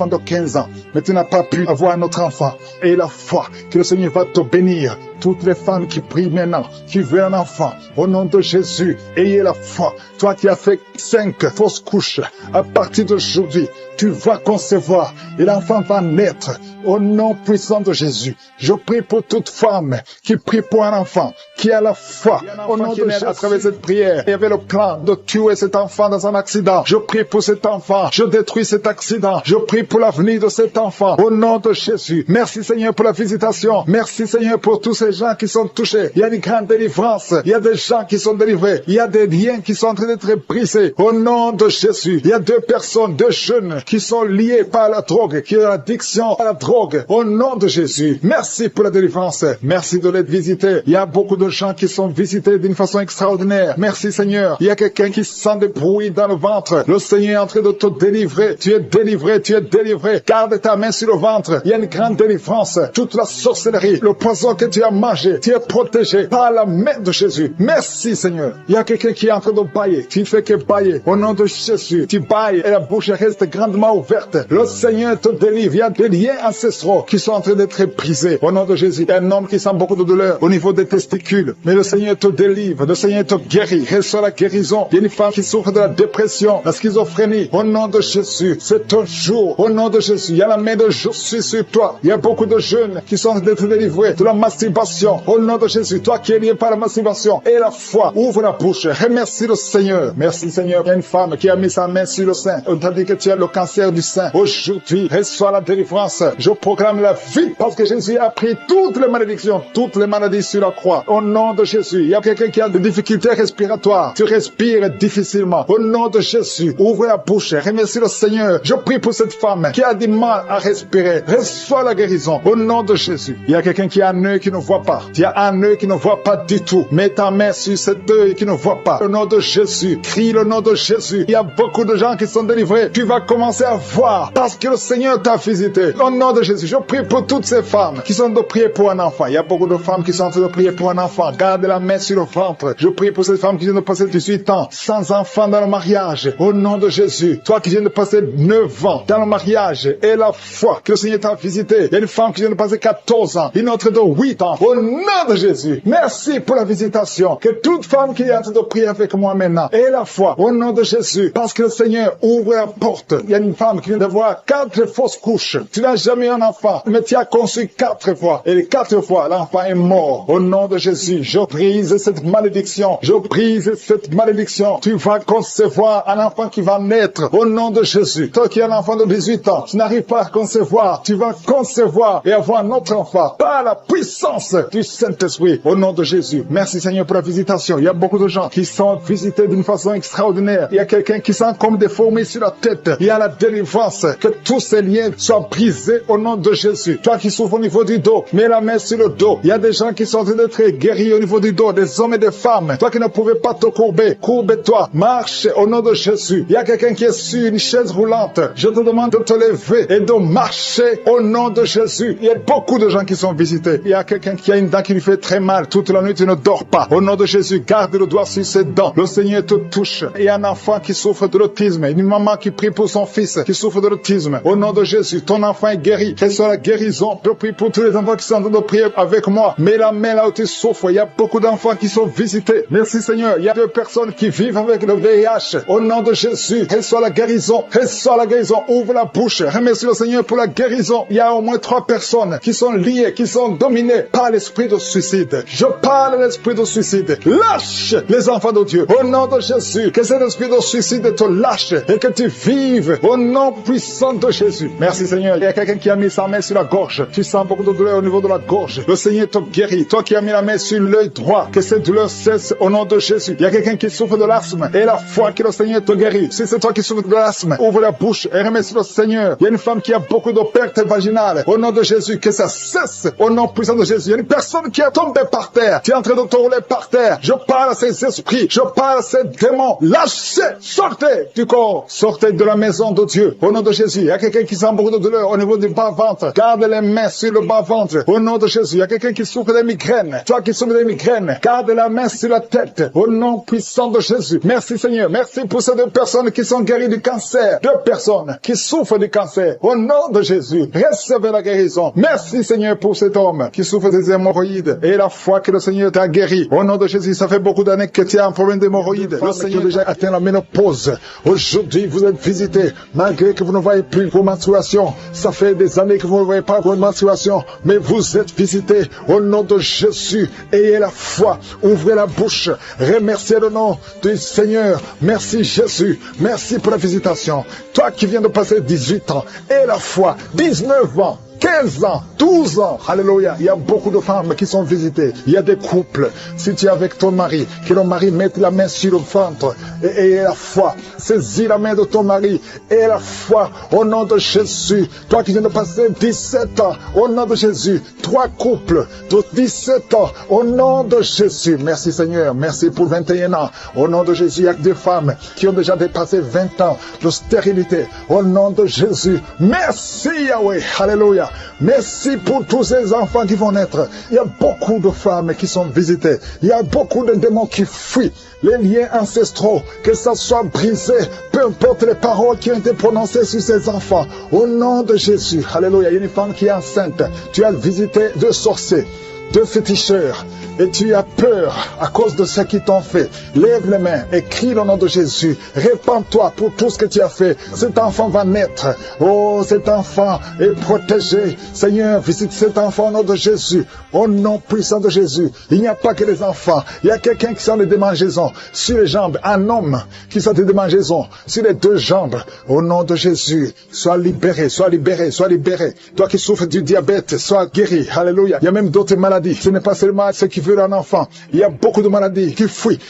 de 15 ans, mais tu n'as pas pu avoir un autre enfant. Et la foi que le Seigneur va te bénir. Toutes les femmes qui prient maintenant, qui veulent un enfant, au nom de Jésus, ayez la foi. Toi qui as fait 5 fausses couches, à partir d'aujourd'hui, tu vas concevoir et l'enfant va naître au nom puissant de Jésus. Je prie pour toute femme qui prie pour un enfant, qui a la foi. Au nom de Jésus, à travers cette prière, il y avait le plan de tuer cet enfant dans un accident. Je prie pour cet enfant. Je détruis cet accident. Je prie pour l'avenir de cet enfant. Au nom de Jésus. Merci Seigneur pour la visitation. Merci Seigneur pour tous ces gens qui sont touchés. Il y a une grande délivrance. Il y a des gens qui sont délivrés. Il y a des liens qui sont en train d'être brisés. Au nom de Jésus. Il y a 2 personnes, 2 jeunes qui sont liés par la drogue, qui ont l'addiction à la drogue. Au nom de Jésus. Merci pour la délivrance. Merci de l'être visité. Il y a beaucoup de gens qui sont visités d'une façon extraordinaire. Merci Seigneur. Il y a quelqu'un qui sent des bruits dans le ventre. Le Seigneur est en train de te délivrer. Tu es délivré, tu es délivré. Garde ta main sur le ventre. Il y a une grande délivrance. Toute la sorcellerie, le poison que tu as mangé, tu es protégé par la main de Jésus. Merci Seigneur. Il y a quelqu'un qui est en train de bailler. Tu ne fais que bailler. Au nom de Jésus, tu bailles et la bouche reste grandement ouverte. Le Seigneur te délivre. Il y a des liens ancestraux qui sont en train d'être brisés. Au nom de Jésus, il y a un homme qui sent beaucoup de douleur au niveau des testicules. Mais le Seigneur te délivre. Le Seigneur te guérit. Reçois la guérison. Il y a une femme qui souffre de la dépression, la schizophrénie. Au nom de Jésus, c'est ton jour. Au nom de Jésus, il y a la main de je suis sur toi. Il y a beaucoup de jeunes qui sont en train d'être délivrés de la masturbation. Au nom de Jésus, toi qui es lié par la masturbation et la foi, ouvre la bouche. Remercie le Seigneur. Merci Seigneur. Il y a une femme qui a mis sa main sur le sein. On t'a dit que tu as le cancer du sein. Aujourd'hui, reçois la délivrance. Je proclame la vie parce que Jésus a pris toutes les malédictions, toutes les maladies sur la croix. Au nom de Jésus, il y a quelqu'un qui a des difficultés respiratoires. Tu respires difficilement. Au nom de Jésus, ouvre la bouche. Remercie le Seigneur. Je prie pour cette femme qui a du mal à respirer. Reçois la guérison. Au nom de Jésus. Il y a quelqu'un qui a un œil qui ne voit pas. Tu as un œil qui ne voit pas du tout. Mets ta main sur cet œil qui ne voit pas. Au nom de Jésus. Crie le nom de Jésus. Il y a beaucoup de gens qui sont délivrés. Tu vas commencer à voir parce que le Seigneur t'a visité. Au nom de Jésus. Je prie pour toutes ces femmes qui sont de prier pour un enfant. Il y a beaucoup de femmes qui sont en train de prier pour un enfant. Garde la main sur le ventre. Je prie pour ces femmes qui viennent de passer 18 ans sans enfant dans le mariage. Au nom de Jésus. Toi qui viens de passer 9 ans dans le mariage et la foi que le Seigneur t'a visité. Il y a une femme qui vient de passer 14 ans. Une autre de 8 ans. Au nom de Jésus. Merci pour la visitation. Que toute femme qui est en train de prier avec moi maintenant ait la foi. Au nom de Jésus. Parce que le Seigneur ouvre la porte. Il y a une femme qui vient d'avoir 4 fausses couches. Tu n'as jamais eu un enfant, mais tu as conçu 4 fois. Et les 4 fois, l'enfant est mort. Au nom de Jésus, je brise cette malédiction. Je brise cette malédiction. Tu vas concevoir un enfant qui va naître. Au nom de Jésus. Toi qui as un enfant de 18 ans, tu n'arrives pas à concevoir. Tu vas concevoir et avoir un autre enfant par la puissance du Saint-Esprit. Au nom de Jésus. Merci Seigneur pour la visitation. Il y a beaucoup de gens qui sont visités d'une façon extraordinaire. Il y a quelqu'un qui sent comme des fourmis sur la tête. Il y a la délivrance. Que tous ces liens soient brisés au nom de Jésus. Toi qui souffres au niveau du dos, mets la main sur le dos. Il y a des gens qui sont en train d'être guéris au niveau du dos, des hommes et des femmes. Toi qui ne pouvais pas te courber, courbe-toi. Marche au nom nom de Jésus. Il y a quelqu'un qui est sur une chaise roulante. Je te demande de te lever et de marcher au nom de Jésus. Il y a beaucoup de gens qui sont visités. Il y a quelqu'un qui a une dent qui lui fait très mal. Toute la nuit, tu ne dors pas. Au nom de Jésus, garde le doigt sur ses dents. Le Seigneur te touche. Il y a un enfant qui souffre de l'autisme. Une maman qui prie pour son fils qui souffre de l'autisme. Au nom de Jésus, ton enfant est guéri. Quelle soit la guérison. Je prie pour tous les enfants qui sont en train de prier avec moi. Mets la main là où tu souffres. Il y a beaucoup d'enfants qui sont visités. Merci Seigneur. Il y a 2 personnes qui vivent avec le VIH. Au nom de Jésus, reçois la guérison. Reçois la guérison. Ouvre la bouche. Remercie le Seigneur pour la guérison. Il y a au moins 3 personnes qui sont liées, qui sont dominées par l'esprit de suicide. Je parle de l'esprit de suicide. Lâche les enfants de Dieu. Au nom de Jésus, que cet esprit de suicide te lâche et que tu vives au nom puissant de Jésus. Merci Seigneur. Il y a quelqu'un qui a mis sa main sur la gorge. Tu sens beaucoup de douleur au niveau de la gorge. Le Seigneur te guérit. Toi qui as mis la main sur l'œil droit, que cette douleur cesse au nom de Jésus. Il y a quelqu'un qui souffre de l'asthme et la foi que le Seigneur te guérit. Si c'est toi qui souffres de l'asthme, ouvre la bouche et remercie le Seigneur. Il y a une femme qui a beaucoup de pertes vaginales. Au nom de Jésus, que ça cesse au nom puissant de Jésus. Il y a une personne qui est tombée par terre. Tu es en train de te rouler par terre. Je parle à ces esprits. Je parle à ces démons. Lâchez, sortez du corps. Sortez de la maison de Dieu. Au nom de Jésus, il y a quelqu'un qui sent beaucoup de douleur au niveau du bas-ventre. Garde les mains sur le bas-ventre. Au nom de Jésus, il y a quelqu'un qui souffre des migraines. Toi qui souffres des migraines, garde la main sur la tête. Au nom puissant de Jésus. Merci Seigneur. Merci pour ces 2 personnes qui sont guéries du cancer. 2 personnes qui souffrent du cancer. Au nom de Jésus, recevez la guérison. Merci Seigneur pour cet homme qui souffre des hémorroïdes et la foi que le Seigneur t'a guéri. Au nom de Jésus, ça fait beaucoup d'années que tu as un problème d'hémorroïdes. Le Seigneur a déjà atteint la ménopause. Aujourd'hui, vous êtes visité malgré que vous ne voyez plus vos menstruations. Ça fait des années que vous ne voyez pas vos menstruations, mais vous êtes visité au nom de Jésus. Ayez la foi. Ouvrez la bouche. Remerciez le nom du Seigneur. Merci Jésus. Merci pour la visitation. Toi qui viens de passer 18 ans, aie la foi. 19 ans. 15 ans, 12 ans, alléluia, il y a beaucoup de femmes qui sont visitées, il y a des couples, si tu es avec ton mari, que le mari mette la main sur le ventre, et la foi, saisis la main de ton mari, et la foi, au nom de Jésus, toi qui viens de passer 17 ans, au nom de Jésus, 3 couples de 17 ans, au nom de Jésus, merci Seigneur, merci pour 21 ans, au nom de Jésus, il y a des femmes qui ont déjà dépassé 20 ans de stérilité, au nom de Jésus, merci Yahweh, alléluia. Merci pour tous ces enfants qui vont naître. Il y a beaucoup de femmes qui sont visitées. Il y a beaucoup de démons qui fuient. Les liens ancestraux, que ça soit brisé, peu importe les paroles qui ont été prononcées sur ces enfants. Au nom de Jésus, alléluia. Il y a une femme qui est enceinte. Tu as visité 2 sorciers, 2 féticheurs. Et tu as peur à cause de ce qu'ils t'ont fait. Lève les mains et crie le nom de Jésus. Répands-toi pour tout ce que tu as fait. Cet enfant va naître. Oh, cet enfant est protégé. Seigneur, visite cet enfant au nom de Jésus. Au nom puissant de Jésus. Il n'y a pas que les enfants. Il y a quelqu'un qui sent des démangeaisons sur les jambes. Un homme qui sent des démangeaisons sur les 2 jambes. Au nom de Jésus, sois libéré, sois libéré, sois libéré. Toi qui souffres du diabète, sois guéri. Alléluia. Il y a même d'autres maladies. Ce n'est pas seulement ce qui veut un enfant. Il y a beaucoup de maladies qui fuient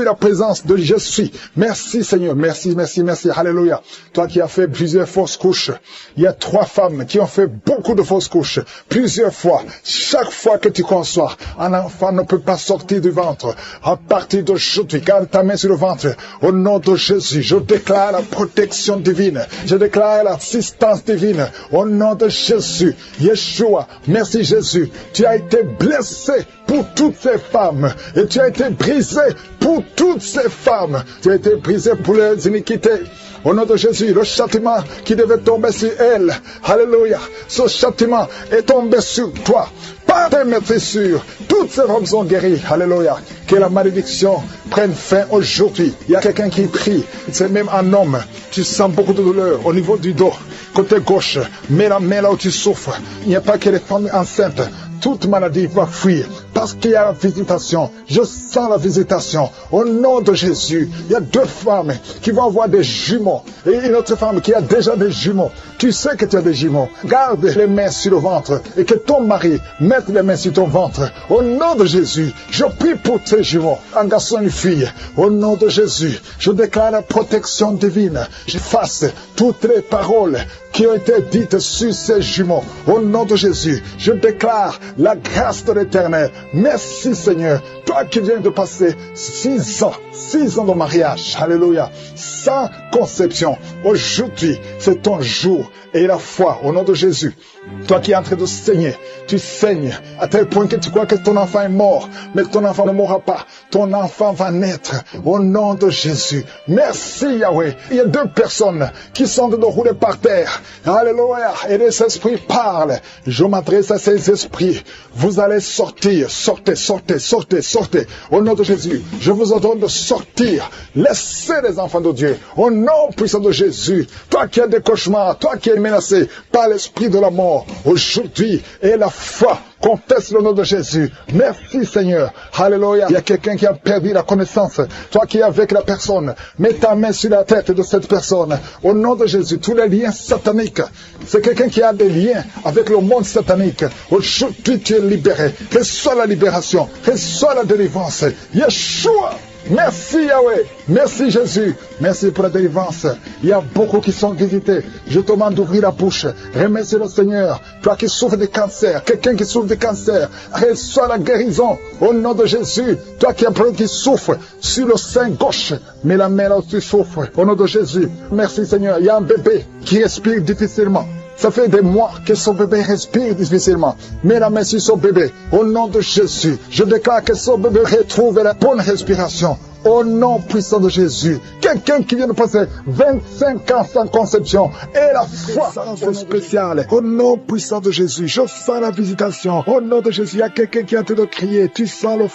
la présence de je suis. Merci Seigneur, merci, merci, merci, alléluia. Toi qui as fait plusieurs fausses couches, il y a 3 femmes qui ont fait beaucoup de fausses couches, plusieurs fois. Chaque fois que tu conçois, un enfant ne peut pas sortir du ventre. À partir d'aujourd'hui, garde ta main sur le ventre. Au nom de Jésus, je déclare la protection divine. Je déclare l'assistance divine. Au nom de Jésus, Yeshua, merci Jésus. Tu as été blessé pour toutes ces femmes. Et tu as été brisé pour toutes ces femmes. Tu as été brisé pour leurs iniquités. Au nom de Jésus, le châtiment qui devait tomber sur elle, alléluia, ce châtiment est tombé sur toi. Par tes maîtrisures, toutes ces femmes sont guéries, alléluia. Que la malédiction prenne fin aujourd'hui. Il y a quelqu'un qui prie, c'est même un homme. Tu sens beaucoup de douleur au niveau du dos, côté gauche. Mets la main là où tu souffres. Il n'y a pas que les femmes enceintes. Toute maladie va fuir parce qu'il y a la visitation. Je sens la visitation. Au nom de Jésus, il y a 2 femmes qui vont avoir des jumeaux et une autre femme qui a déjà des jumeaux. Tu sais que tu as des jumeaux. Garde les mains sur le ventre et que ton mari mette les mains sur ton ventre. Au nom de Jésus, je prie pour tes jumeaux, un garçon et une fille. Au nom de Jésus, je déclare la protection divine. J'efface toutes les paroles qui ont été dites sur ces jumeaux. Au nom de Jésus, je déclare la grâce de l'Éternel Merci Seigneur. Toi qui viens de passer 6 ans de mariage, alléluia, sans conception. Aujourd'hui, c'est ton jour et la foi au nom de Jésus. Toi qui es en train de saigner, tu saignes à tel point que tu crois que ton enfant est mort, mais ton enfant ne mourra pas. Ton enfant va naître au nom de Jésus. Merci Yahweh. Il y a 2 personnes qui sont de rouler par terre. Alléluia. Et les esprits parlent. Je m'adresse à ces esprits. Vous allez sortir. Sortez, sortez, sortez, sortez. Au nom de Jésus, je vous ordonne de sortir. Laissez les enfants de Dieu. Au nom puissant de Jésus. Toi qui as des cauchemars, toi qui es menacé par l'esprit de la mort, aujourd'hui, et la foi, confesse le nom de Jésus. Merci Seigneur. Alléluia. Il y a quelqu'un qui a perdu la connaissance. Toi qui es avec la personne, mets ta main sur la tête de cette personne. Au nom de Jésus, tous les liens sataniques. C'est quelqu'un qui a des liens avec le monde satanique. Aujourd'hui, tu es libéré. Reçois la libération. Reçois la délivrance. Yeshua. Merci Yahweh, merci Jésus, merci pour la délivrance. Il y a beaucoup qui sont visités. Je te demande d'ouvrir la bouche. Remercie le Seigneur. Toi qui souffres de cancer, quelqu'un qui souffre de cancer, reçois la guérison au nom de Jésus. Toi qui souffre sur le sein gauche, mais la main là où tu souffres, au nom de Jésus. Merci Seigneur. Il y a un bébé qui respire difficilement. Ça fait des mois que son bébé respire difficilement. Mets la main sur son bébé. Au nom de Jésus, je déclare que son bébé retrouve la bonne respiration. Au nom puissant de Jésus. Quelqu'un qui vient de passer 25 ans sans conception. Et la foi spéciale. Au nom puissant de Jésus. Je sens la visitation. Au nom de Jésus, il y a quelqu'un qui est en train de crier. Tu sens le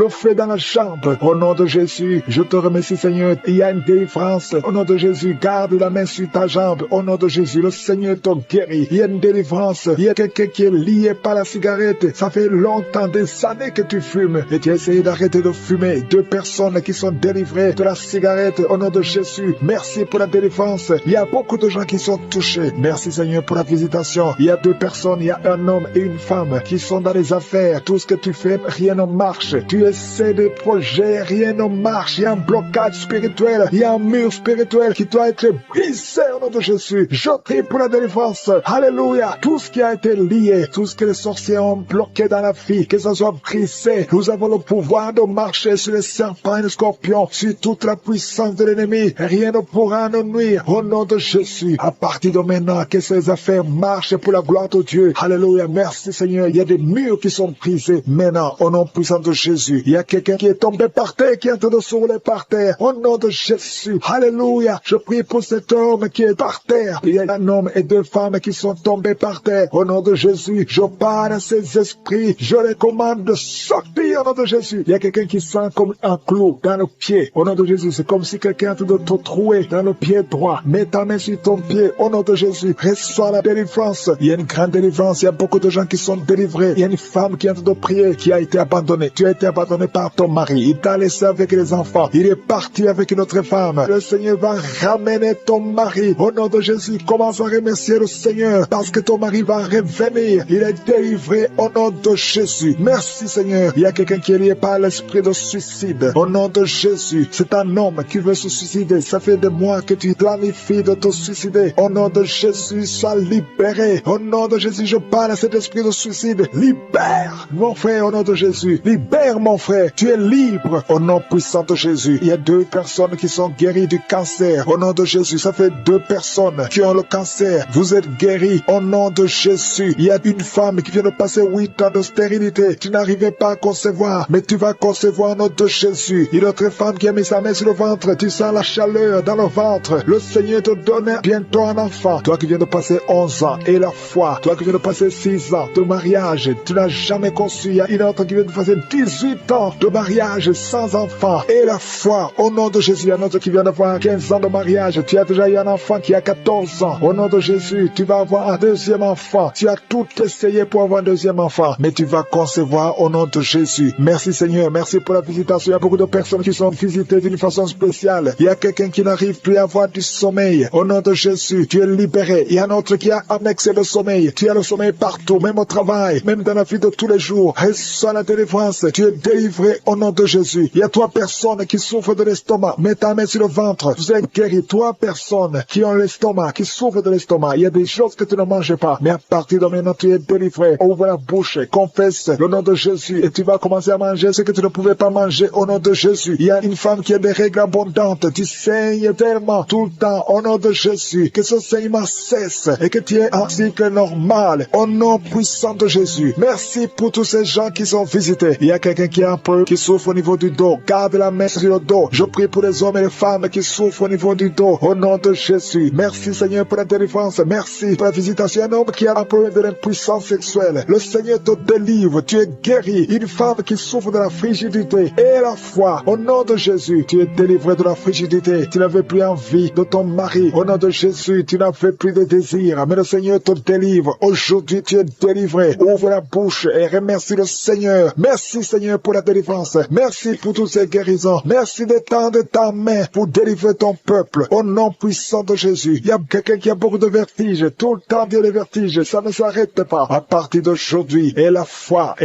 feu dans la chambre. Au nom de Jésus, je te remercie Seigneur. Il y a une délivrance. Au nom de Jésus, garde la main sur ta jambe. Au nom de Jésus, le Seigneur te guérit. Il y a une délivrance. Il y a quelqu'un qui est lié par la cigarette. Ça fait longtemps, des années que tu fumes. Et tu as essayé d'arrêter de fumer. 2 personnes qui sont délivrées de la cigarette au nom de Jésus. Merci pour la délivrance. Il y a beaucoup de gens qui sont touchés. Merci Seigneur pour la visitation. Il y a 2 personnes, il y a un homme et une femme qui sont dans les affaires. Tout ce que tu fais, rien ne marche. Tu essaies des projets, rien ne marche. Il y a un blocage spirituel. Il y a un mur spirituel qui doit être brisé au nom de Jésus. Je prie pour la délivrance. Alléluia. Tout ce qui a été lié, tout ce que les sorciers ont bloqué dans la vie, que ça soit brisé. Nous avons le pouvoir de marcher sur les serpents et les scorpions, sur toute la puissance de l'ennemi. Rien ne pourra nous nuire. Au nom de Jésus, à partir de maintenant, que ces affaires marchent pour la gloire de Dieu. Alléluia. Merci Seigneur. Il y a des murs qui sont brisés. Maintenant, au nom puissant de Jésus, il y a quelqu'un qui est tombé par terre, qui est en train de se rouler par terre. Au nom de Jésus. Alléluia. Je prie pour cet homme qui est par terre. Il y a un homme et 2 femmes qui sont tombés par terre. Au nom de Jésus, je parle à ces esprits. Je les commande de sortir au nom de Jésus. Il y a quelqu'un qui sent comme un clou dans le pied. Au nom de Jésus, c'est comme si quelqu'un est en train de te trouer dans le pied droit. Mets ta main sur ton pied. Au nom de Jésus, reçois la délivrance. Il y a une grande délivrance. Il y a beaucoup de gens qui sont délivrés. Il y a une femme qui est en train de prier, qui a été abandonnée. Tu as été abandonné par ton mari. Il t'a laissé avec les enfants. Il est parti avec une autre femme. Le Seigneur va ramener ton mari. Au nom de Jésus, commence à remercier le Seigneur parce que ton mari va revenir. Il est délivré au nom de Jésus. Merci Seigneur. Il y a quelqu'un qui est lié par l'esprit de suicide. Au nom de Jésus, c'est un homme qui veut se suicider. Ça fait des mois que tu planifies de te suicider. Au nom de Jésus, sois libéré. Au nom de Jésus, je parle à cet esprit de suicide. Libère mon frère au nom de Jésus. Libère mon frère. Tu es libre au nom puissant de Jésus. Il y a 2 personnes qui sont guéries du cancer. Au nom de Jésus, ça fait 2 personnes qui ont le cancer. Vous êtes guéris au nom de Jésus. Il y a une femme qui vient de passer 8 ans de stérilité. Tu n'arrivais pas à concevoir, mais tu vas concevoir au nom de Jésus. Il y a une autre femme qui a mis sa main sur le ventre. Tu sens la chaleur dans le ventre. Le Seigneur te donne bientôt un enfant. Toi qui viens de passer 11 ans et la foi. Toi qui viens de passer 6 ans de mariage. Tu n'as jamais conçu. Il y a une autre qui vient de passer 18 ans de mariage sans enfant. Et la foi. Au nom de Jésus, il y a un autre qui vient d'avoir 15 ans de mariage. Tu as déjà eu un enfant qui a 14 ans. Au nom de Jésus, tu vas avoir un 2e enfant. Tu as tout essayé pour avoir un 2e enfant. Mais tu vas concevoir au nom de Jésus. Merci Seigneur. Merci pour la visitation. Il y a beaucoup de personnes personnes qui sont visitées d'une façon spéciale. Il y a quelqu'un qui n'arrive plus à avoir du sommeil. Au nom de Jésus, tu es libéré. Il y a un autre qui a annexé le sommeil. Tu as le sommeil partout, même au travail, même dans la vie de tous les jours. Reçois la délivrance. Tu es délivré au nom de Jésus. Il y a 3 personnes qui souffrent de l'estomac. Mets ta main sur le ventre. Vous êtes guéris. 3 personnes qui ont l'estomac, qui souffrent de l'estomac. Il y a des choses que tu ne manges pas. Mais à partir de maintenant, tu es délivré. Ouvre la bouche, confesse le nom de Jésus et tu vas commencer à manger ce que tu ne pouvais pas manger au nom de Jésus. Il y a une femme qui a des règles abondantes. Tu saignes tellement tout le temps au nom de Jésus. Que ce saignement cesse et que tu aies un cycle normal au nom puissant de Jésus. Merci pour tous ces gens qui sont visités. Il y a quelqu'un qui a un peu, qui souffre au niveau du dos. Garde la main sur le dos. Je prie pour les hommes et les femmes qui souffrent au niveau du dos au nom de Jésus. Merci Seigneur pour la délivrance. Merci pour la visitation. Un homme qui a un peu de l'impuissance sexuelle. Le Seigneur te délivre. Tu es guéri. Une femme qui souffre de la frigidité et la foi. Au nom de Jésus, tu es délivré de la frigidité. Tu n'avais plus envie de ton mari. Au nom de Jésus, tu n'avais plus de désir. Mais le Seigneur te délivre. Aujourd'hui, tu es délivré. Ouvre la bouche et remercie le Seigneur. Merci Seigneur pour la délivrance. Merci pour toutes ces guérisons. Merci d'étendre ta main pour délivrer ton peuple. Au nom puissant de Jésus. Il y a quelqu'un qui a beaucoup de vertiges. Tout le temps, il y a des vertiges. Ça ne s'arrête pas. À partir d'aujourd'hui, et la foi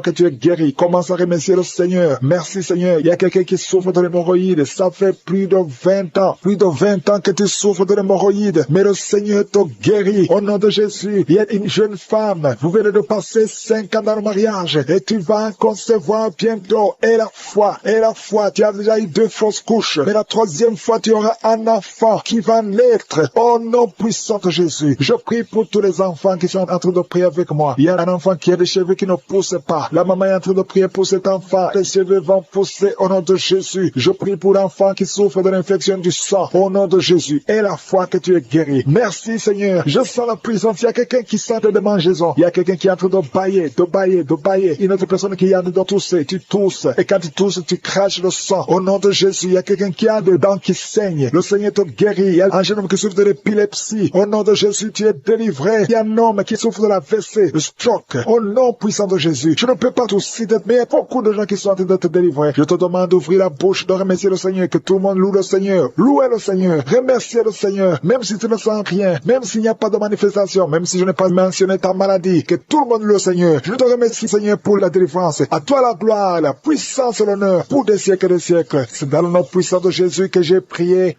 que tu es guéri. Commence à remercier le Seigneur. Merci Seigneur. Il y a quelqu'un qui souffre de l'hémorroïde. Ça fait plus de 20 ans. Plus de 20 ans que tu souffres de l'hémorroïde. Mais le Seigneur te guérit. Au nom de Jésus. Il y a une jeune femme. Vous venez de passer 5 ans dans le mariage. Et tu vas concevoir bientôt. Et la foi. Tu as déjà eu 2 fausses couches. Mais la 3e fois, tu auras un enfant qui va naître. Au nom puissant de Jésus. Je prie pour tous les enfants qui sont en train de prier avec moi. Il y a un enfant qui a des cheveux qui ne poussent pas. La maman est en train de prier pour cet enfant. Les cheveux vont pousser au nom de Jésus. Je prie pour l'enfant qui souffre de l'infection du sang. Au nom de Jésus. Et la foi que tu es guéri. Merci Seigneur. Je sens la puissance. Il y a quelqu'un qui sent de démangeaison. Il y a quelqu'un qui est en train de bailler. Une autre personne qui est en train de tousser. Tu tousses. Et quand tu tousses, tu craches le sang. Au nom de Jésus. Il y a quelqu'un qui a des dents qui saignent. Le Seigneur te guérit. Il y a un jeune homme qui souffre de l'épilepsie. Au nom de Jésus, tu es délivré. Il y a un homme qui souffre de la WC, le stroke. Au nom puissant de Jésus. Je ne peux pas tout citer, mais il y a beaucoup de gens qui sont en train de te délivrer. Je te demande d'ouvrir la bouche, de remercier le Seigneur, que tout le monde loue le Seigneur. Louez le Seigneur. Remerciez le Seigneur. Même si tu ne sens rien, même s'il n'y a pas de manifestation, même si je n'ai pas mentionné ta maladie, que tout le monde loue le Seigneur. Je te remercie, Seigneur, pour la délivrance. À toi la gloire, la puissance et l'honneur pour des siècles et des siècles. C'est dans le nom puissant de Jésus que j'ai prié.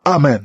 Amen.